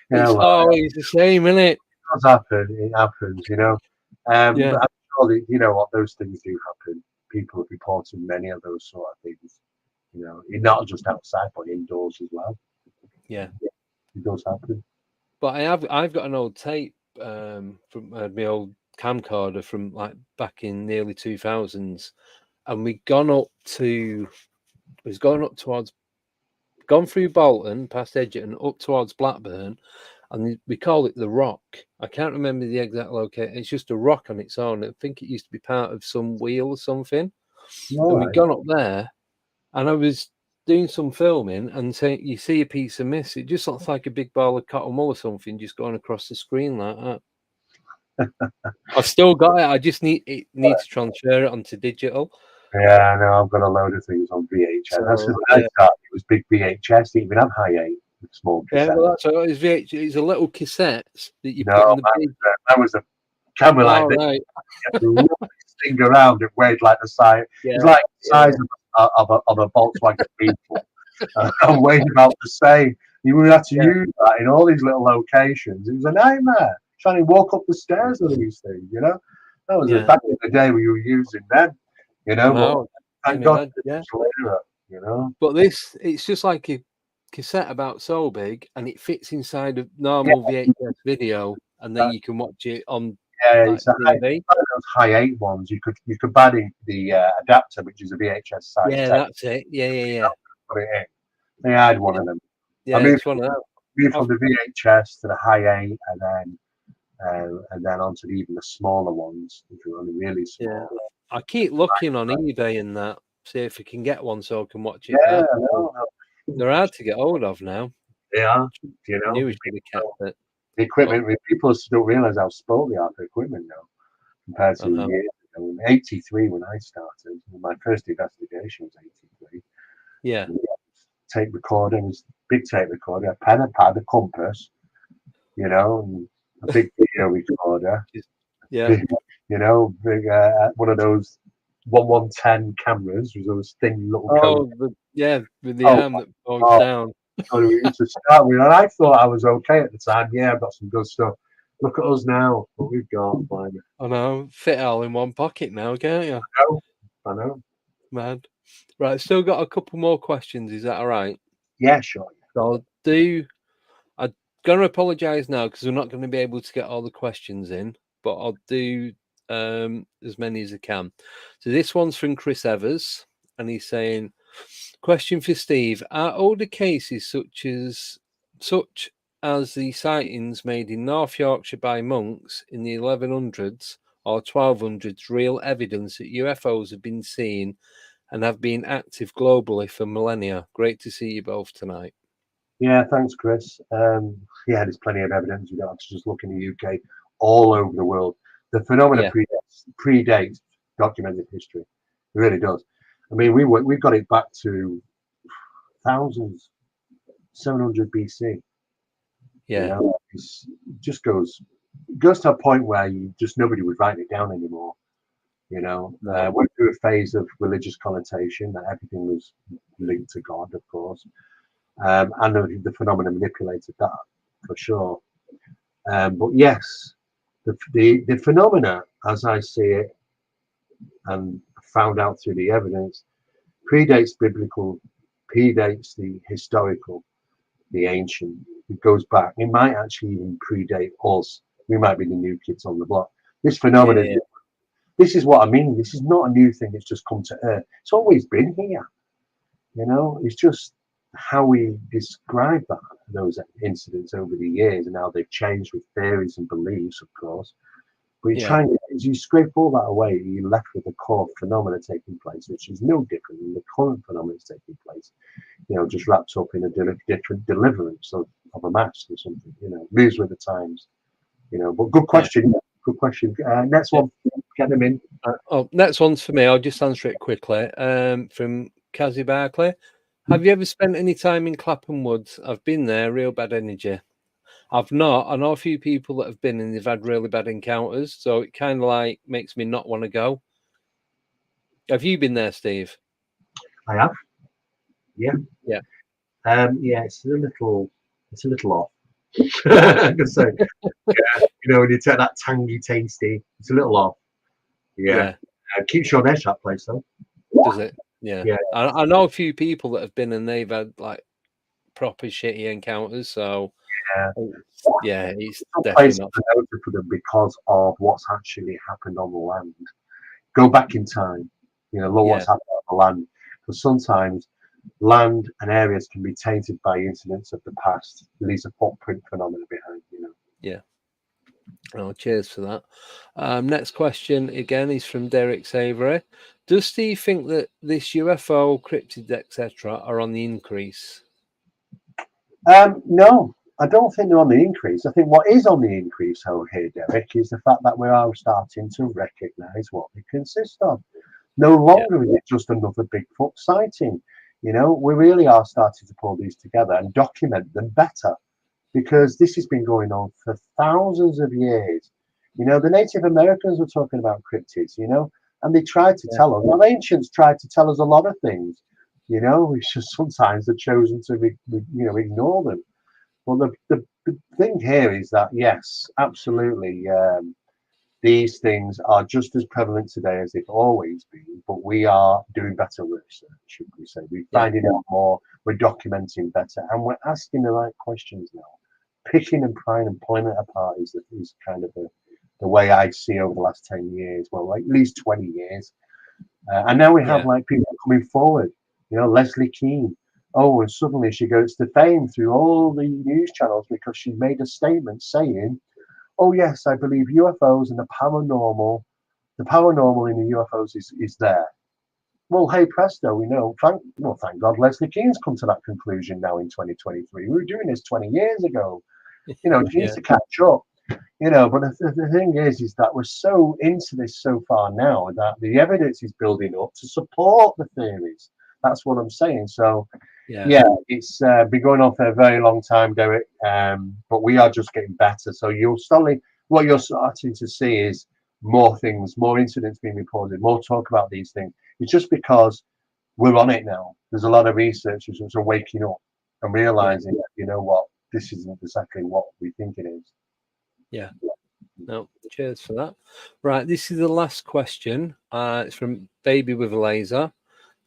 It's always the same, isn't it? It does happen. It happens, But I'm sure that, what, those things do happen. People have reported many of those sort of things. Not just outside, but indoors as well. Yeah, it does happen. But I've got an old tape from my old camcorder from like back in the early 2000s, and we'd gone through Bolton, past Edgerton, up towards Blackburn, and we call it the Rock. I can't remember the exact location. It's just a rock on its own. I think it used to be part of some wheel or something. And we'd gone up there, and I was doing some filming, and you see a piece of mist. It just looks like a big ball of cotton wool or something just going across the screen like that. I've still got it. I just need to transfer it onto digital. Yeah, no, I've got a load of things on VHS. That's when I started. It was big VHS. Didn't even have high 8, small cassette. Yeah, well, that's what it was. It's a little cassette that you put in the big. That was a camera like this. Right. You had to roll this thing around. It weighed like the size. It was like the size of a Volkswagen Beetle. And weighed about the same. You would have to use that in all these little locations. It was a nightmare trying to walk up the stairs with these things. That was back in the day we were using them. But thank God it's later, But it's just like a cassette about so big, and it fits inside a normal VHS video, and then you can watch it on it's those high 8 ones. You could buy the adapter, which is a VHS size. Yeah, that's it. Yeah. Put it in. They had one of them. Yeah, it's one of them. Moved from the VHS to the high 8, and then onto even the smaller ones, which are only really small. Yeah. I keep looking on eBay and that, see if I can get one so I can watch it. Yeah, they're hard to get hold of now. They are. I knew we should have kept it. The equipment, people still realise how spoiled they are for equipment now compared to years ago. In '83, when I started, my first investigation was '83. Yeah. Tape recorder, was big tape recorder, a pen, a pad, a compass, you know, and a big video recorder. Yeah. You know, big, one of those 1110 cameras with those thin little Oh, cones. with the Oh, arm that bogs down. To start with, and I thought I was okay at the time. Yeah, I've got some good stuff. Look at us now, what we've got. I know, fit it all in one pocket now, can't you? I know. Man. Right, still got a couple more questions. Is that all right? Yeah, sure. So I'm going to apologise now because we're not going to be able to get all the questions in, but I'll do as many as I can. So this one's from Chris Evers, and he's saying, question for Steve: are older cases such as the sightings made in North Yorkshire by monks in the 1100s or 1200s real evidence that UFOs have been seen and have been active globally for millennia? Great to see you both tonight. Yeah, thanks, Chris. Yeah, there's plenty of evidence. You don't have to just look in the UK, all over the world. The phenomena predates documented history. It really does. I mean, we've got it back to 700 BC. Yeah. You know, it just goes to a point where nobody would write it down anymore. You know, went through a phase of religious connotation that everything was linked to God, of course. And the phenomena manipulated that for sure. But yes, the phenomena, as I see it, and found out through the evidence, predates the historical, the ancient. It goes back. It might actually even predate us. We might be the new kids on the block. This phenomenon. Yeah. This is what I mean. This is not a new thing. It's just come to Earth. It's always been here. You know, it's just how we describe those incidents over the years and how they've changed with theories and beliefs, of course. But as you scrape all that away, you're left with the core phenomena taking place, which is no different than the current phenomena taking place. You know, just wrapped up in a different deliverance of a mass or something. You know, moves with the times. You know, but good question. Yeah. Good question. Next one, get them in. Next one's for me. I'll just answer it quickly. From Kazzy Barclay. Have you ever spent any time in Clapham Woods? I've been there, real bad energy. I've not. I know a few people that have been and they've had really bad encounters, so it kind of like makes me not want to go. Have you been there, Steve? I have. Yeah. Yeah. Yeah, it's a little off. I can say, yeah, you know, when you take that tangy tasty, it's a little off. Yeah. Keeps you on edge, that place, though. Does it? Yeah. Yeah. I know a few people that have been and they've had like proper shitty encounters. So it's definitely not for them because of what's actually happened on the land. Go back in time, you know, look what's happened on the land. Because sometimes land and areas can be tainted by incidents of the past. These are footprint phenomena behind, you know. Yeah. Oh, cheers for that. Next question again is from Derek Savory. Does Steve think that this UFO, cryptids, etc., are on the increase? No, I don't think they're on the increase. I think what is on the increase over here, Derek, is the fact that we are starting to recognise what they consist of. No longer is it just another Bigfoot sighting. You know, we really are starting to pull these together and document them better, because this has been going on for thousands of years. You know, the Native Americans were talking about cryptids, you know, and they tried to tell us. Well, ancients tried to tell us a lot of things, you know. It's just sometimes they're chosen to, ignore them. Well, the thing here is that, yes, absolutely, these things are just as prevalent today as they've always been, but we are doing better research, should we say. We're finding out more, we're documenting better, and we're asking the right questions now. Picking and prying and pulling it apart is kind of the way I see over the last 10 years, well, at least 20 years. And now we have like people coming forward, you know, Leslie Keane. Oh, and suddenly she goes to fame through all the news channels because she made a statement saying, oh yes, I believe UFOs and the paranormal in the UFOs is there. Well, hey presto, we know. Thank God Leslie Keane's come to that conclusion now in 2023. We were doing this 20 years ago. You know, she needs to catch up. You know, but the thing is that we're so into this so far now that the evidence is building up to support the theories. That's what I'm saying. So, Yeah, it's been going on for a very long time, Derek. But we are just getting better. So what you're starting to see is more things, more incidents being reported, more talk about these things. It's just because we're on it now. There's a lot of researchers who are waking up and realizing that, you know what, this isn't exactly what we think it is. Yeah. No, cheers for that. Right, this is the last question. It's from Baby with a Laser,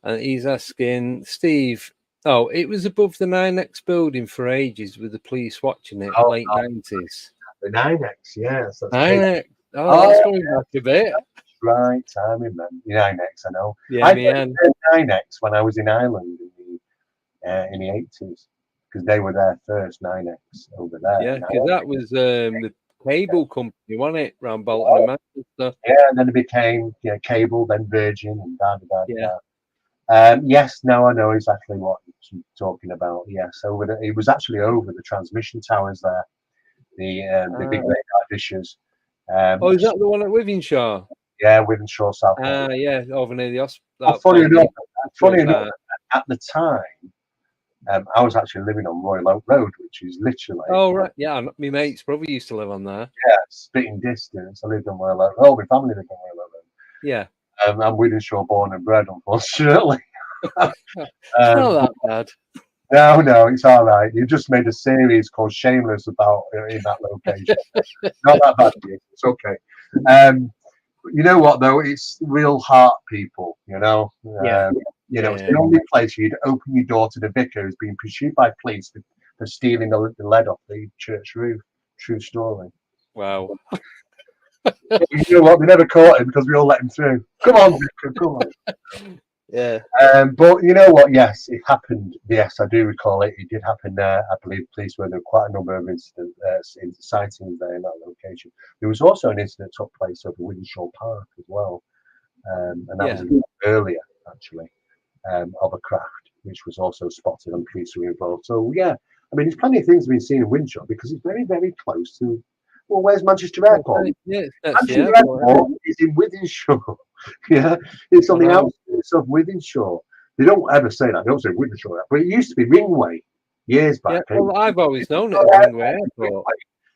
and he's asking Steve. Oh, it was above the 9X building for ages with the police watching it, late 90s. The 9X, yes. 9X. Oh, that's going back a bit. Right, I remember. The 9X, I know. Yeah, I did 9X when I was in Ireland in the 80s, because they were there first, 9X over there. Yeah, because that was the cable company, wasn't it, around Bolton and Manchester? Yeah, and then it became cable, then Virgin, and yes, now I know exactly what you're talking about. Yes, it was actually over the transmission towers there, the big radar dishes. Is that the one at Wivenshaw? Yeah, Wivenshaw, South. Yeah, over near the hospital. Funny enough, at the time, I was actually living on Royal Oak Road, which is literally. Oh right, yeah. My mate's brother used to live on there. Yeah, spitting distance. I lived on Royal Oak Road. My family lived on Royal Oak Road. Yeah. I'm Withenshaw born and bred, unfortunately. It's not that bad. No, it's all right. You just made a series called Shameless about in that location. Not that bad. It's okay. You know what though? It's real heart, people. You know. It's the only place you'd open your door to the vicar who's being pursued by police for stealing the lead off the church roof. True story. Wow. You know what? We never caught him because we all let him through. Come on, Vicar, come on. Yeah. But you know what? Yes, it happened. Yes, I do recall it. It did happen there. I believe police were there quite a number of sightings there in that location. There was also an incident that took place over Withenshaw Park as well, and that was a little earlier actually, of a craft which was also spotted and police were involved. So yeah, I mean, there's plenty of things we've seen in Withenshaw because it's very, very close to. Well, where's Manchester Airport? Manchester Airport is in Withenshaw. Yeah, it's on the outskirts of Withenshaw. They don't ever say that. They don't say Withenshaw, but it used to be Ringway years back. Yeah, well, I've always known it as Ringway Airport.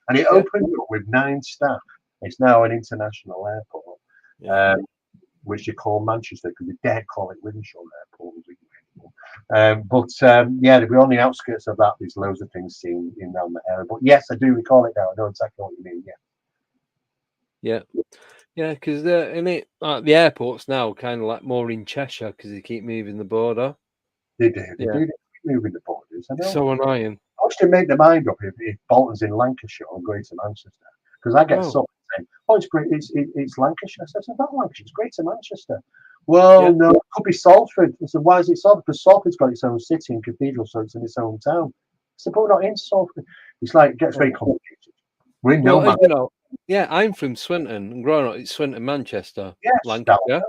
And it opened up with 9 staff. It's now an international airport, which they call Manchester because they dare call it Withenshaw Airport. We're on the outskirts of that. There's loads of things seen in around the area. But yes, I do recall it now. I know exactly what you mean. Yeah, because the airport's now kind of like more in Cheshire because they keep moving the border. They do. They keep moving the borders. I know. So annoying. I wish they make their mind up if Bolton's in Lancashire or Greater Manchester, because I get someone saying, "Oh, it's great. It's Lancashire." I said, "It's not Lancashire. It's Greater Manchester." Well, no, it could be Salford. I said, "Why is it Salford?" Because Salford's got its own city and cathedral, so it's in its own town. I said, "But we're not in Salford." It's like it gets very complicated. We're in no man. Yeah, I'm from Swinton, and growing up, it's Swinton, Manchester, Lancashire.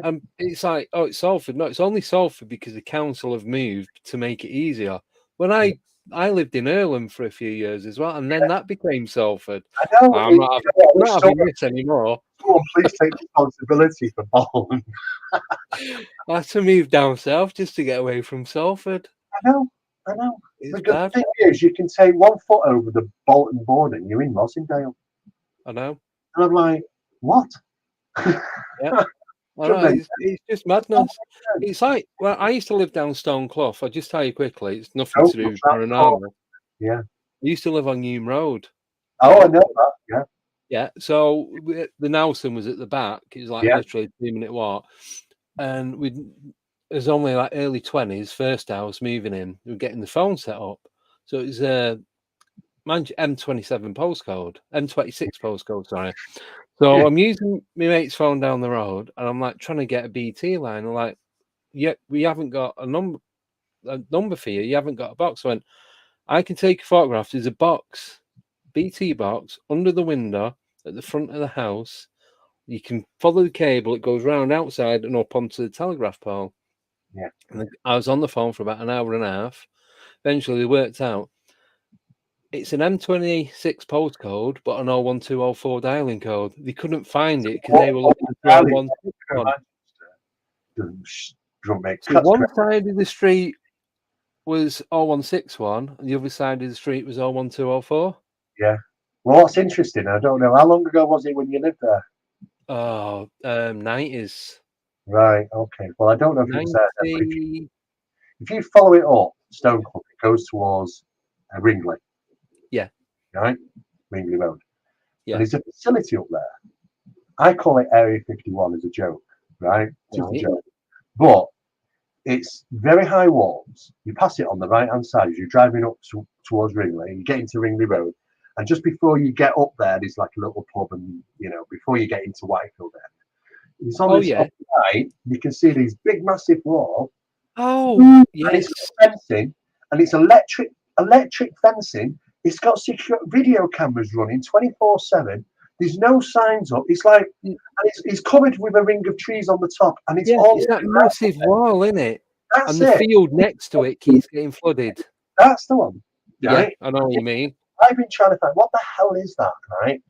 And it's like, oh, it's Salford. No, it's only Salford because the council have moved to make it easier. When I lived in Earlham for a few years as well, and then that became Salford. I know. I'm not having this anymore. Come on, please take responsibility for Bolton. I had to move down south just to get away from Salford. I know. The thing is, you can take 1 foot over the Bolton border and you're in Rossendale. I know. And I'm like, what? Yeah. I know, it's just madness. It's like, well, I used to live down Stone Clough. I'll just tell you quickly, it's nothing to do with paranormal. Yeah. I used to live on Hume Road. Oh, I know that, yeah. Yeah, so the Nelson was at the back. It was like literally a 2-minute walk. And it was only like early 20s, first house moving in. We were getting the phone set up. So it was M27 postcode, M26 postcode, sorry. So I'm using my mate's phone down the road, and I'm like trying to get a BT line. I'm like, "Yeah, we haven't got a number for you. You haven't got a box." I went, "I can take a photograph. There's a box, BT box, under the window at the front of the house. You can follow the cable. It goes round outside and up onto the telegraph pole." Yeah. And I was on the phone for about an hour and a half. Eventually, they worked out. It's an M26 postcode, but an 01204 dialing code. They couldn't find it because they were looking for L161. So one side of the street was 0161, and the other side of the street was 01204. Yeah. Well, what's interesting, I don't know, how long ago was it when you lived there? Oh, 90s. Right, okay. Well, I don't know if it's there, but 90... if you follow it up, Stone Club, it goes towards Ringley. Yeah. Right? Ringley Road. Yeah. And there's a facility up there. I call it Area 51 as a joke, right? Just a joke. But it's very high walls. You pass it on the right-hand side as you're driving up towards Ringley, and you get into Ringley Road. And just before you get up there, there's like a little pub, and before you get into Whitefield there, it's on this right. You can see these big, massive wall. Oh, yes. And it's fencing, and it's electric fencing. It's got secure video cameras running 24/7. There's no signs up. It's like, and it's covered with a ring of trees on the top, and it's all it's that massive wall, isn't it? That's and the field next to it keeps getting flooded. That's the one. Right? Yeah, I know what you mean. I've been trying to find what the hell is that, right?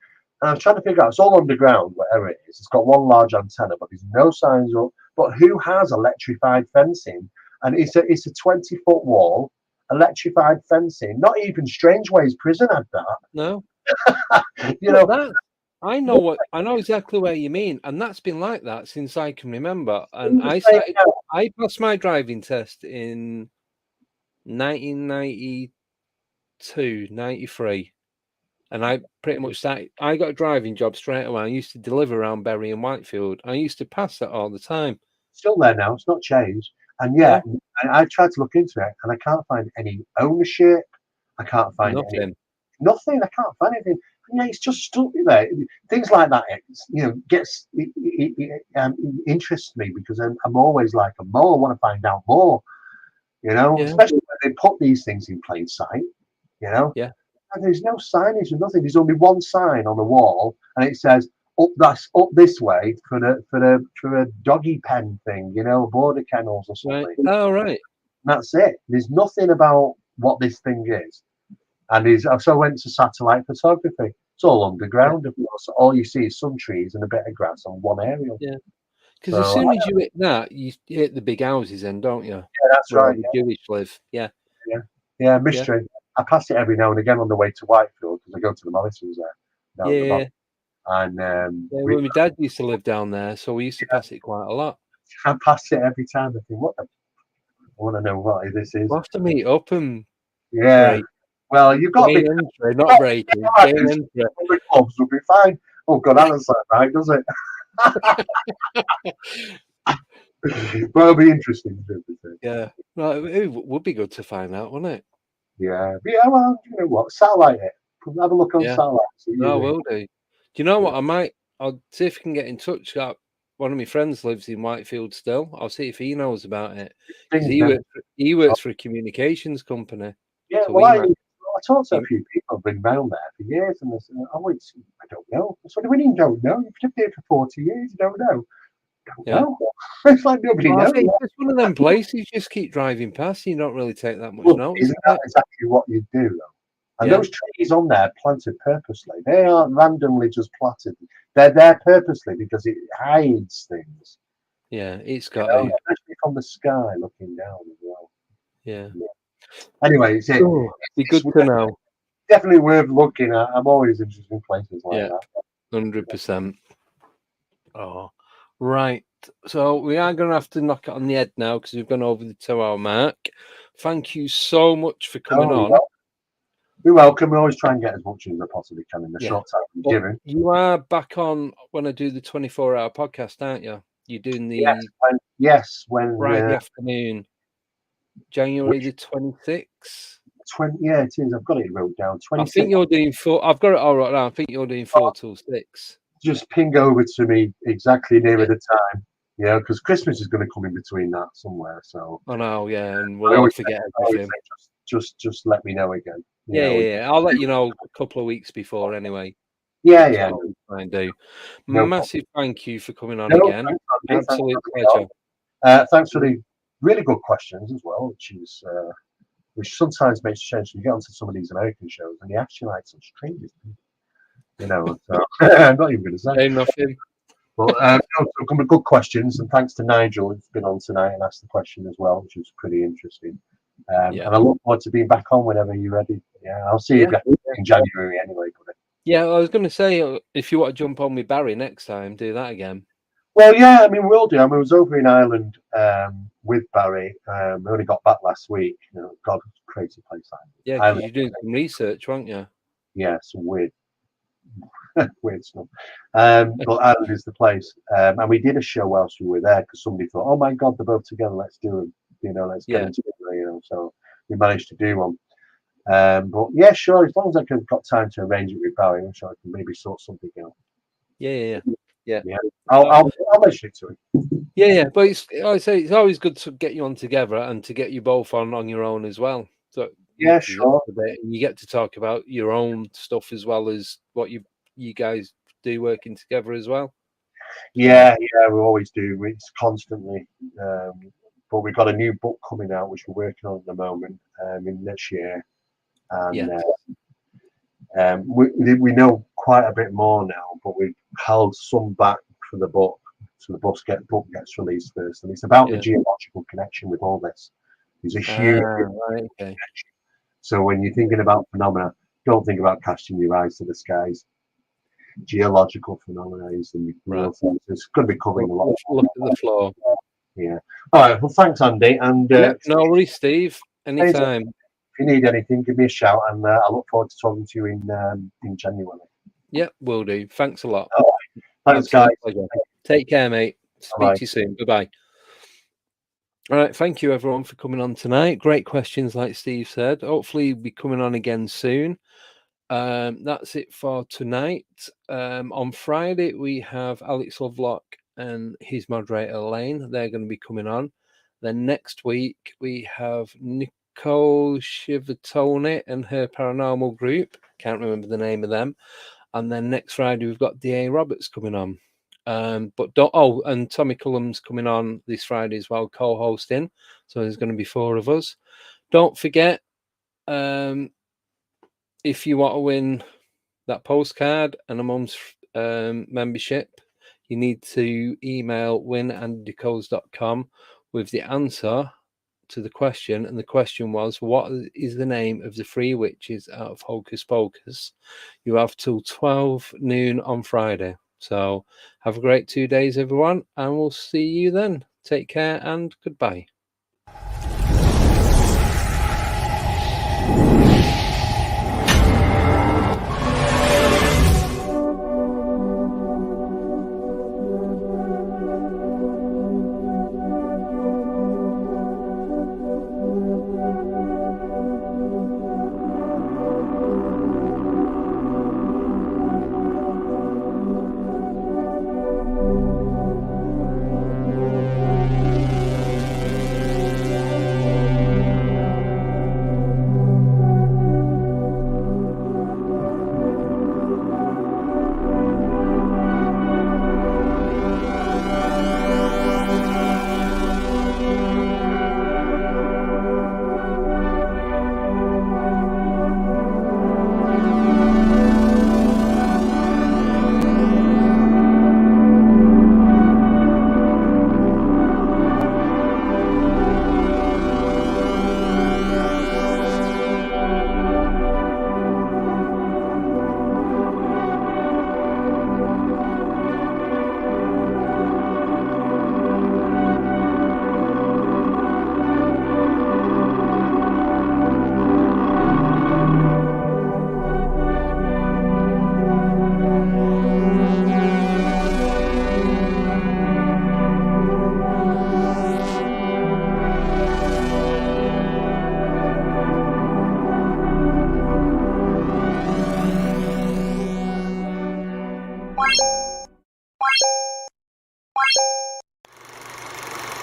And I was trying to figure out. It's all underground, whatever it is. It's got one large antenna, but there's no signs up. But who has electrified fencing? And it's a 20-foot wall, electrified fencing. Not even Strangeways Prison had that. No. That. I know exactly what you mean, and that's been like that since I can remember. And I passed my driving test in 1992, 93, and I pretty much started. I got a driving job straight away. I used to deliver around Bury and Whitefield. I used to pass that all the time. Still there now. It's not changed. And I tried to look into it, and I can't find any ownership. I can't find nothing. I can't find anything. It's just stuck there. Things like that, interests me because I'm always like a mole. I want to find out more, especially when they put these things in plain sight, Yeah. And there's no signage or nothing. There's only one sign on the wall, and it says up this way for a doggy pen thing, border kennels or something. Right. Oh, right. And that's it. There's nothing about what this thing is. And so I went to satellite photography. It's all underground, of course. All you see is some trees and a bit of grass on one area. Yeah. Because as soon as you hit that, you hit the big houses then, don't you? Yeah, that's right. The Jewish live. Yeah. Yeah, mystery. I pass it every now and again on the way to Whitefield because I go to the Morrisons there. Yeah. And my dad used to live down there, so we used to pass it quite a lot. I pass it every time. I think, I want to know what this is. We'll have to meet up and break. Well, you've got to be not breaking. The clubs will be fine. Oh God, that doesn't sound right, does it? But it'll be interesting. Yeah, well, it would be good to find out, wouldn't it? Yeah. Well, you know what? Satellite it. Have a look on satellite. No, I will do. Do you know what? I'll see if I can get in touch. One of my friends lives in Whitefield still. I'll see if he knows about it. He works for a communications company. Yeah, so I talked to a few people who've been round there for years, and they said, I don't know. So what do you mean you don't know? You've lived here for 40 years, you don't know. Don't know. It's like nobody knows. It's one of them places you just keep driving past, you don't really take that much notice. Isn't that exactly what you do, though? And those trees on there planted purposely. They aren't randomly just planted. They're there purposely because it hides things. Yeah, it's got especially from the sky looking down as well. Yeah. Anyway, it's be good to know. Definitely worth looking at. I'm always interested in places like that. 100%. Oh, right. So we are going to have to knock it on the head now because we've gone over the 2-hour mark. Thank you so much for coming on. You're welcome. We always try and get as much as I possibly can in the short time we're given. You are back on when I do the 24-hour podcast, aren't you? You're doing the when Friday afternoon, January the 26th. Yeah, it is. I've got it wrote down. 26th. I think you're doing 4. I've got it all right now. I think you're doing 4 till 6. Just ping over to me exactly near the time. Yeah, because Christmas is going to come in between that somewhere. So I know, and we'll all forget everything. Just let me know again. Yeah. I'll let you know a couple of weeks before anyway. Yeah. Try and do. Massive thank you for coming on again. Absolute pleasure. Thanks for the really good questions as well, which sometimes makes a change. You get onto some of these American shows and you actually like some strangers. So I'm not even going to say nothing. But some good questions, and thanks to Nigel who's been on tonight and asked the question as well, which was pretty interesting. And I look forward to being back on whenever you're ready. Yeah, I'll see you back in January anyway. Yeah, I was going to say, if you want to jump on with Barry next time, do that again. Well, yeah, I mean, we'll do. I mean, I was over in Ireland with Barry. We only got back last week. You know, God, it's a crazy place. Yeah, because you're doing some research, weren't you? Yeah, some weird, weird stuff. But Ireland is the place. And we did a show whilst we were there because somebody thought, oh my God, they're both together. Let's do them. You know, let's get them together. You know, so we managed to do one. But yeah, sure. As long as I've got time to arrange it with Barry, I'm sure I can maybe sort something out. Yeah. I'll mention it to him. Yeah. But it's always good to get you on together and to get you both on your own as well. So yeah, sure. You get to talk about your own stuff as well as what you guys do working together as well. Yeah, we always do. It's constantly. But we've got a new book coming out which we're working on at the moment in this year, and we know quite a bit more now. But we've held some back for the book, so the book gets released first, and it's about the geological connection with all this. There's a huge connection. So when you're thinking about phenomena, don't think about casting your eyes to the skies. Geological phenomena is the real thing. So it's going to be covering a lot. Look at the floor. Yeah. All right. Well, thanks, Andy. And no worries, Steve. Anytime. If you need anything, give me a shout, and I look forward to talking to you in January. Yeah, will do. Thanks a lot. All right. Thanks, guys. Take care, mate. Speak to you soon. Bye-bye. All right. Thank you, everyone, for coming on tonight. Great questions, like Steve said. Hopefully, we'll be coming on again soon. That's it for tonight. On Friday, we have Alex Lovelock and his moderator, Lane. They're going to be coming on. Then next week, we have Nicole Shivatone and her paranormal group. Can't remember the name of them. And then next Friday, we've got D.A. Roberts coming on. And Tommy Cullum's coming on this Friday as well, co-hosting. So there's going to be 4 of us. Don't forget, if you want to win that postcard and a month's membership, you need to email win@decodes.com with the answer to the question. And the question was, what is the name of the 3 witches out of Hocus Pocus? You have till 12 noon on Friday. So have a great 2 days, everyone, and we'll see you then. Take care and goodbye. Bye.